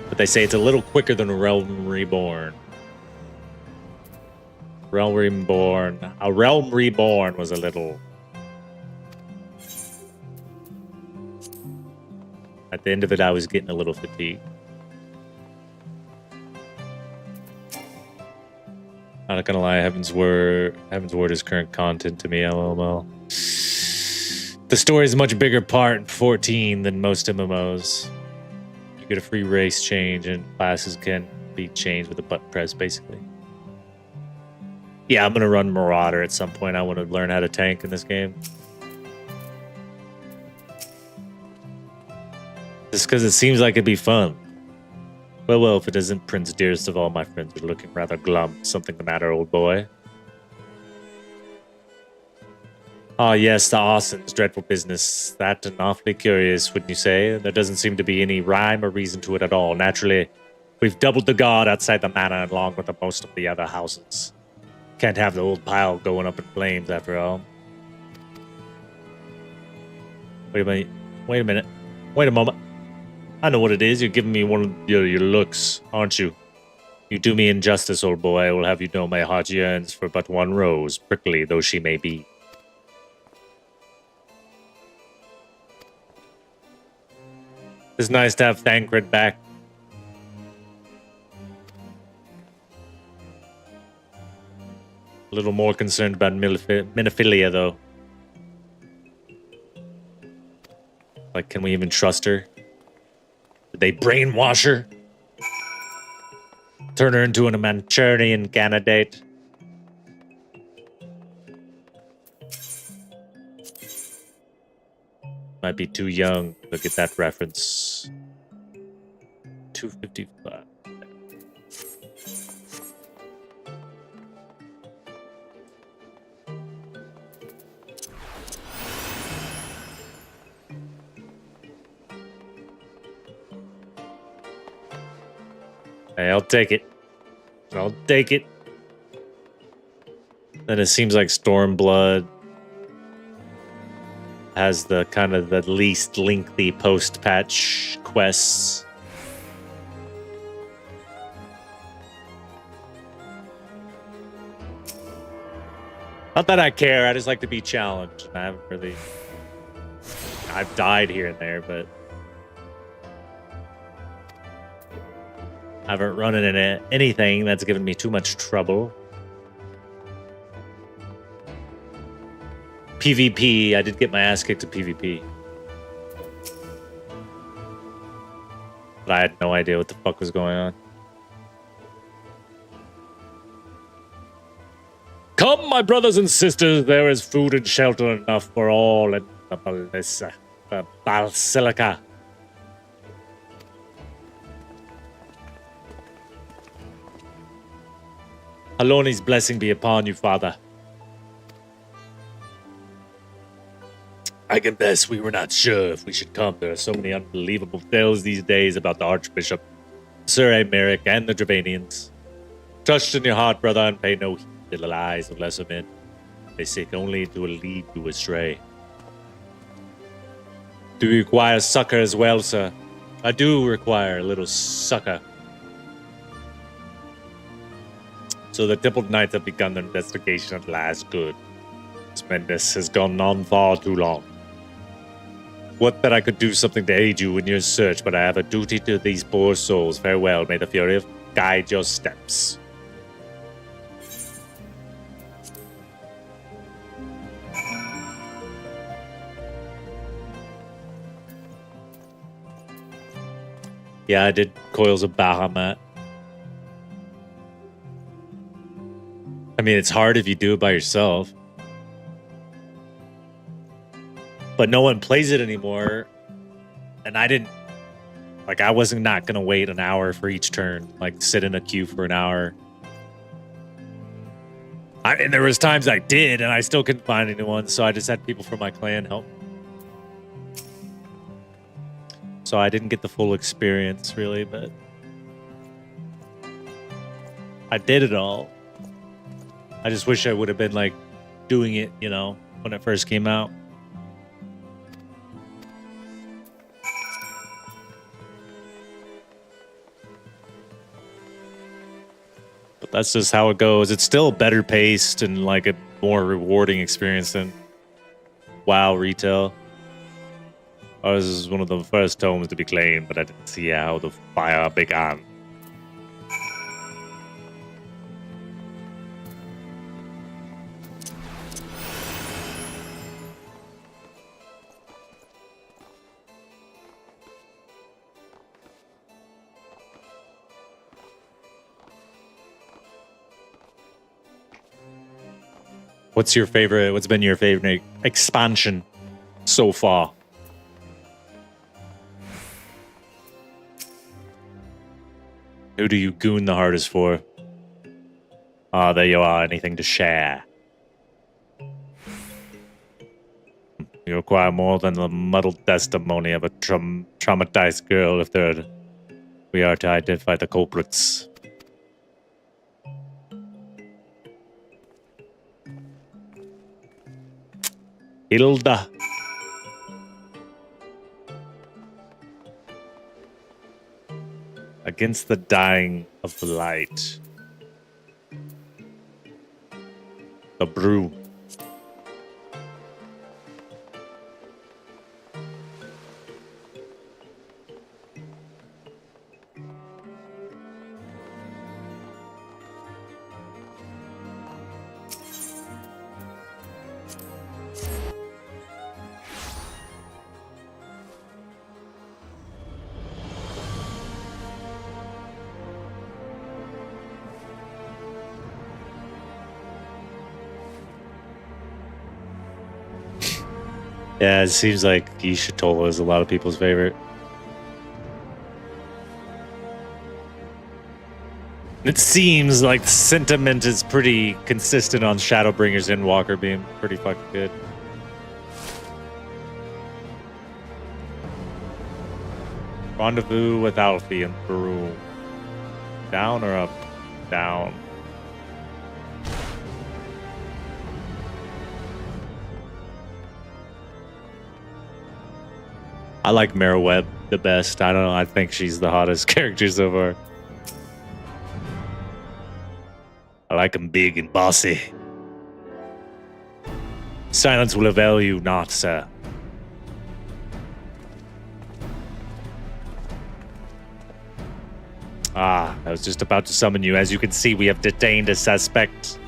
But they say it's a little quicker than Realm Reborn. Realm Reborn. A Realm Reborn was a little... At the end of it, I was getting a little fatigued. Not gonna lie, Heaven's Word is current content to me, LOL. The story is a much bigger part in 14 than most MMOs. You get a free race change, and classes can be changed with a button press, basically. Yeah, I'm gonna run Marauder at some point. I want to learn how to tank in this game. Just because it seems like it'd be fun. Well, if it isn't, Prince Dearest of all my friends are looking rather glum. Something the matter, old boy? Ah, yes, the Austin's dreadful business. That and awfully curious, wouldn't you say? There doesn't seem to be any rhyme or reason to it at all. Naturally, we've doubled the guard outside the manor along with most of the other houses. Can't have the old pile going up in flames, after all. Wait a minute. Wait a moment. I know what it is. You're giving me one of your looks, aren't you? You do me injustice, old boy. I will have you know my heart yearns for but one rose, prickly though she may be. It's nice to have Thancred back. A little more concerned about Minophilia, though. Like, can we even trust her? Did they brainwash her? Turn her into a Manchurian candidate? Might be too young to get that reference. 255. Hey, I'll take it. I'll take it. And it seems like Stormblood has the kind of the least lengthy post-patch quests. Not that I care, I just like to be challenged. I haven't really... I've died here and there, but... I haven't run into anything that's given me too much trouble. PvP, I did get my ass kicked at PvP. But I had no idea what the fuck was going on. Come, my brothers and sisters, there is food and shelter enough for all in the Basilica. Haloni's blessing be upon you, Father. I confess we were not sure if we should come. There are so many unbelievable tales these days about the Archbishop, Sir Emeric, and the Dravanians. Trust in your heart, brother, and pay no heed to the lies of lesser men. They seek only to lead you astray. Do you require succor as well, sir? I do require a little succor. So the Temple Knights have begun their investigation at last. Good. This madness has gone on far too long. Would that I could do something to aid you in your search, but I have a duty to these poor souls. Farewell, may the fury of guide your steps. Yeah, I did Coils of Bahamut. I mean, it's hard if you do it by yourself. But no one plays it anymore. And I didn't... Like, I wasn't not going to wait an hour for each turn. Like, sit in a queue for an hour. And there was times I did, and I still couldn't find anyone. So I just had people from my clan help. So I didn't get the full experience, really, but... I did it all. I just wish I would have been, like, doing it, you know, when it first came out. But that's just how it goes. It's still better paced and, like, a more rewarding experience than WoW retail. Ours is one of the first tomes to be claimed, but I didn't see how the fire began. What's been your favorite expansion so far? Who do you goon the hardest for? Ah, there you are. Anything to share? You require more than the muddled testimony of a traumatized girl if we are to identify the culprits. Hilda. Against the dying of the light. The brew. Yeah, it seems like Ishitola is a lot of people's favorite. It seems like the sentiment is pretty consistent on Shadowbringers and Walker being pretty fucking good. Rendezvous with Alfie in Peru. Down or up? Down. I like Mara Webb the best. I don't know. I think she's the hottest character so far. I like him big and bossy. Silence will avail you not, sir. Ah, I was just about to summon you. As you can see, we have detained a suspect.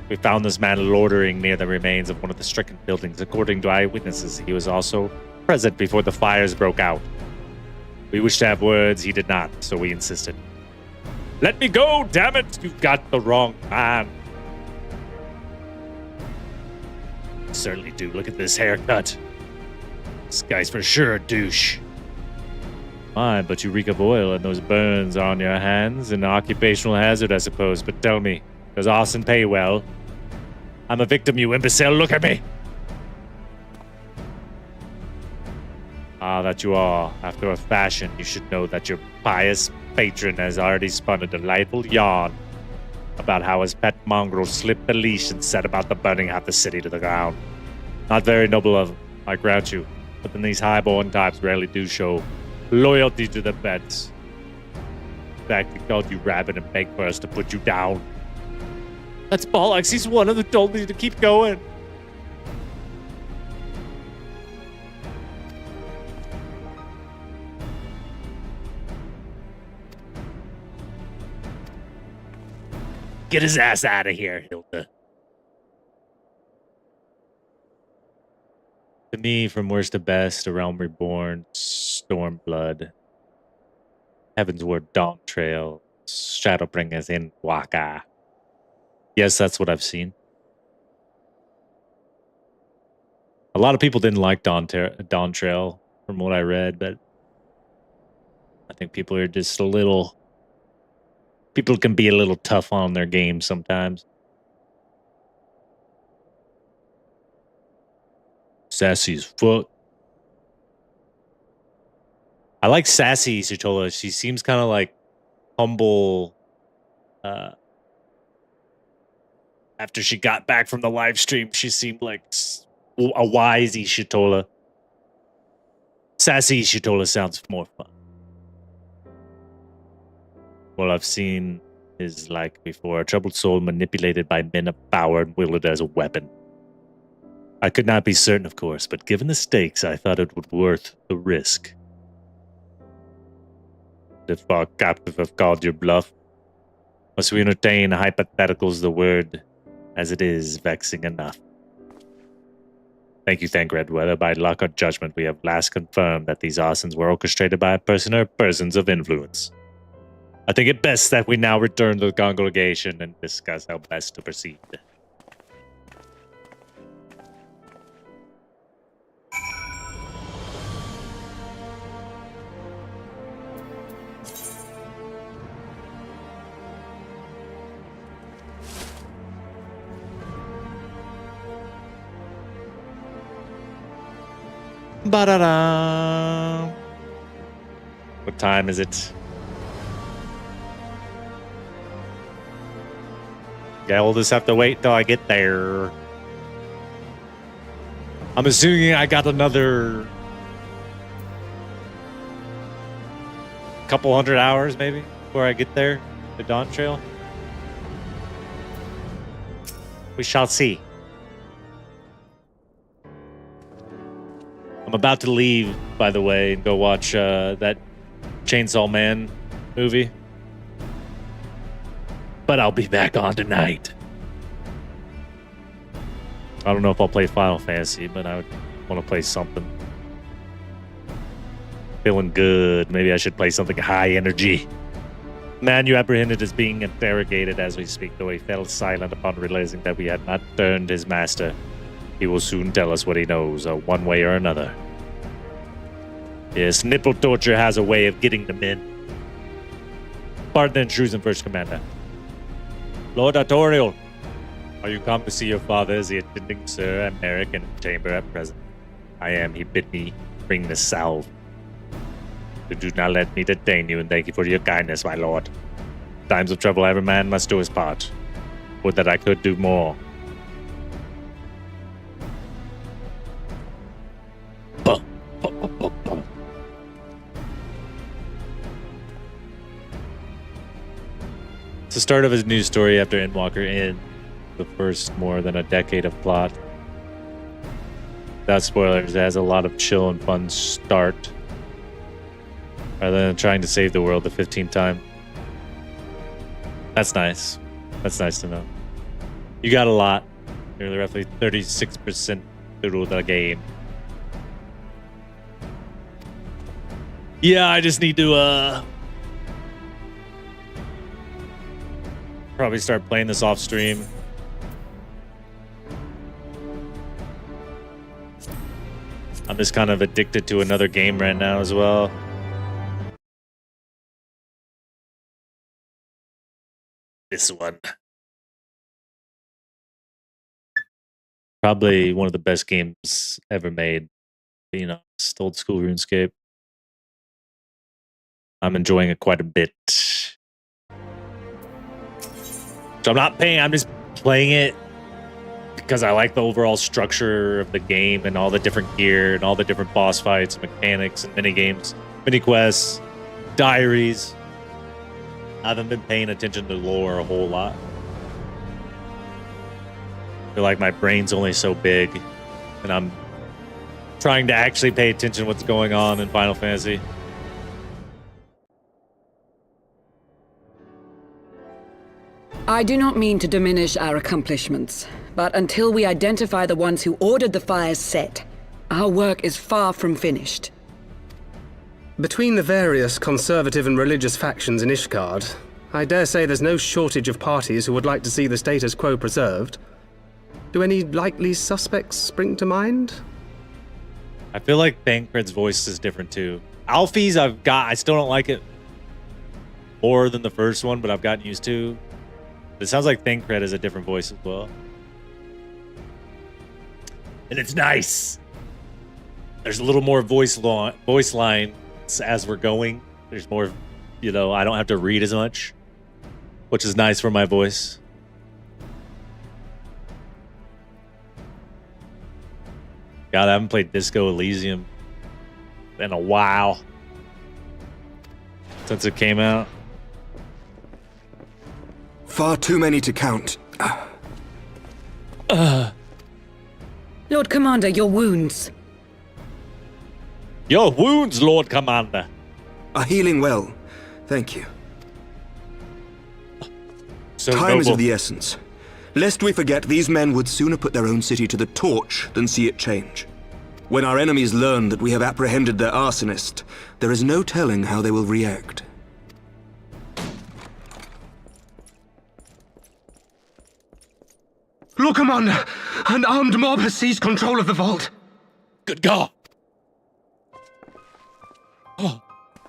We found this man loitering near the remains of one of the stricken buildings. According to eyewitnesses, he was also present before the fires broke out. We wished to have words, he did not, so we insisted. Let me go, damn it! You got the wrong man. You certainly do. Look at this haircut. This guy's for sure a douche. Fine, but you reek of oil and those burns are on your hands. An occupational hazard, I suppose. But tell me, does Austin pay well? I'm a victim, you imbecile. Look at me! Ah, that you are. After a fashion, you should know that your pious patron has already spun a delightful yarn about how his pet mongrel slipped the leash and set about the burning half the city to the ground. Not very noble of him, I grant you, but then these high-born types rarely do show loyalty to the pets. In fact, he called you rabbit and begged for us to put you down. That's bollocks. He's one of them who told me to keep going. Get his ass out of here, Hilda. To me, from worst to best, A Realm Reborn, Stormblood, Heavensward, Dawn Trail, Shadowbringers in Waka. Yes, that's what I've seen. A lot of people didn't like Dawn Trail, from what I read, but I think people are just a little... People can be a little tough on their game sometimes. Sassy as fuck. I like Sassy Ishitola. She seems kind of like humble. After she got back from the live stream, she seemed like a wise Ishitola. Sassy Ishitola sounds more fun. Well, I've seen his like before. A troubled soul manipulated by men of power and wielded as a weapon. I could not be certain, of course, but given the stakes, I thought it would be worth the risk. The far captive have called your bluff. Must we entertain hypotheticals, the word as it is vexing enough? Thank you, Redweather. By luck or judgment, we have last confirmed that these arsons were orchestrated by a person or persons of influence. I think it best that we now return to the congregation and discuss how best to proceed. Ba-da-da. What time is it? Yeah, we'll just have to wait till I get there. I'm assuming I got another couple hundred hours, maybe, before I get there, the Dawn Trail. We shall see. I'm about to leave, by the way, and go watch that Chainsaw Man movie. But I'll be back on tonight. I don't know if I'll play Final Fantasy, but I would want to play something. Feeling good. Maybe I should play something high energy. Man you apprehended is being interrogated as we speak, though he fell silent upon realizing that we had not turned his master. He will soon tell us what he knows, one way or another. Yes, nipple torture has a way of getting them in. Pardon the intrusion, First Commander. Lord Artorial, are you come to see your father? Is he attending Sir Americ in the chamber at present? I am. He bid me bring the salve. So do not let me detain you, and thank you for your kindness, my lord. In times of trouble, every man must do his part. Would that I could do more. It's the start of his news story after Endwalker in the first more than a decade of plot. Without spoilers, it has a lot of chill and fun start, rather than trying to save the world the 15th time. That's nice. That's nice to know. You got a lot. You're roughly 36% through the game. Yeah, I just need to probably start playing this off stream. I'm just kind of addicted to another game right now as well. This one. Probably one of the best games ever made. You know, it's old school RuneScape. I'm enjoying it quite a bit. So I'm not paying, I'm just playing it because I like the overall structure of the game and all the different gear and all the different boss fights, mechanics, and mini games, mini quests, diaries. I haven't been paying attention to lore a whole lot. I feel like my brain's only so big, and I'm trying to actually pay attention to what's going on in Final Fantasy. I do not mean to diminish our accomplishments, but until we identify the ones who ordered the fires set, our work is far from finished. Between the various conservative and religious factions in Ishgard, I dare say there's no shortage of parties who would like to see the status quo preserved. Do any likely suspects spring to mind? I feel like Thancred's voice is different too. Alfie's I still don't like it more than the first one, but I've gotten used to. It sounds like Thancred is a different voice as well. And it's nice. There's a little more voice lines as we're going. There's more, you know, I don't have to read as much, which is nice for my voice. God, I haven't played Disco Elysium in a while. Since it came out. Far too many to count. Lord Commander, your wounds. Your wounds, Lord Commander. Are healing well. Thank you. So Time is noble. of the essence. Lest we forget, these men would sooner put their own city to the torch than see it change. When our enemies learn that we have apprehended their arsonist, there is no telling how they will react. Lord Commander, an armed mob has seized control of the vault. Good God.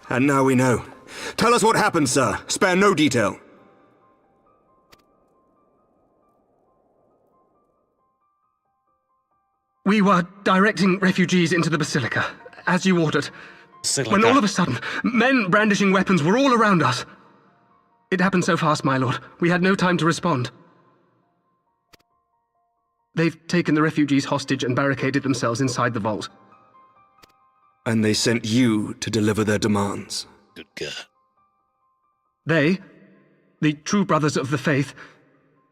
And now we know. Tell us what happened, sir. Spare no detail. We were directing refugees into the Basilica, as you ordered. When all of a sudden, men brandishing weapons were all around us. It happened so fast, my lord. We had no time to respond. They've taken the refugees hostage and barricaded themselves inside the vault. And they sent you to deliver their demands. Good God. They, the true brothers of the faith,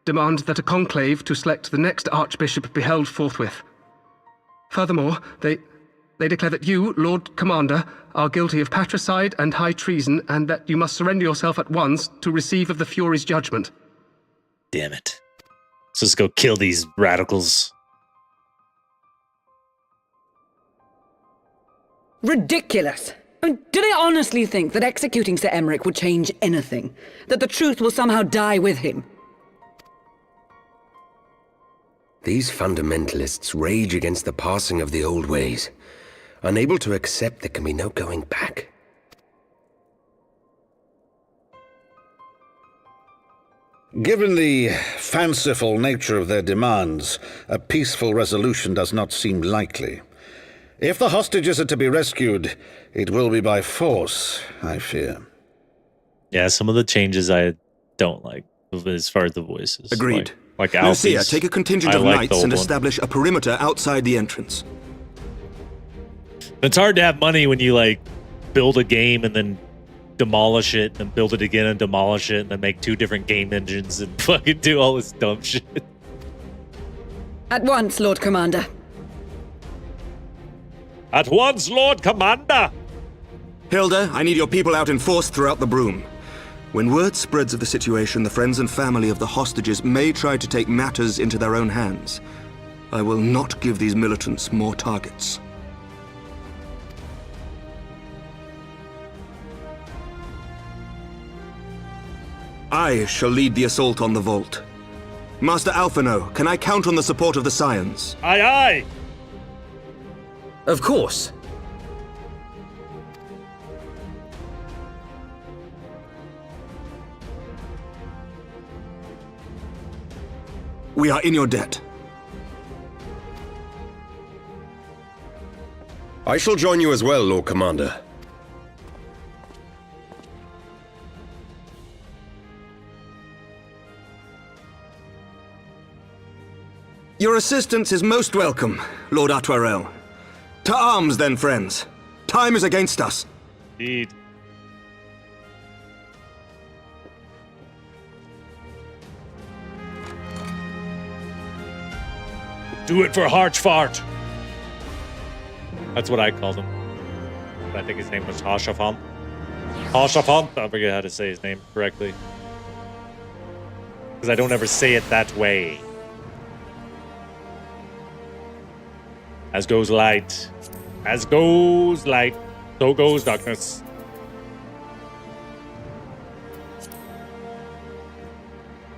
demand that a conclave to select the next archbishop be held forthwith. Furthermore, they declare that you, Lord Commander, are guilty of patricide and high treason, and that you must surrender yourself at once to receive of the Fury's judgment. Damn it. So let's go kill these radicals. Ridiculous! I mean, do they honestly think that executing Sir Emmerich would change anything? That the truth will somehow die with him? These fundamentalists rage against the passing of the old ways, unable to accept there can be no going back. Given the fanciful nature of their demands, a peaceful resolution does not seem likely. If the hostages are to be rescued, it will be by force, I fear. Yeah, some of the changes I don't like as far as the voices. Agreed. Like Lucia, Alfie's, take a contingent I of like the knights old and one. establish a perimeter outside the entrance. It's hard to have money when you like build a game and then demolish it, and then build it again and demolish it, and then make 2 different game engines and fucking do all this dumb shit. At once, Lord Commander. At once, Lord Commander! Hilda, I need your people out in force throughout the Broom. When word spreads of the situation, the friends and family of the hostages may try to take matters into their own hands. I will not give these militants more targets. I shall lead the assault on the vault. Master Alphino, can I count on the support of the Scions? Aye, aye! Of course. We are in your debt. I shall join you as well, Lord Commander. Your assistance is most welcome, Lord Atwarel. To arms, then, friends. Time is against us. Indeed. Do it for Harchfart! That's what I called him. I think his name was Hashafant. Hashafant? I forget how to say his name correctly. Because I don't ever say it that way. As goes light. As goes light, so goes darkness.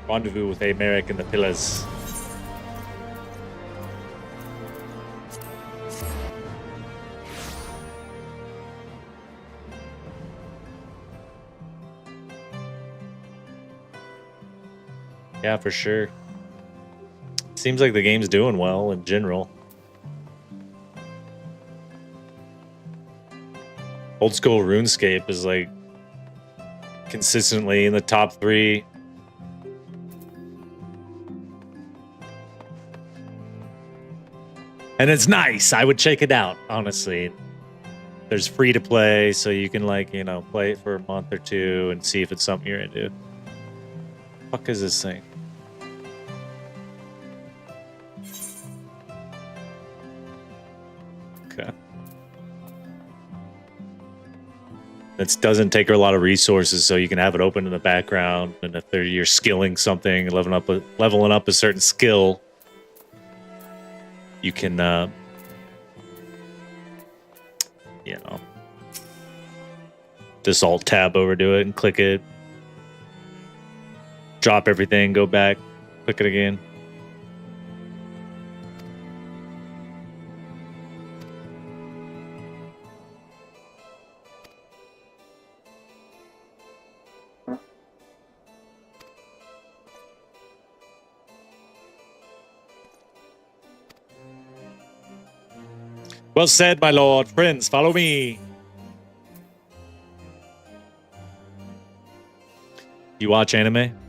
Rendezvous with a Merrick in the Pillars. Yeah, for sure. Seems like the game's doing well in general. Old school RuneScape is like consistently in the top 3. And it's nice. I would check it out, honestly. There's free to play, so you can like, you know, play it for a month or 2 and see if it's something you're into. Fuck is this thing? Okay. It doesn't take a lot of resources, so you can have it open in the background. And if you're skilling something, leveling up a certain skill, you can, you know, just alt tab over to it and click it, drop everything, go back, click it again. Well said, my lord. Friends, follow me. You watch anime?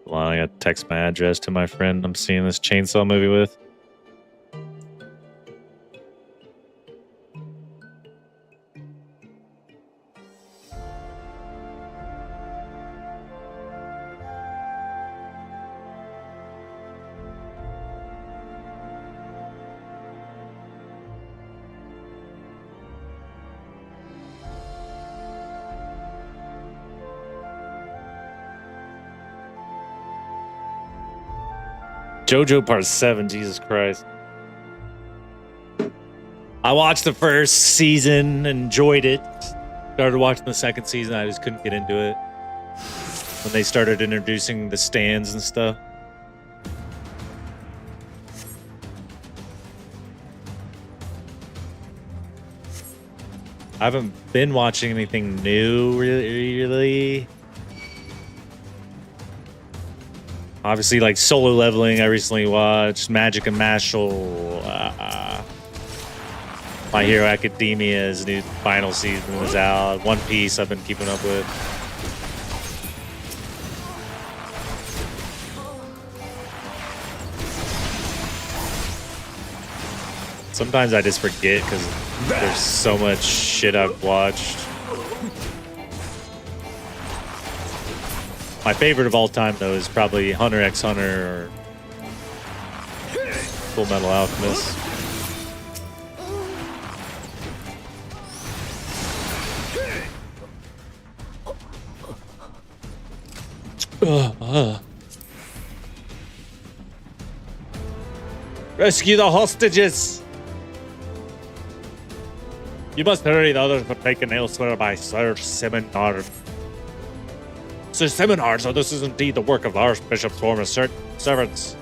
Well, I gotta text my address to my friend I'm seeing this chainsaw movie with. JoJo Part 7, Jesus Christ. I watched the first season, enjoyed it. Started watching the second season, I just couldn't get into it. When they started introducing the stands and stuff. I haven't been watching anything new, really. Obviously, like Solo Leveling, I recently watched. Magic and Mashal. My Hero Academia's new final season was out. One Piece I've been keeping up with. Sometimes I just forget because there's so much shit I've watched. My favorite of all time, though, is probably Hunter x Hunter or Full Metal Alchemist. Rescue the hostages! You must hurry, the others were taken elsewhere by Sir Seminard. Sir Seminard, so this is indeed the work of the Archbishop's former servants.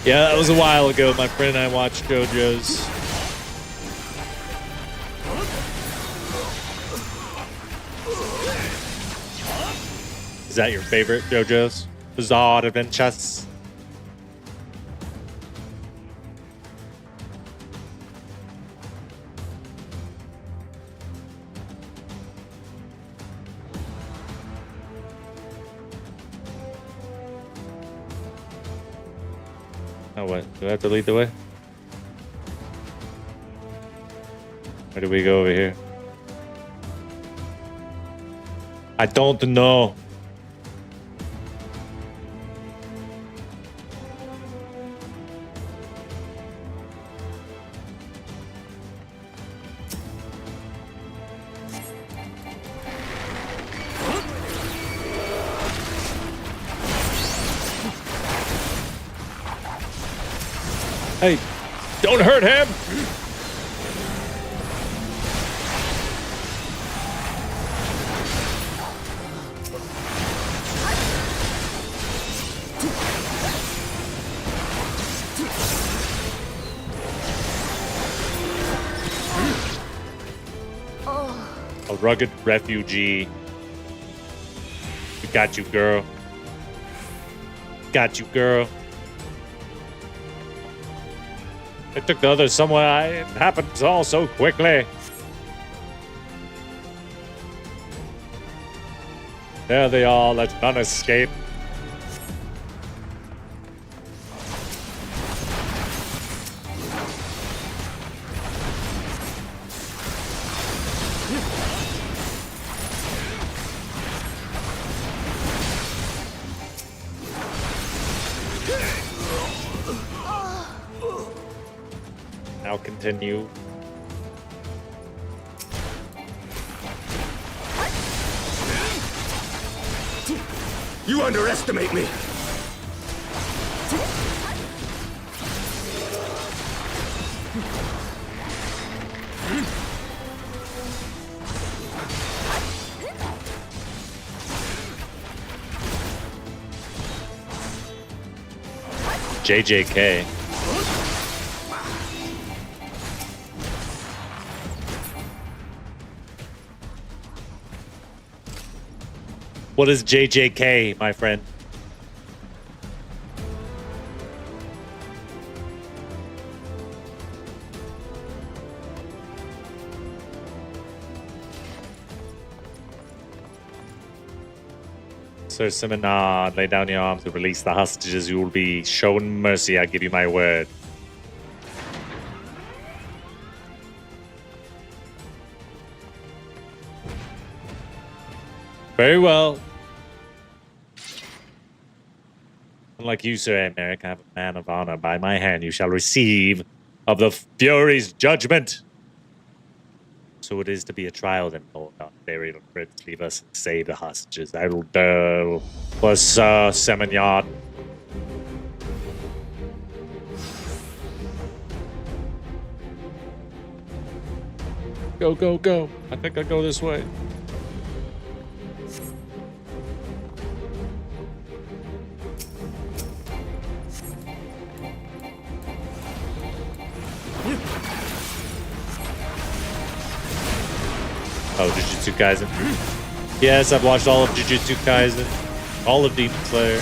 Yeah, that was a while ago. My friend and I watched JoJo's. Is that your favorite, JoJo's Bizarre Adventures? Oh, what? Do I have to lead the way? Where do we go over here? I don't know. Hey, don't hurt him! A rugged refugee. We got you, girl. Got you, girl. It took the others somewhere. It happens all so quickly. There they are. Let none escape. Now continue. You underestimate me! JJK. What is JJK, my friend? Sir Seminard, lay down your arms to release the hostages. You will be shown mercy, I give you my word. Very well. Unlike you, Sir Americ, I have a man of honor. By my hand you shall receive of the Fury's judgment. So it is to be a trial then, Lord. Burial prince, leave us and save the hostages. I will do for Sir Semignon. Go, go, go. I think I go this way. Oh, Jujutsu Kaisen. Yes, I've watched all of Jujutsu Kaisen. All of Demon Slayer.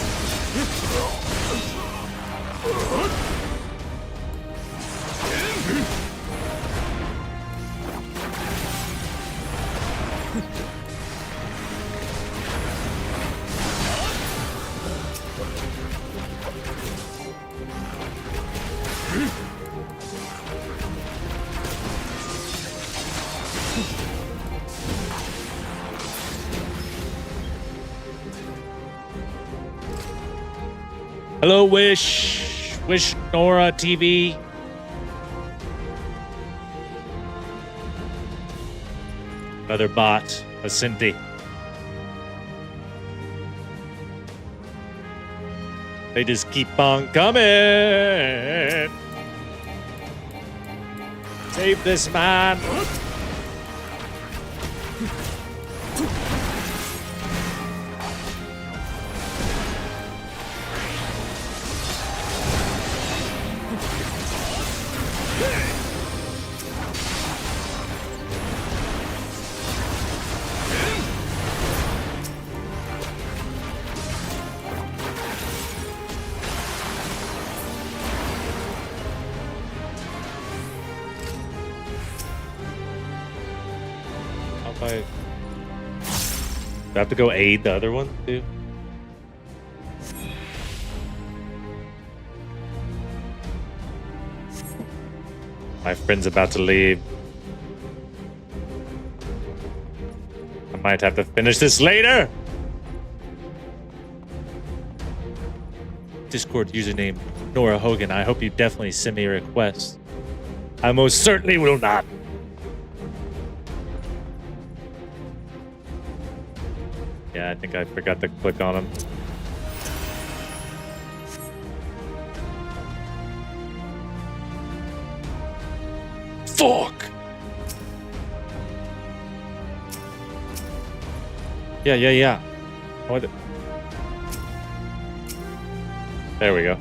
Hello, Wish. Wish Nora TV. Another bot, a Cinti. They just keep on coming. Save this man. Do I have to go aid the other one, too? My friend's about to leave. I might have to finish this later! Discord username, Nora Hogan. I hope you definitely send me a request. I most certainly will not. Yeah, I think I forgot to click on him. Fuck! Yeah. What? There we go.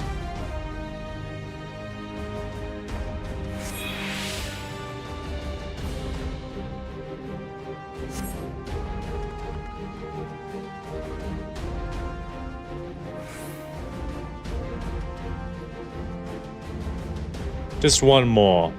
Just one more.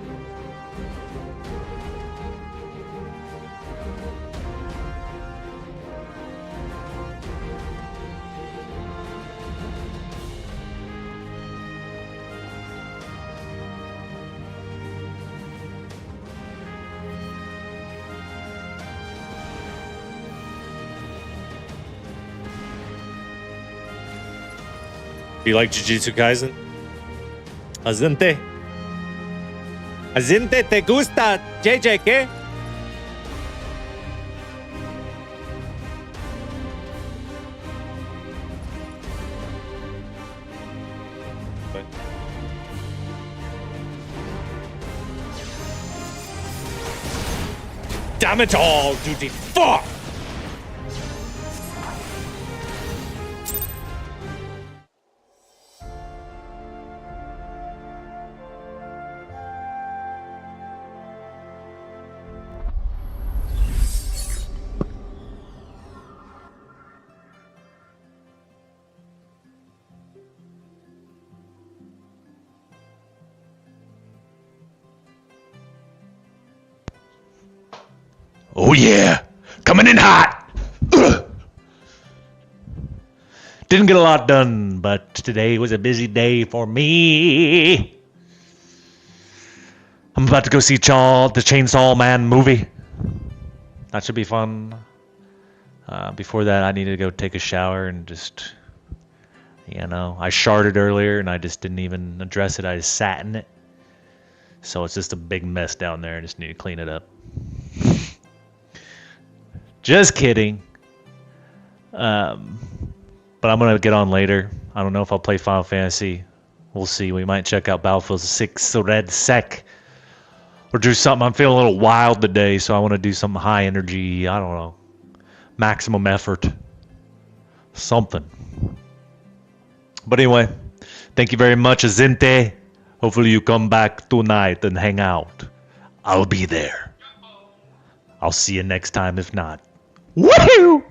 Do you like Jujutsu Kaisen? Azente. Azente, ¿te gusta? JJ, ¿qué? Damn it all, duty. Fuck! Oh yeah, coming in hot. Ugh. Didn't get a lot done, but today was a busy day for me. I'm about to go see the Chainsaw Man movie. That should be fun. Before that, I need to go take a shower and just, You know, I sharded earlier and I just didn't even address it. I just sat in it. So it's just a big mess down there. I just need to clean it up. Just kidding. But I'm going to get on later. I don't know if I'll play Final Fantasy. We'll see. We might check out Battlefield 6 Red Sec. Or do something. I'm feeling a little wild today, so I want to do something high energy. I don't know. Maximum effort. Something. But anyway, thank you very much, Azinte. Hopefully you come back tonight and hang out. I'll be there. I'll see you next time if not. Woohoo!